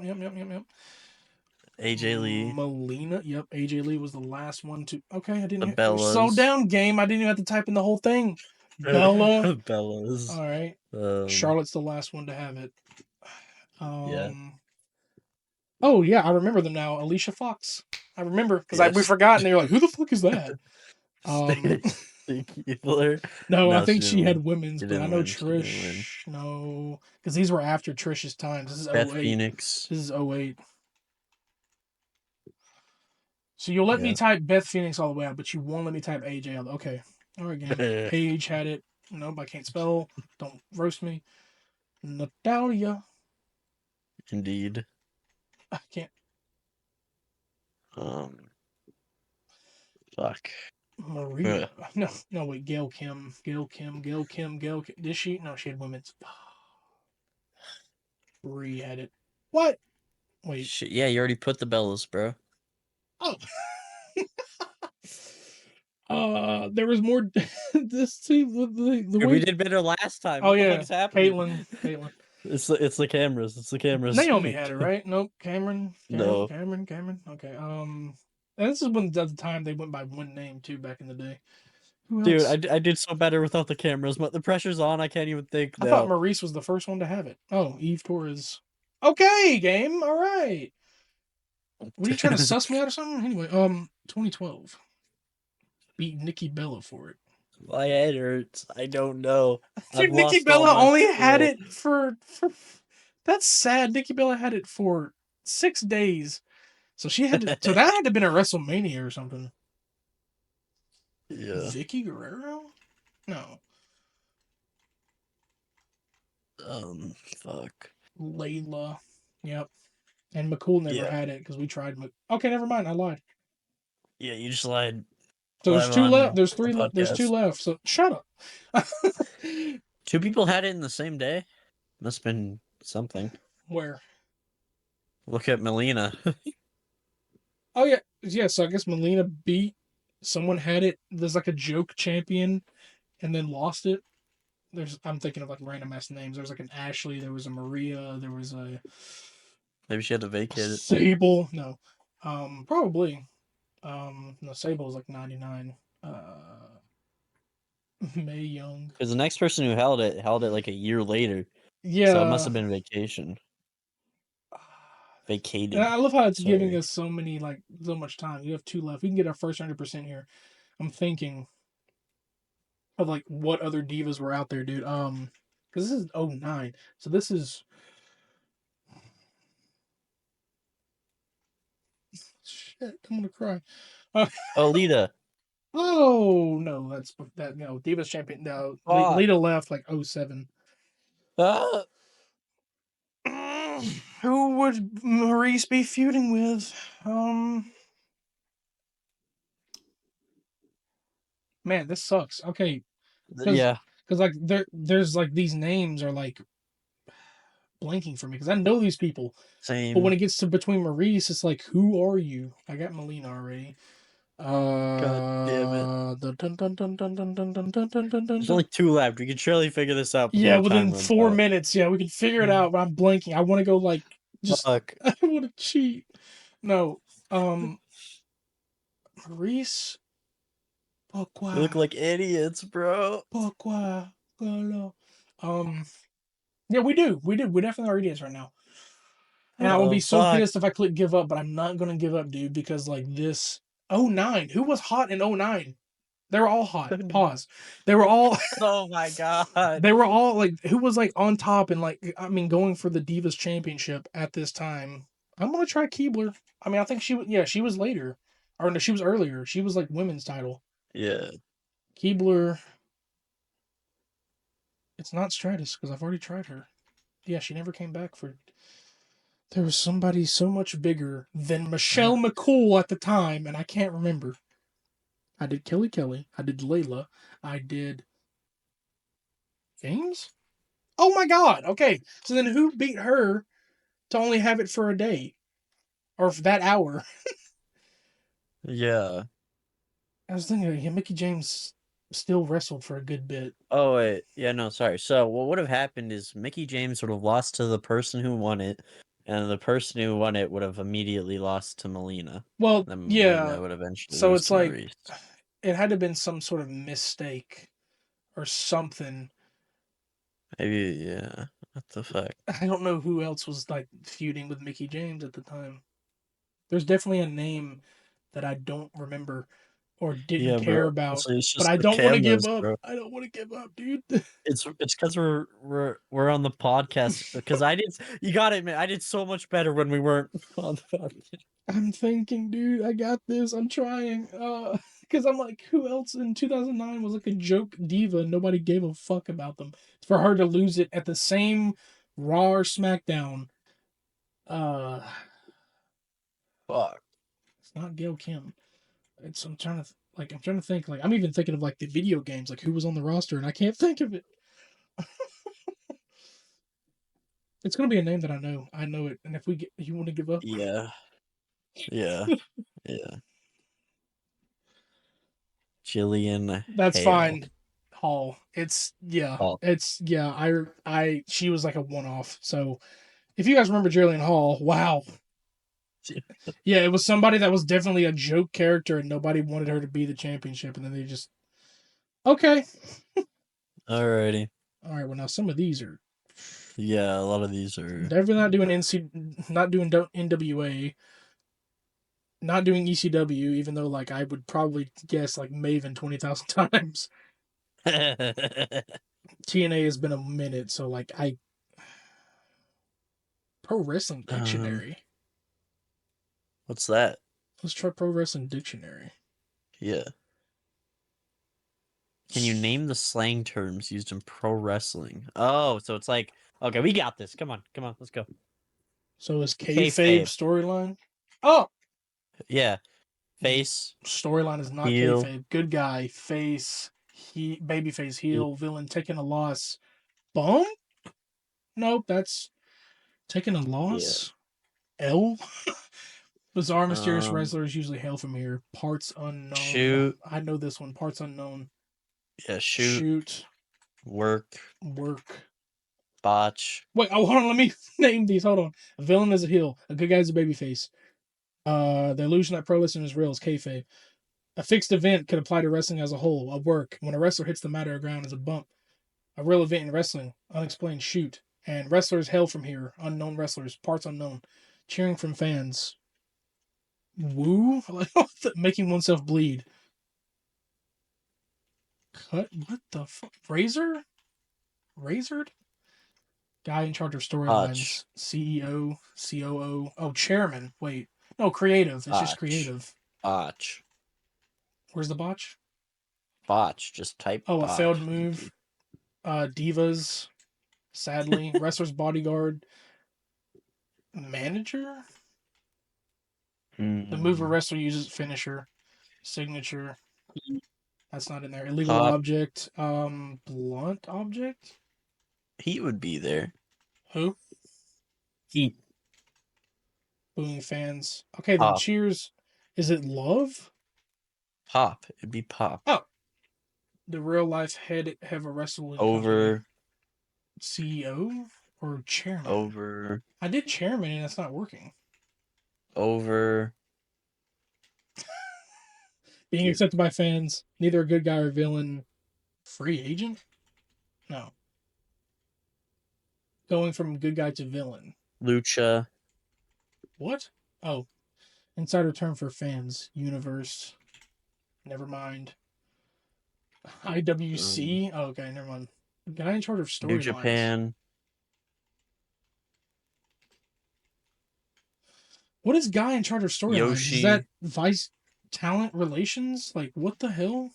AJ Lee, Melina. Yep. AJ Lee was the last one to. Okay, I the didn't. Slow Bellas. down, game. I didn't even have to type in the whole thing. Bella. Bellas. All right. Charlotte's the last one to have it. Yeah. Oh yeah, I remember them now. Alicia Fox. I remember because we Yes. forgot, and they were like, "Who the fuck is that?" Um, Keebler. no, I No, she think didn't she win. had women's, She but I didn't know win. She didn't win. Trish. No, because these were after Trish's times. This is Beth '08. Phoenix. This is '08. So you'll let me Yeah. type Beth Phoenix all the way out, but you won't let me type AJ. Okay. All right, game. Paige had it. Nope, I can't spell. Don't roast me. Natalia. Indeed. I can't. Um. Fuck. Maria. No, wait. Gail Kim. Did she? No, she had women's. Bree had it. What? Wait. Shit, yeah, you already put the Bellas, bro. Oh. There was more. This see the We way. did better last time. Oh What the yeah, fuck's happening? Caitlin. It's the cameras. It's the cameras. Naomi had it right. Nope. No, Cameron. Okay. And this is when at the time they went by one name too back in the day. Who dude, else? I did so better without the cameras, but the pressure's on. I can't even think I thought now. Maurice was the first one to have it. Oh, Eve Torres. Okay, game. All right. What are you trying to suss me out or something? Anyway, 2012 beat Nikki Bella for it. My head hurts. I don't know. I've Dude, Nikki lost all Bella my only had skill. it for. That's sad. Nikki Bella had it for 6 days, so she had to. So that had to have been a WrestleMania or something. Yeah. Vicky Guerrero? No, Fuck. Layla. Yep. And McCool never Yeah. had it because we tried. Okay, never mind. I lied. Yeah, you just lied So there's live two left. on There's the three. There's two podcast. left. So shut up. Two people had it in the same day. Must have been something. Where? Look at Melina. Oh yeah. So I guess Melina beat someone had it. There's like a joke champion, and then lost it. I'm thinking of like random ass names. There was like an Ashley. There was a Maria. There was a Maybe she had to vacate it. Sable. No, probably. No, Sable was like 99. May Young. Because the next person who held it like a year later. So it must Yeah. have been vacation. And Vacated. I love how it's giving Sorry. us so much time. We have two left. We can get our first 100% here. I'm thinking of like what other divas were out there, dude. Because this is '09, so this is shit. I'm gonna cry. Oh, Lita. Oh no, that's that no divas champion. No, Fuck. Lita left like '07. Ah. Who would Maurice be feuding with? Man, this sucks. Okay, because Yeah. like there's like these names are like blanking for me because I know these people, but when Same. it gets to between Maurice, it's like who are you? I got Melina already. God damn it. Dun, dun, dun, dun, dun, dun, dun, dun, dun, dun, dun, There's dun. only two left. We can surely figure this out Yeah, before time within runs 4 minutes. Yeah, we can figure it out. But I'm blanking. I want to go like just. Fuck. I want to cheat. No, um, Maurice. We look Pourquoi? like idiots, bro. Pourquoi? No. Yeah, we do. We do. We definitely are idiots right now. And I will Oh, be so fuck. pissed if I click give up, but I'm not gonna give up, dude, because like this '09. Who was hot in '09? They were all hot. Pause. They were all Oh my god. they were all like who was like on top and like I mean going for the Divas Championship at this time. I'm gonna try Keebler. I mean I think she was later. Or no, she was earlier. She was like women's title. Yeah. Keebler. It's not Stratus because I've already tried her. Yeah, she never came back for There was somebody so much bigger than Michelle McCool at the time, and I can't remember. I did Kelly Kelly. I did Layla. I did James. Oh my God! Okay, so then who beat her to only have it for a day or for that hour? Yeah. I was thinking, yeah, Mickey James still wrestled for a good bit. Oh wait, yeah, no, sorry. So what would have happened is Mickey James would have lost to the person who won it, and the person who won it would have immediately lost to Melina. Well, Then yeah. Melina would eventually So lose it's to like Maurice. it had to have been some sort of mistake or something. Maybe, yeah. What the fuck? I don't know who else was like feuding with Mickey James at the time. There's definitely a name that I don't remember or didn't Yeah, bro. care about, So it's but just I the don't want to give cameras, up. bro. I don't want to give up, dude. It's because we're on the podcast. Because you gotta admit, I did so much better when we weren't on the podcast. I'm thinking, dude, I got this. I'm trying. Because I'm like, who else in 2009 was like a joke diva and nobody gave a fuck about them? For her to lose it at the same Raw or SmackDown. Uh, Fuck. it's not Gail Kim. I'm trying to I'm trying to think. Like I'm even thinking of like the video games, like who was on the roster, and I can't think of it. It's gonna be a name that I know. I know it. And if we get, you want to give up? Yeah. Yeah. Yeah. Jillian That's Hale. fine. Hall. It's yeah. Oh. It's yeah. She was like a one off. So if you guys remember Jillian Hall, wow. Yeah, it was somebody that was definitely a joke character, and nobody wanted her to be the championship, and then they just okay. Alrighty. All right. Well, now some of these are Yeah, a lot of these are. definitely not doing NWA, not doing ECW, even though like I would probably guess like Maven 20,000 times. TNA has been a minute, so like I Pro Wrestling Dictionary. What's that? Let's try Pro Wrestling Dictionary. Yeah. Can you name the slang terms used in pro wrestling? Oh, so it's like, okay, we got this. Come on, let's go. So is kayfabe Kayfabe. storyline? Oh, Yeah. Face, storyline is not heel. kayfabe. Good guy, face, babyface, heel, villain taking a loss. Bum? Nope, that's taking a Yeah. loss. L. Bizarre, mysterious Um, wrestlers usually hail from here. Parts unknown. shoot. I know this one. Parts unknown. Yeah, shoot. Shoot. Work. Work. Botch. Wait, oh, hold on. Let me name these. Hold on. A villain is a heel. A good guy is a babyface. The illusion that pro wrestling is real is kayfabe. A fixed event could apply to wrestling as a whole. A work. When a wrestler hits the mat or ground is a bump. A real event in wrestling. Unexplained shoot. And wrestlers hail from here. Unknown wrestlers. Parts unknown. Cheering from fans. Woo? Making oneself bleed. Cut? What the fuck? Razor? Razored? Guy in charge of Botch. storylines. CEO, COO. Oh, chairman. Wait. No, creative. It's just Botch. creative. Botch. Where's the botch? Botch. Just type Oh, a failed botch. move. Divas. Sadly. Wrestler's bodyguard. Manager? The move a wrestler uses finisher. Signature. That's not in there. Illegal Pop. object. Blunt object? He would be there. Who? He. Booing fans. Okay, then Pop. cheers. Is it love? Pop. It'd be Pop. Oh. The real life head have a wrestling Over. company. CEO or chairman? Over. I did chairman and it's not working. Over. Being accepted by fans. Neither a good guy or villain. Free agent? No. Going from good guy to villain. Lucha. What? Oh. Insider term for fans. Universe. Never mind. IWC? Oh, okay, never mind. Guy in charge of New storylines. Japan. What is guy in charge of storylines? Yoshi. Is that vice talent relations? Like, what the hell?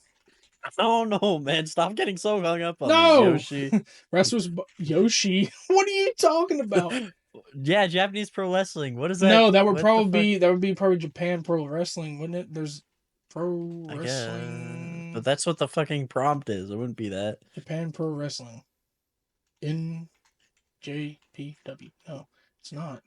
Oh no, man! Stop getting so hung up on No! these, Yoshi. Wrestlers Yoshi. What are you talking about? Yeah, Japanese pro wrestling. What is that? No, What the fuck? that would be probably Japan Pro Wrestling, wouldn't it? There's Pro I guess. But Wrestling, that's what the fucking prompt is. It wouldn't be that. Japan Pro Wrestling, NJPW. No, it's not.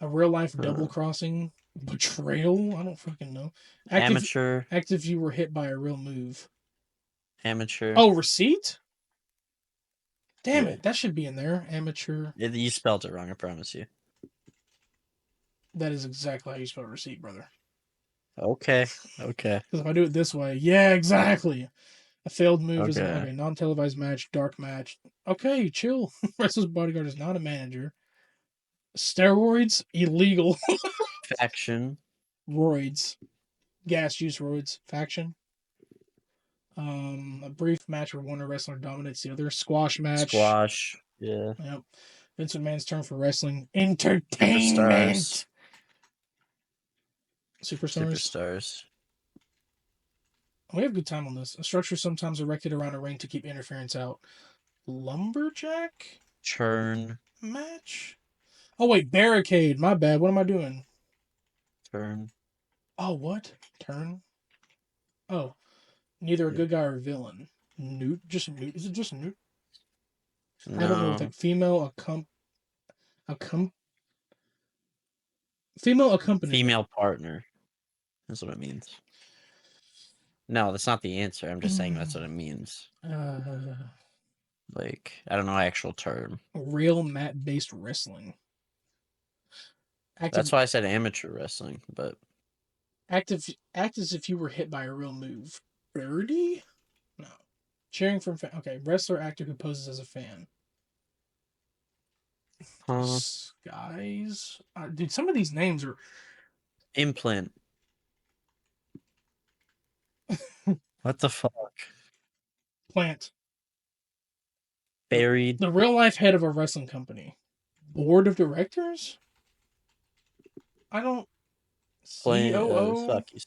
A real life double Huh. crossing betrayal. I don't fucking know. Active, Amateur. active. You were hit by a real move. Amateur. Oh, receipt. Damn Yeah. it, that should be in there. Amateur. You spelled it wrong, I promise you. That is exactly how you spell receipt, brother. Okay. Okay. Because if I do it this way, yeah, exactly. A failed move is Okay. okay. Non-televised match, dark match. Okay, chill. Wrestler's bodyguard is not a manager. Steroids illegal. Faction. Roids, gas use roids. Faction. A brief match where one wrestler dominates the other. Squash match. Squash. Yeah. Yep. Vince McMahon's turn for wrestling. Superstars. Entertainment. Superstars. Superstars. We have good time on this. A structure sometimes erected around a ring to keep interference out. Lumberjack Churn. match? Oh, wait. Barricade. My bad. What am I doing? Turn. Oh, what? Turn? Oh. Neither a Yeah. good guy or a villain. Newt? Just Newt? Is it just Newt? No. I don't know what that. Female female accompaniment. Female partner. That's what it means. No, that's not the answer. I'm just saying that's what it means. Like, I don't know actual term. Real mat-based wrestling. That's why I said amateur wrestling, but act as if you were hit by a real move. Birdie? No. Cheering from fan. Okay, wrestler actor who poses as a fan. Guys, dude, some of these names are implant. What the fuck? Plant. Buried. The real life head of a wrestling company. Board of directors? I don't. COO? Fuck you.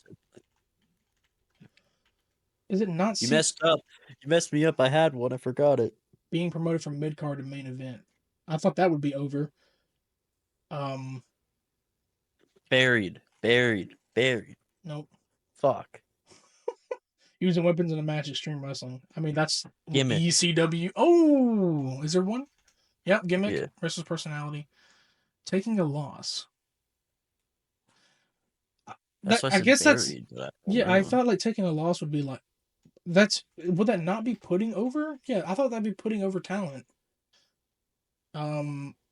Is it not? You messed up. You messed me up. I had one. I forgot it. Being promoted from mid card to main event. I thought that would be over. Buried. Nope. Fuck. Using weapons in a match, extreme wrestling. I mean, that's Gimmick. ECW. Oh, is there one? Yep, gimmick. Yeah. Wrestler's personality. Taking a loss. I guess buried, I thought like taking a loss would be like would that not be putting over? Yeah, I thought that'd be putting over talent.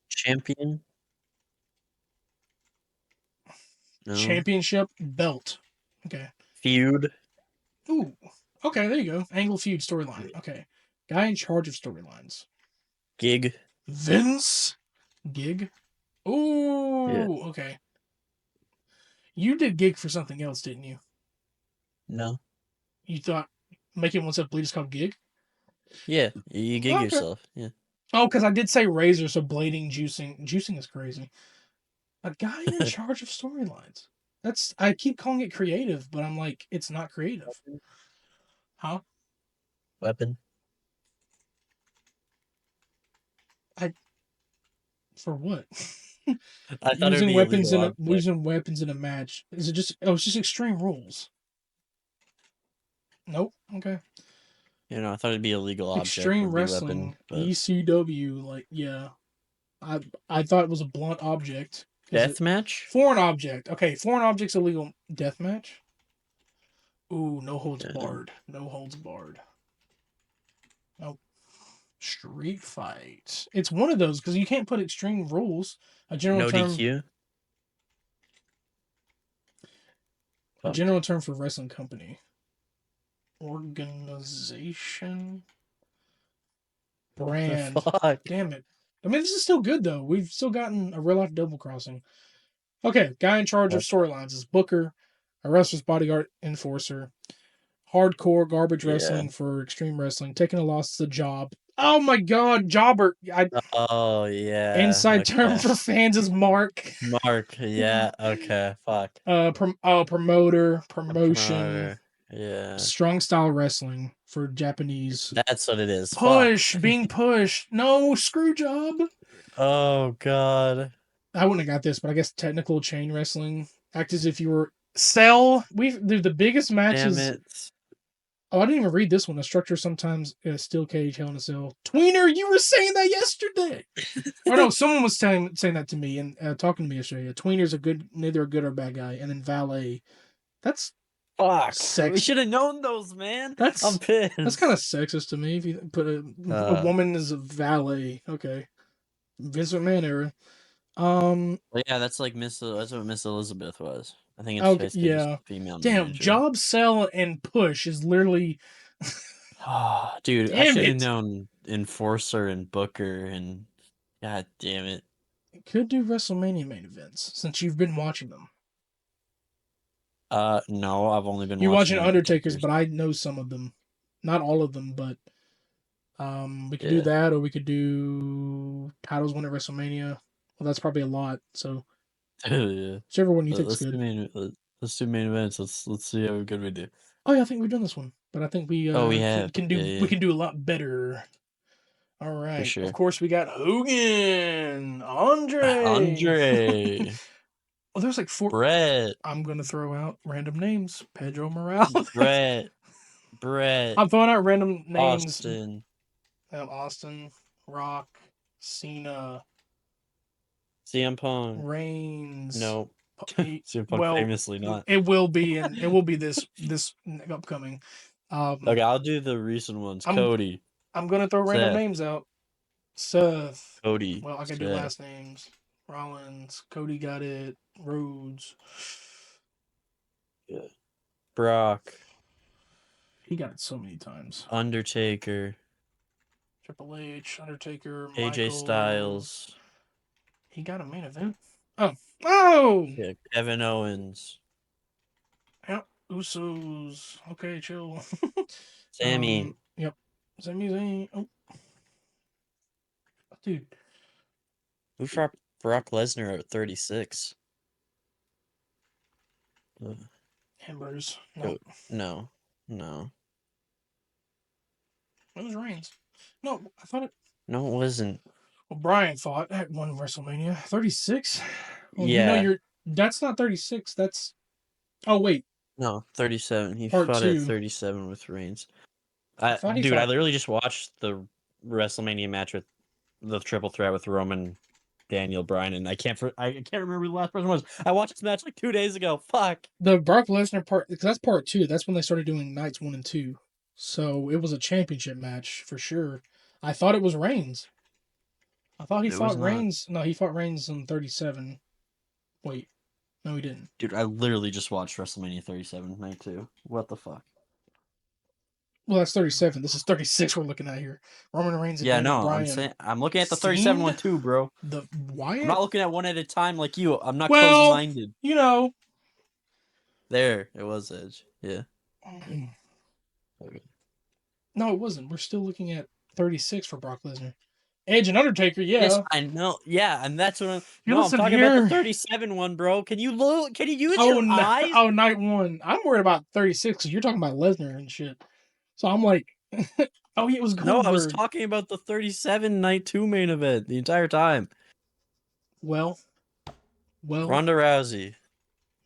Champion. No. Championship belt. Okay. Feud. Ooh. Okay, there you go. Angle feud storyline. Okay. Guy in charge of storylines. Gig. Vince. Gig. Ooh. Yeah. Okay. You did gig for something else, didn't you? No. You thought making oneself bleed is called gig? Yeah, you gig yourself. Yeah. Oh, because I did say razor, so blading, juicing. Juicing is crazy. A guy in charge of storylines. I keep calling it creative, but I'm like, it's not creative. Huh? Weapon. For what? I thought using weapons using weapons in a match. Is it just? Oh, it's just extreme rules. Nope. Okay. I thought it'd be a legal object. Extreme wrestling. Weapon, ECW. Like, yeah. I thought it was a blunt object. Death match? Foreign object. Okay, foreign object's illegal. Death match? Ooh, no holds barred. No holds barred. Nope. Street fight. It's one of those because you can't put extreme rules. A general term. DQ? A general term for wrestling company. Organization. Brand. Damn it. I mean, this is still good, though. We've still gotten a real-life double crossing. Okay, guy in charge of storylines is Booker, a wrestler's bodyguard enforcer, hardcore garbage wrestling for extreme wrestling, taking a loss to the job. Oh my god, jobber. Oh, yeah. Inside term for fans is Mark. Mark, yeah, okay, fuck. Promoter, promotion. Yeah. Strong style wrestling for Japanese. That's what it is. Being pushed. No, screw job. Oh God. I wouldn't have got this, but I guess technical chain wrestling. Act as if you were Cell. They're the biggest Damn matches. it. Oh, I didn't even read this one. The structure sometimes steel cage, Hell in a Cell. Tweener, you were saying that yesterday. Oh no, someone was saying that to me and talking to me yesterday. Tweener's neither a good or bad guy, and then valet. That's Fuck. We sex. should have known those, man. I'm That's kind of pissed. sexist to me. If you put a Uh, woman as a valet, okay, Vince McMahon era. Um, well, yeah, that's like that's what Miss Elizabeth was. I think it's okay, basically just yeah. a female Damn, manager. job, sell, and push is literally. Dude, I Damn should have it! known Enforcer and Booker and God damn it. Could do WrestleMania main events since you've been watching them. No, I've only been You're watching watching Undertaker's, Undertaker's. but I know some of them, not all of them. But we could do Yeah. that, or we could do titles win at WrestleMania. Well, that's probably a lot. So Yeah. whichever one you think's Let's do good. let's do main events. Let's see how good we do. Oh yeah, I think we've done this one, but I think we Oh, we have. Yeah, we yeah, can do a lot better. All for right. Of sure. course, we got Hogan, Andre. Andre, Oh, there's like four. Brett, I'm gonna throw out random names. Pedro Morales. Brett, I'm throwing out random names. Austin, Austin, Rock, Cena, CM Punk. Reigns. No, CM Punk Well, famously not. it will be, and it will be this upcoming. Okay, I'll do the recent ones. I'm Cody, I'm gonna throw random Seth, names out. Seth. Cody, Well, I gotta do Seth, last names. Rollins, Cody got it. Rhodes. yeah. Brock, He got it so many times. Undertaker, Triple H, Undertaker, AJ Michael. Styles, He got a main event. Oh, yeah, Kevin Owens, yep. Usos. Okay, chill. Sammy. Yep. Sami Zayn. Oh, dude. Who fought Brock Lesnar at 36? Hamburgers. Oh, Nope. no, no, It was Reigns. No, I thought it. no, it wasn't. Well, Brian fought at one WrestleMania. 36. Well, Yeah, That's not 36. That's. Oh wait, no, 37. He part fought at two. 37 with Reigns. I thought he Dude, I fought. literally just watched the WrestleMania match with the triple threat with Roman, Daniel Bryan, and I can't remember who the last person was. I watched this match like 2 days ago. Fuck. The Brock Lesnar part, because that's part two. That's when they started doing nights 1 and 2. So it was a championship match for sure. I thought it was Reigns. I thought he It was fought not. Reigns. No, he fought Reigns in 37. Wait, no, he didn't. Dude, I literally just watched WrestleMania 37 night 2. What the fuck? Well, that's 37. This is 36 we're looking at here. Roman Reigns and Yeah, Daniel no, Bryan. I'm looking at the 37 one Fiend? too, bro. The I'm Wyatt? not looking at one at a time like you. I'm not Well, closed-minded. you know. There, it was Edge. Yeah. Mm. Okay. No, it wasn't. We're still looking at 36 for Brock Lesnar. Edge and Undertaker, Yes, yeah. I know. Yeah, and that's what I'm. You No, I'm listen talking about the here. 37 one, bro. Can you look? Can you use Oh, your no, eyes? oh, night one. I'm worried about 36 because you're talking about Lesnar and shit. So I'm like, oh, yeah, it was No, I was Goldberg. talking about the 37 night 2 main event the entire time. Well, Ronda Rousey.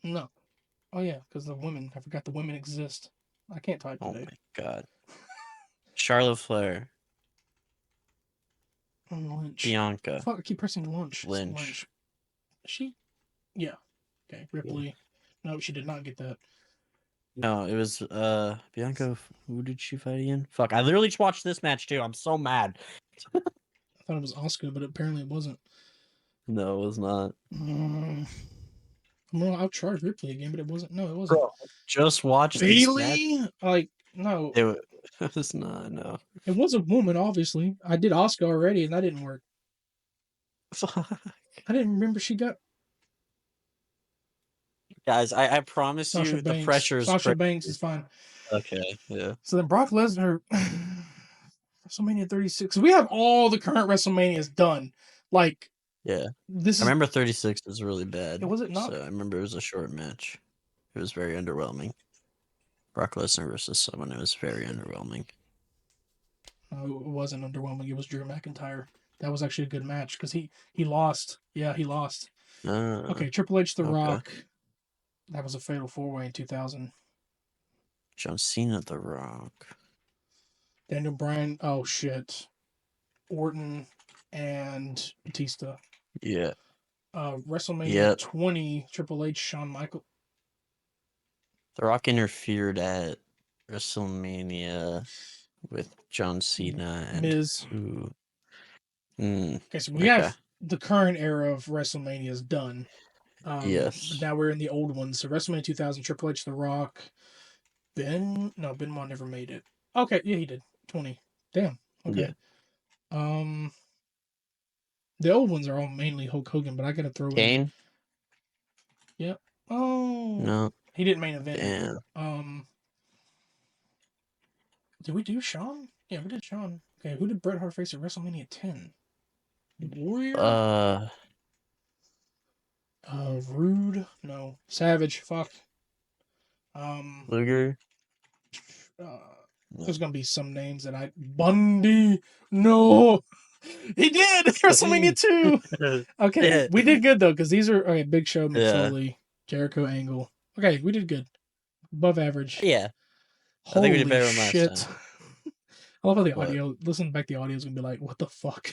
no. Oh, yeah, because the women. I forgot the women exist. I can't type Oh today. my god. Charlotte Flair. Lynch. Bianca. Fuck, I keep pressing Lynch. Lynch. She? Yeah. Okay, Ripley. No, she did not get that. No, it was Bianca. Who did she fight again? Fuck, I literally just watched this match too. I'm so mad. I thought it was Oscar, but apparently it wasn't. No, it was not. I'll charge Ripley again, but it wasn't. No, it wasn't. Bro, just watch this match. Bailey? Like, no. It was not, no. It was a woman, obviously. I did Oscar already, and that didn't work. Fuck. I didn't remember she got Guys, I promise Sasha you the Banks. pressure is Sasha crazy. Banks is fine. Okay, yeah. So then Brock Lesnar, WrestleMania 36. We have all the current WrestleManias done. Like, Yeah. this I is. remember 36 was really bad. Was it not? So I remember it was a short match. It was very underwhelming. Brock Lesnar versus someone, it was very underwhelming. No, it wasn't underwhelming. It was Drew McIntyre. That was actually a good match because he lost. Yeah, he lost. Uh, Okay, Triple H, The okay. Rock. That was a fatal 4-way in 2000. John Cena, The Rock. Daniel Bryan. Oh shit. Orton and Batista. Yeah. WrestleMania Yep. 20. Triple H, Shawn Michaels. The Rock interfered at WrestleMania with John Cena and Miz. who? Okay, so we Okay. have the current era of WrestleMania is done. But Yes. now we're in the old ones. So WrestleMania 2000, Triple H, The Rock, Benoit never made it. Okay, yeah, he did. 20. Damn. Yeah. Okay. Um, the old ones are all mainly Hulk Hogan, but I gotta throw in. Kane? Yep. Oh, No. he didn't main event either. Damn. Did we do Shawn? Yeah, we did Shawn. Okay, who did Bret Hart face at WrestleMania 10? Warrior? Uh, Rude? No. Savage? Fuck. Um, Luger? uh, No. there's gonna be some names that Bundy. No, he did WrestleMania 2. Okay, Yeah. we did good though because these are okay. Big Show, Mick Yeah. Foley, Jericho, Angle. Okay, we did good, above average. Yeah. I think we did Holy better than last shit! time. I love how the What? audio. Listen back, the audio is gonna be like, "What the fuck?"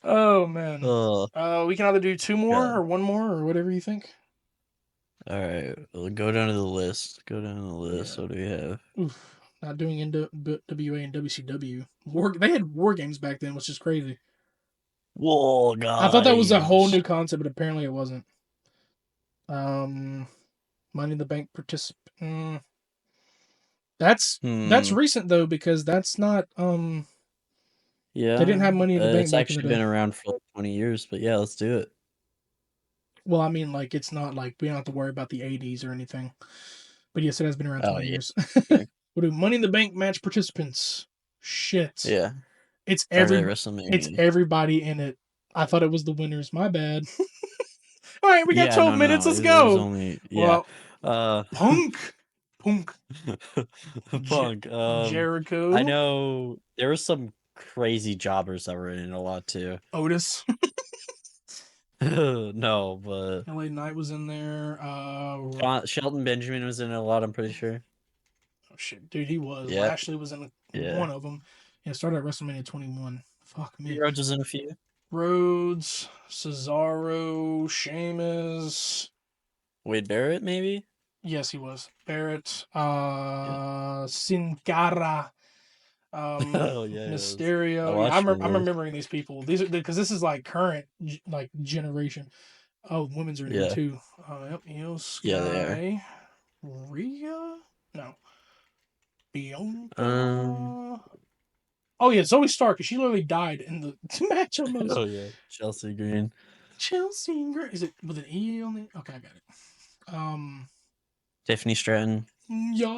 Oh man. Oh, We can either do two more God. or one more or whatever you think. All right. Well, go down to the list. Go down to the list. Yeah. What do we have? Oof. Not doing NWA and WCW. They had war games back then, which is crazy. Whoa, I thought that was a whole guys. new concept, but apparently it wasn't. Money in the Bank participant. That's Hmm. recent though because that's not they Yeah. didn't have Money in the Bank It's back in the actually day. been around for like 20 years, but yeah, let's do it. Well, I mean, like it's not like we don't have to worry about the '80s or anything. But yes, it has been around Oh, 20 yeah. years. Okay. We'll do Money in the Bank match participants. Shit. Yeah. It's Started at it's WrestleMania. everybody in it. I thought it was the winners. My bad. All right, we got Yeah, 12 no, minutes. no. Let's It was go. only, yeah. Well, Uh, Punk, Punk. I Jericho, know there were some crazy jobbers that were in it a lot too. Otis. No, but LA Knight was in there. Shelton Benjamin was in it a lot, I'm pretty sure. Oh shit, dude, he was. Yep. Lashley was in Yeah. one of them. Yeah, started at WrestleMania 21. Fuck me. Rhodes was in a few. Rhodes, Cesaro, Sheamus. Wade Barrett, maybe? Yes, he was. Barrett, Yeah. Sin Cara, Oh, yeah, it was. I Mysterio. Yeah, watched I'm it. remembering these people. These are because this is like current like generation. Oh, women's are in here Yeah. too. Yep, Io Yeah, they are. Sky, Rhea, no, Um, Bianca. Oh yeah, Zoe Stark. She literally died in the match almost. oh, yeah. Chelsea Green. Chelsea, is it with an E on the? Okay, I got it. Tiffany Stratton. Yeah,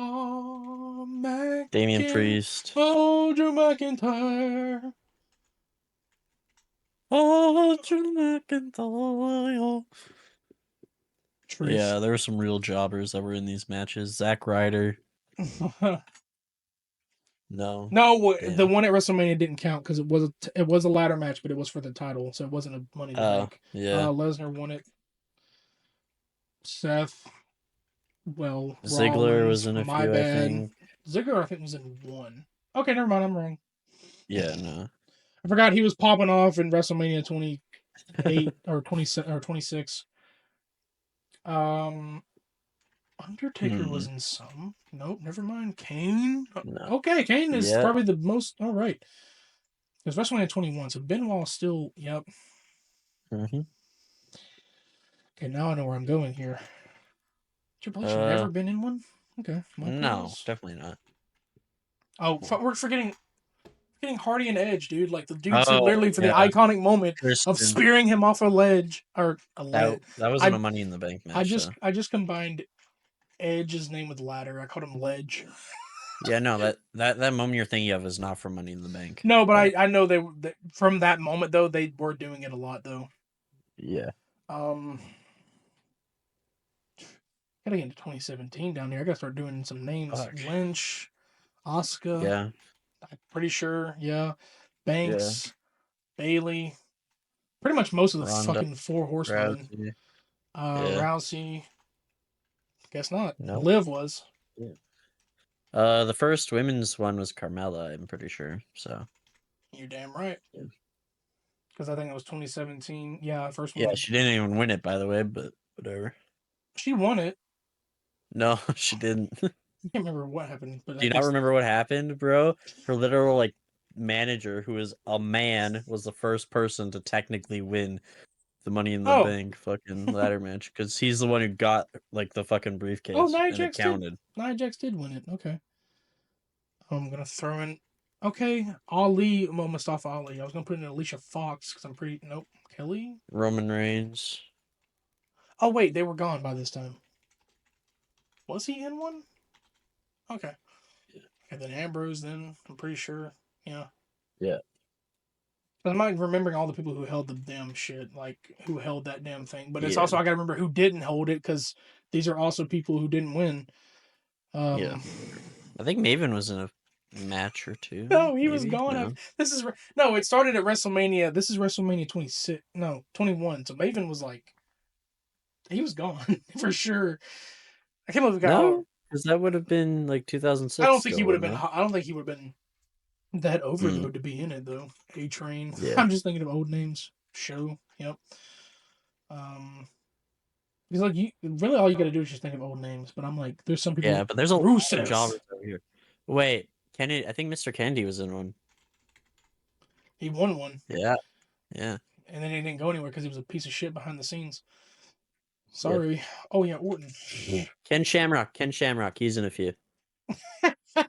Damian Priest. Oh, Drew McIntyre. Oh, Drew McIntyre. Trish. Yeah, there were some real jobbers that were in these matches. Zack Ryder. No. No, the Damn. one at WrestleMania didn't count because it was a ladder match, but it was for the title, so it wasn't a Money in the Oh, Bank. yeah. Lesnar won it. Seth. Well, Ziggler was Rollins. in a My few, I bad. think. Ziggler, I think, was in one. Okay, never mind. I'm wrong. Yeah, no. I forgot he was popping off in WrestleMania 28 or 27 or 26. Undertaker was in some. Nope, never mind. Kane. No. Okay, Kane is Yeah. probably the most. All right. Because WrestleMania 21, so Benoit still. Yep. Mm-hmm. Okay, now I know where I'm going here. Triple H never been in one? Okay. No, definitely not. Oh, we're forgetting Hardy and Edge, dude. Like the dudes who Oh, literally for the yeah. iconic moment of Christian. spearing him off a ledge or a ledge. That wasn't a Money in the Bank match, though. I just combined Edge's name with ladder. I called him Ledge. Yeah, no, that moment you're thinking of is not from Money in the Bank. No, but I know they from that moment though they were doing it a lot though. Yeah. Gotta get into 2017 down here. I gotta start doing some names. Fuck. Lynch, Asuka. Yeah. I'm pretty sure. Yeah. Banks. Bailey. Pretty much most of the Ronda, fucking four horsewomen. Rousey. Yeah. Rousey. Guess not. No. Liv was. Yeah. The first women's one was Carmella, I'm pretty sure. So. You're damn right. Yeah. Because I think it was 2017. Yeah, the first one Yeah, was. she didn't even win it, by the way, but whatever. She won it. No, she didn't. I can't remember what happened, but Do I you not guess. remember what happened, bro? Her literal like manager, who is a man, was the first person to technically win the Money in the Oh. Bank fucking ladder match because he's the one who got like the fucking Oh, briefcase Nia and it Jax did. counted. Nia Jax did win it. Okay. I'm gonna throw in. Okay, Ali. Well, Mustafa Ali. I was gonna put in Alicia Fox because I'm pretty. Nope. Kelly. Roman Reigns. Oh wait, they were gone by this time. Was he in one? Okay. And then Ambrose. Then I'm pretty sure. Yeah. Yeah. I'm not remembering all the people who held the damn shit, like who held that damn thing. But it's Yeah. also I gotta remember who didn't hold it because these are also people who didn't win. Yeah. I think Maven was in a match or two. No, he was maybe? gone. No. This is no. It started at WrestleMania. This is WrestleMania 26. No, 21. So Maven was like, he was gone for sure. I can't believe we got. No, because that would have been like 2006. I don't think he still, would have been. wouldn't it? I don't think he would have been that over Mm. though to be in it though. A Train. Yeah. I'm just thinking of old names. Show. Yep. He's like, you really all you got to do is just think of old names. But I'm like, there's some people. Yeah, but there's a lot of Rusev. jobbers over here. Wait, Kennedy. I think Mr. Kennedy was in one. He won one. Yeah. Yeah. And then he didn't go anywhere because he was a piece of shit behind the scenes. Sorry. Yeah. Oh yeah, Orton. Ken Shamrock. He's in a few.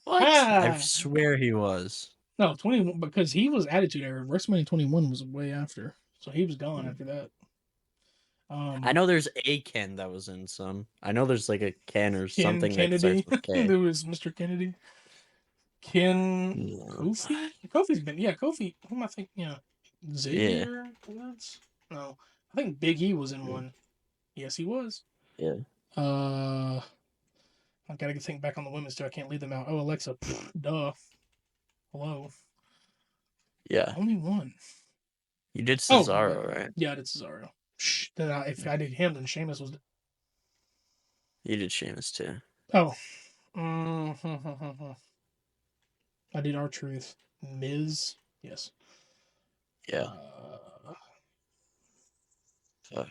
What? I swear he was. No, 21 because he was Attitude Era. WrestleMania 21 was way after, so he was gone after that. I know there's a Ken that was in some. I know there's like a Ken or Ken something Kennedy. that starts with K. There was Mr. Kennedy. Ken Yeah. Kofi. Kofi's been Kofi. Who am I thinking? Yeah, Xavier. Woods? No, I think Big E was in one. Yes, he was. Yeah. I gotta think back on the women's too. I can't leave them out. Oh, Alexa. Duh. Hello. Yeah. Only one. You did Cesaro, right? Yeah, I did Cesaro. Then if I did him, then Sheamus was. You did Sheamus too. Oh. I did R-Truth. Miz. Yes. Yeah. Fuck.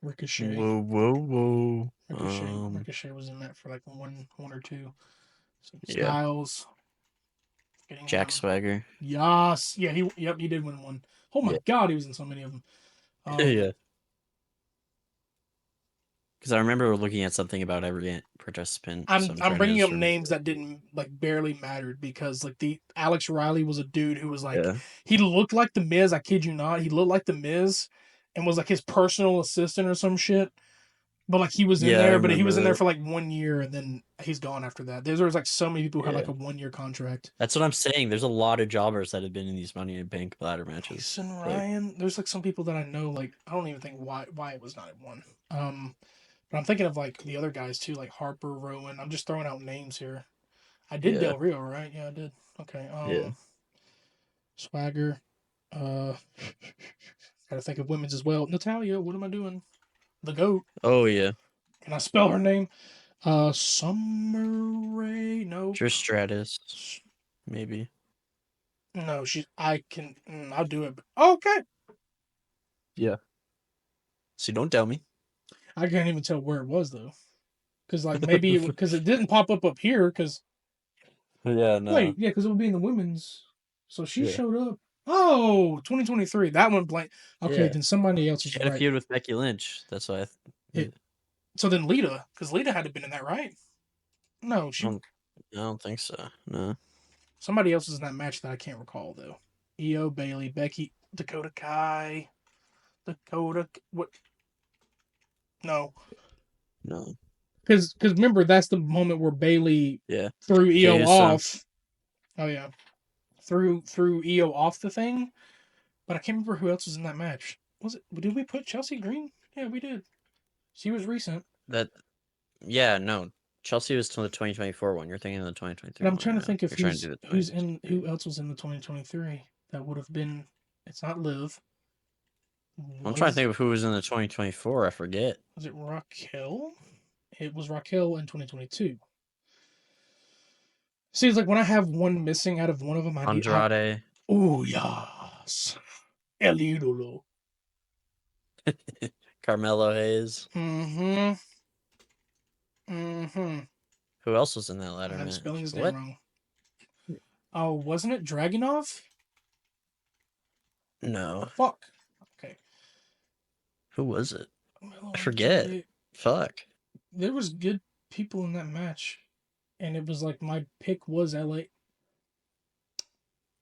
Ricochet. Whoa. Ricochet was in that for like one or two. Yeah. Styles. Jack Swagger. Yes. Yeah, he did win one. Oh my god, he was in so many of them. Yeah. Because I remember looking at something about every participant. I'm bringing up names that didn't like barely mattered because like the Alex Riley was a dude who was like he looked like the Miz. I kid you not, he looked like the Miz, and was like his personal assistant or some shit. But like he was in there, but he was in there for like 1 year, and then he's gone after that. There was like so many people who had like a 1-year contract. That's what I'm saying. There's a lot of jobbers that have been in these Money in the Bank ladder matches. Jason Ryan. There's like some people that I know. Like I don't even think why it was not at one. But I'm thinking of like the other guys too, like Harper, Rowan. I'm just throwing out names here. I did Del Rio, right? Yeah, I did. Okay. Swagger. Gotta think of women's as well. Natalia, what am I doing? The GOAT. Oh yeah. Can I spell her name? Summer Rae. No. Trish Stratus. Maybe. No, I can. I'll do it. Okay. Yeah. See, don't tell me. I can't even tell where it was though, because like maybe because it didn't pop up here. Because yeah, no. Wait, yeah, because it would be in the women's. So she showed up. Oh, 2023. That one blank. Okay, then somebody else is right. She had a feud with Becky Lynch. That's why. So then Lita, because Lita had to have been in that, right? No, I don't think so. No. Somebody else was in that match that I can't recall though. Io, Bailey, Becky, Dakota Kai, what? No. Because remember that's the moment where Bailey threw Io off. Oh yeah, threw Io off the thing, but I can't remember who else was in that match. Was it? Did we put Chelsea Green? Yeah, we did. She was recent. No. Chelsea was to the 2024 one. You're thinking of the 2023. But I'm trying to think of who else was in the 2023. That would have been. It's not Liv. I'm trying to think of who was in the 2024. I forget. Was it Raquel? It was Raquel in 2022. Seems like when I have one missing out of one of them, I need. Andrade. Oh yes, El Idolo. Carmelo Hayes. Mm-hmm. Mm-hmm. Who else was in that ladder I'm match? spelling his name What? wrong. Oh, wasn't it Dragunov? No. Fuck. Okay. Who was it? Carmelo I forget. Andrade. Fuck. There was good people in that match, and it was like my pick was LA.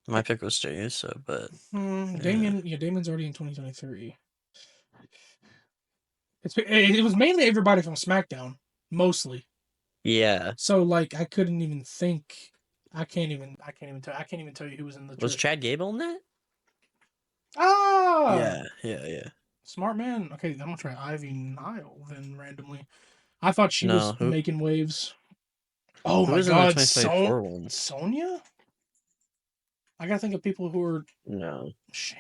My pick was Jey Uso, but Damien. Yeah, Damien's already in 2023. It was mainly everybody from SmackDown, mostly. yeah. So like I couldn't even think. I can't even tell you who was in the. Was Chad Gable in that? Ah. Yeah. Smart man. Okay, I'm gonna try Ivy Nile then randomly. I thought she No, was making waves. Oh who my was in the god, 2024 one? Sonya? I gotta think of people who are No. Shayna.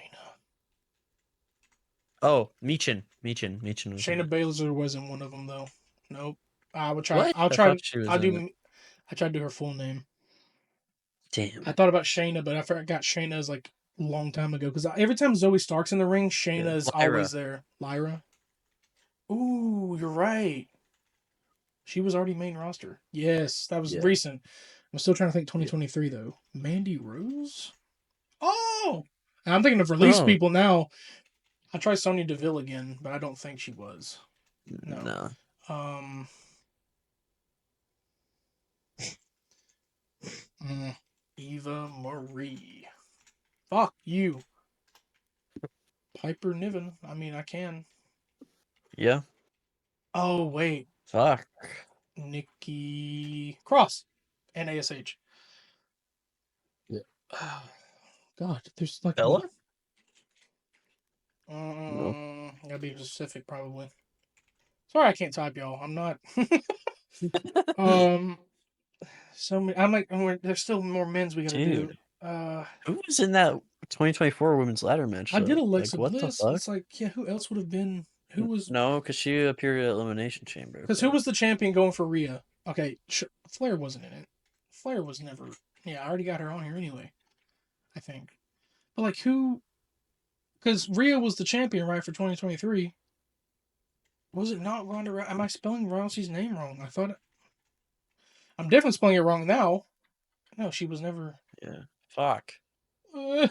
Oh, Michin was Shayna in Baszler wasn't one of them though. Nope. I would it. try. What? I'll I try. thought she was I'll in it. do. I tried to do her full name. Damn I it. thought about Shayna, but I forgot Shayna's like a long time ago because every time Zoe Stark's in the ring, Shayna is always there. Lyra. Ooh, you're right. She was already main roster. Yes, that was recent. I'm still trying to think 2023 though. Mandy Rose? Oh! And I'm thinking of released people now. I tried Sonya Deville again, but I don't think she was. No. Eva Marie. Fuck you. Piper Niven. I mean, I can. Yeah. Oh, wait. Fuck. Nikki Cross. NASH. Yeah. God, there's like Bella? Gotta be specific, probably. Sorry, I can't type, y'all. I'm not. So many. I'm like, there's still more men's we gotta do. Who was in that 2024 women's ladder match? I Though? did Alexa Like, what Bliss. the fuck? It's like, yeah, who else would have been? Who was? No, because she appeared at Elimination Chamber. Because who was the champion going for Rhea? Okay, Flair wasn't in it. Flair was never. Yeah, I already got her on here anyway. I think. But like who? Because Rhea was the champion, right, for 2023. Was it not Ronda? Am I spelling Rousey's name wrong? I thought. I'm definitely spelling it wrong now. No, she was never. Yeah. Fuck. I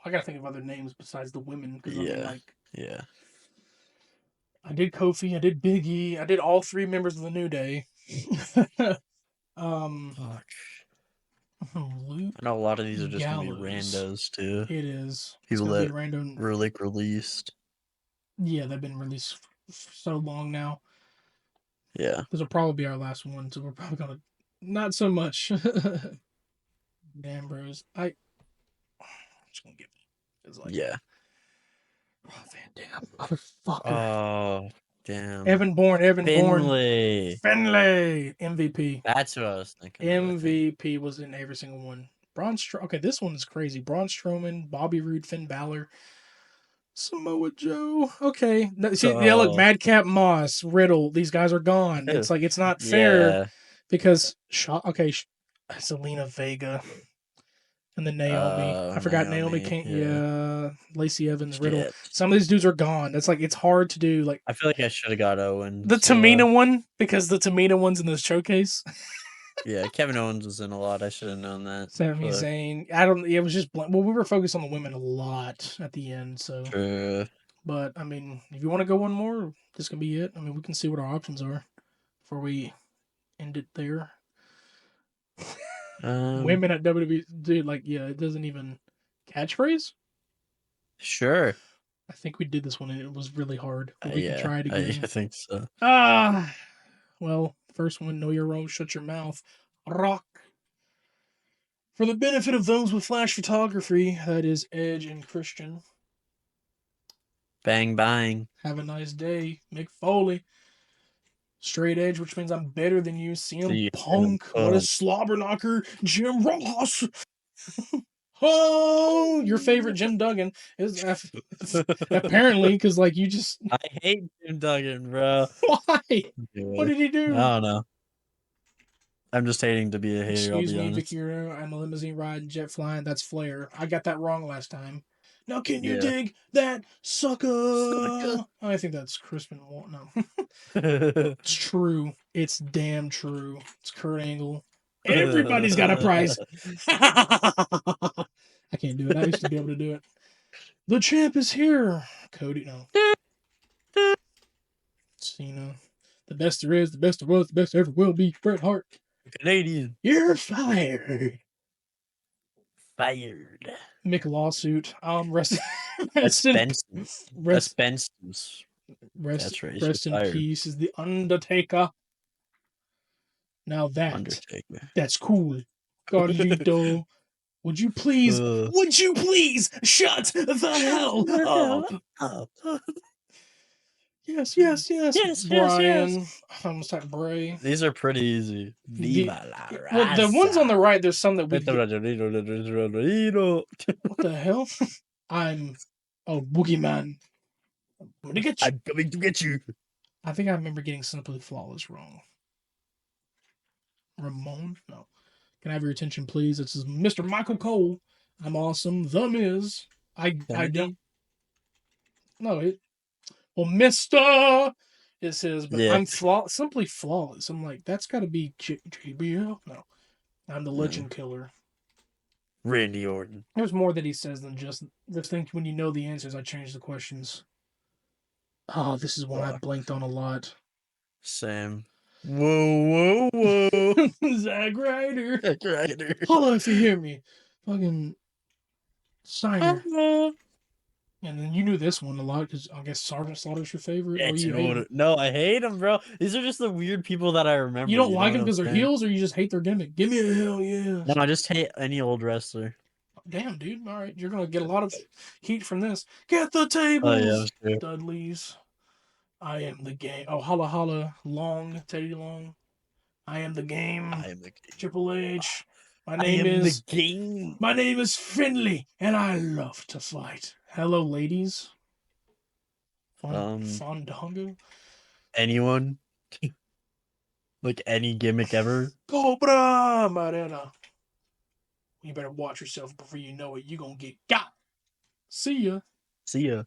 gotta think of other names besides the women because I mean, like. Yeah. I did Kofi. I did Big E. I did all three members of the New Day. Fuck. Luke I know a lot of these are just Gallows. gonna be randos too. It is. People that random were like released. Yeah, they've been released for so long now. Yeah. This will probably be our last one, so we're probably gonna not so much. Damn, bros. I'm just gonna give it. Like, yeah. Oh, Van Dam, motherfucker. Oh, damn. Evan Bourne. Finlay. MVP. That's what I was thinking. MVP was in every single one. Okay, this one is crazy. Braun Strowman, Bobby Roode, Finn Balor, Samoa Joe. Okay. See, yeah, look, Madcap Moss, Riddle, these guys are gone. It's like, it's not fair because, Zelina Vega and then Naomi. I forgot Naomi can't, Lacey Evans, Riddle. Some of these dudes are gone. It's like, it's hard to do. Like, I feel like I should have got Owens. The Tamina one, because the Tamina one's in this showcase. Yeah, Kevin Owens was in a lot. I should have known that. Sami Zayn. It was just well, we were focused on the women a lot at the end, so. True. But I mean, if you want to go one more, this can be it. I mean, we can see what our options are before we end it there. Women at WWE, dude, like, yeah, it doesn't even catchphrase. Sure. I think we did this one and it was really hard. But we can try it again. I think so. Well, first one, know your role, shut your mouth. Rock. For the benefit of those with flash photography, that is Edge and Christian. Bang, bang. Have a nice day. Mick Foley. Straight Edge, which means I'm better than you. CM Punk. What a slobber knocker. Jim Ross. Oh, your favorite Jim Duggan is apparently because like you just I hate Jim Duggan, bro. why? What Anyway, did he I do? don't know. I'm just hating to be a hater, I'll Excuse be me, honest. Victor. I'm a limousine riding, jet flying. That's Flair. I got that wrong last time. Now, can you Yeah. dig that Sucker. sucker? I think that's Crispin. No, it's true. It's damn true. It's Kurt Angle. Everybody's got a prize. I can't do it. I used to be able to do it. The champ is here. Cody, no. Cena. The best there is, the best there was, the best there ever will be. Bret Hart. Canadian. You're fired. Fired. Mick lawsuit. Rest, That's rest in, Benson. That's rest, Benson's. rest, That's right. He's rest in fired. peace is the Undertaker. Now Undertaker. that's cool. Carlito, would you please shut the hell up? Yes, yes, yes. Yes, yes, yes. Brian. I almost typed Bray. These are pretty easy. The, Viva la well, the ones on the raza. right, there's some that we get. What the hell? I'm Boogeyman. I'm gonna get you. I'm coming to get you. I think I remember getting Simply Flawless wrong. Ramon? No. Can I have your attention, please? This is Mr. Michael Cole. I'm awesome. The Miz. I don't. No, it. Well, Mister. It says, but Yeah. I'm simply flawless. I'm like, that's got to be JBL. No, I'm the Legend Killer. Randy Orton. There's more that he says than just think. When you know the answers, I change the questions. Oh, this is one I blanked on a lot. Same. Whoa, whoa, whoa. Zack Ryder. Zack Ryder. Hold on if you hear me. Fucking Steiner. And then you knew this one a lot because I guess Sergeant Slaughter's your favorite. Or you hate him? No, I hate them, bro. These are just the weird people that I remember. You don't like them because they're heels, or you just hate their gimmick? Give me a hell yes. No, I just hate any old wrestler. Damn, dude. All right, you're gonna get a lot of heat from this. Get the tables, Oh, yeah, Dudleys. I am the game. Oh, holla holla, Long, Teddy Long. I am the game. I am the game. Triple H. My I name am is the game. My name is Finley, and I love to fight. Hello, ladies. Fandango. Anyone? Like any gimmick ever? Cobra Marina. You better watch yourself before you know it. You gonna get got. See ya. See ya.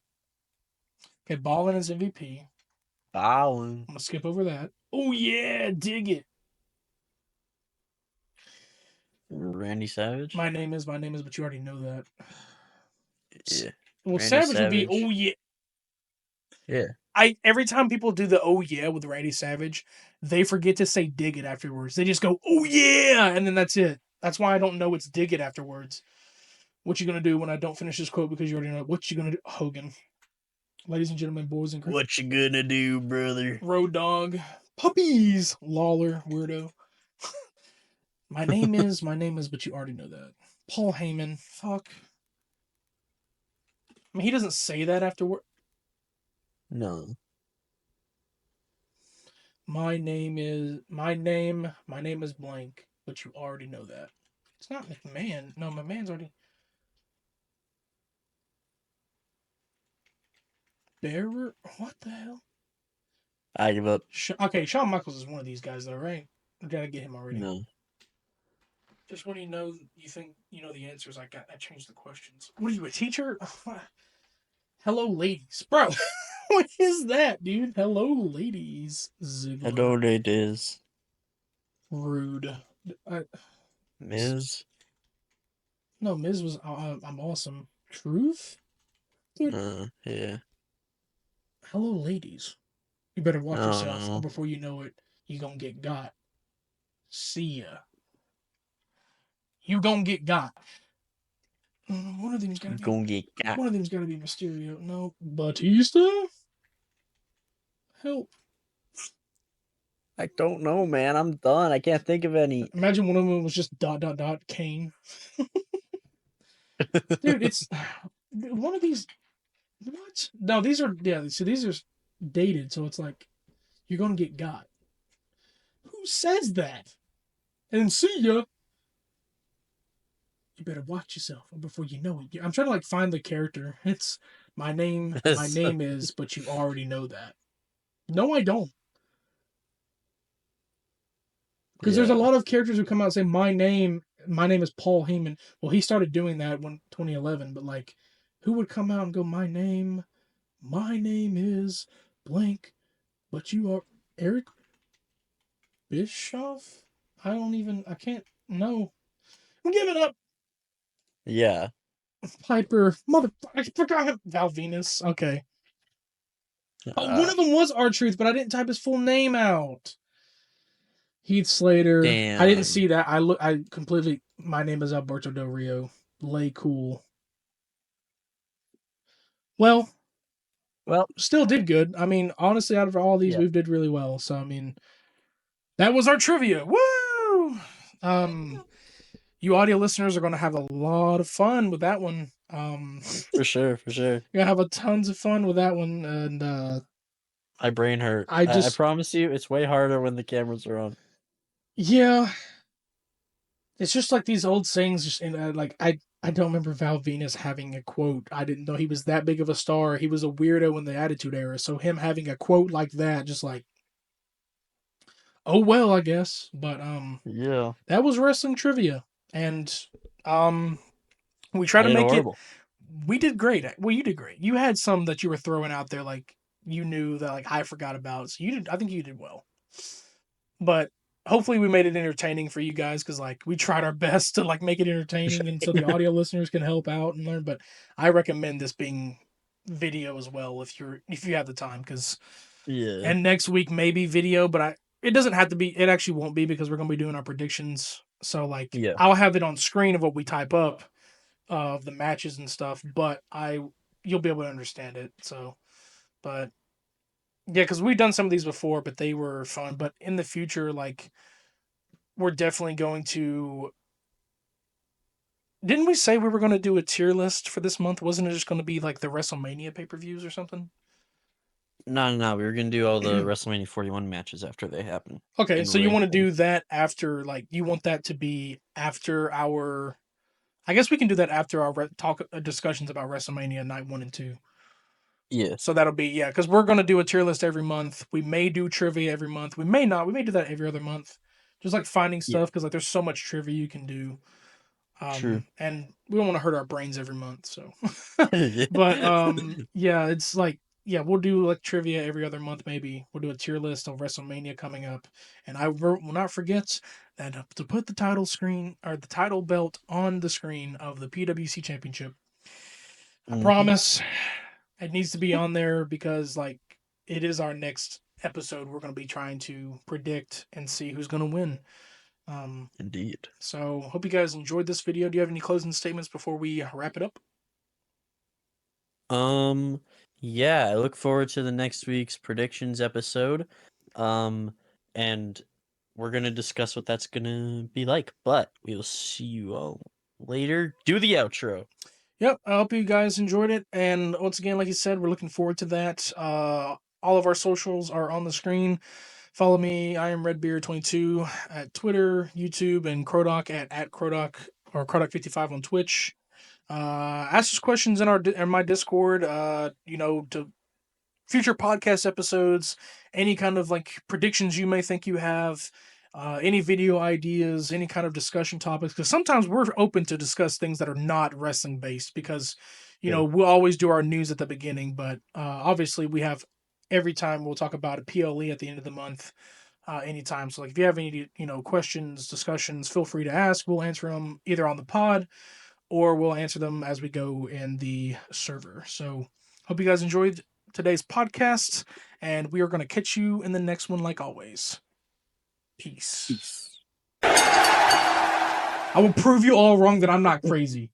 Okay, Ballin is MVP. Ballin. I'm gonna skip over that. Oh yeah, dig it. Randy Savage. My name is, but you already know that. Yeah. Well, Randy Savage would be oh yeah. Yeah. Every time people do the oh yeah with Randy Savage, they forget to say dig it afterwards. They just go oh yeah, and then that's it. That's why I don't know it's dig it afterwards. What you gonna do when I don't finish this quote because you already know what you gonna do, Hogan. Ladies and gentlemen, boys and girls. What you gonna do, brother? Road Dog. Puppies. Lawler. Weirdo. My name is, but you already know that. Paul Heyman. Fuck. I mean, he doesn't say that afterward. No. My name is blank, but you already know that. It's not McMahon. No, my man's already. Bearer? What the hell? I give up. Okay, Shawn Michaels is one of these guys, though, right? I gotta get him already. No. Just when you think you know the answers, I changed the questions. What are you, a teacher? Hello, ladies, bro. What is that, dude? Hello, ladies. Ziggler. Hello, ladies. Rude. Miz. No, Miz was. I'm awesome. Truth. Dude. Yeah. Hello, ladies. You better watch yourself, or before you know it, you gonna get got. See ya. You gonna get got. One of them's gotta be. Gonna get got. One of them's gotta be Mysterio. No, Batista. Help. I don't know, man. I'm done. I can't think of any. Imagine one of them was just ... Kane. Dude, it's one of these. What? No, these are So these are dated. So it's like you're gonna get got. Who says that? And see ya. You better watch yourself before you know it. I'm trying to like find the character. It's my name. My name is, but you already know that. No, I don't. Because there's a Yeah. lot of characters who come out and say my name. My name is Paul Heyman. Well, he started doing that when 2011. But like, who would come out and go, my name? My name is blank, but you are Eric Bischoff. I don't even. I can't. No. I'm giving up. Yeah. Piper, mother, I forgot Val Venus. Okay. Oh, one Uh, of them was R-Truth, but I didn't type his full name out. Heath Slater. I didn't damn. see that. I completely. My name is Alberto Del Rio. Lay cool. Well, Well, still did good. I mean, honestly, out of all these, yeah, we did really well. So I mean, that was our trivia. Woo! You audio listeners are going to have a lot of fun with that one. for sure, for sure. You're gonna have a tons of fun with that one, and My brain hurt. I I just, promise you, it's way harder when the cameras are on. yeah, it's just like these old sayings. Just in like I don't remember Val Venus having a quote. I didn't know he was that big of a star. He was a weirdo in the Attitude Era, so him having a quote like that, just like, oh well, I guess. But Yeah. that was wrestling trivia, and um, we try I to did make it. horrible. We did great. Well, you did great. You had some that you were throwing out there, like you knew that like I forgot about. So you did. I think you did well. But hopefully we made it entertaining for you guys because like we tried our best to like make it entertaining and so the audio listeners can help out and learn. But I recommend this being video as well if you have the time because Yeah. and next week maybe video, but it doesn't have to be. It actually won't be because we're gonna be doing our predictions. So like Yeah. I'll have it on screen of what we type up of the matches and stuff, but you'll be able to understand it. So, but yeah, because we've done some of these before, but they were fun. But in the future, like we're definitely going to. Didn't we say we were going to do a tier list for this month? Wasn't it just going to be like the WrestleMania pay per views or something? No. We were gonna do all the WrestleMania 41 matches after they happen Okay, and so you rank want to them. do that after, like, you want that to be after our. I guess we can do that after our talk discussions about WrestleMania night 1 and 2. Yeah. So that'll be, yeah, because we're going to do a tier list every month. We may do trivia every month. We may not. We may do that every other month. Just like finding Yeah. stuff because like there's so much trivia you can do. True. And we don't want to hurt our brains every month. So, Yeah. but yeah, it's like, yeah, we'll do like trivia every other month. Maybe we'll do a tier list of WrestleMania coming up, and I will not forget that to put the title screen or the title belt on the screen of the PWC Championship. I Mhm. promise it needs to be on there because like it is our next episode. We're going to be trying to predict and see who's going to win. Um, Indeed. so hope you guys enjoyed this video. Do you have any closing statements before we wrap it up? Um, yeah, I look forward to the next week's predictions episode. Um, and we're gonna discuss what that's gonna be like. But we'll see you all later. Do the outro. Yep, I hope you guys enjoyed it. And once again, like you said, we're looking forward to that. All of our socials are on the screen. Follow me, I am RedBeard22 at Twitter, YouTube, and Krodok at Krodok or Krodok55 on Twitch. Ask us questions in my Discord. To future podcast episodes, any kind of like predictions you may think you have, any video ideas, any kind of discussion topics. Because sometimes we're open to discuss things that are not wrestling based because, Yeah. we'll always do our news at the beginning, but obviously we have every time we'll talk about a PLE at the end of the month. Anytime. So like if you have any, questions, discussions, feel free to ask. We'll answer them either on the pod or we'll answer them as we go in the server. So hope you guys enjoyed today's podcast, and we are going to catch you in the next one like always. Peace. Peace. I will prove you all wrong that I'm not crazy.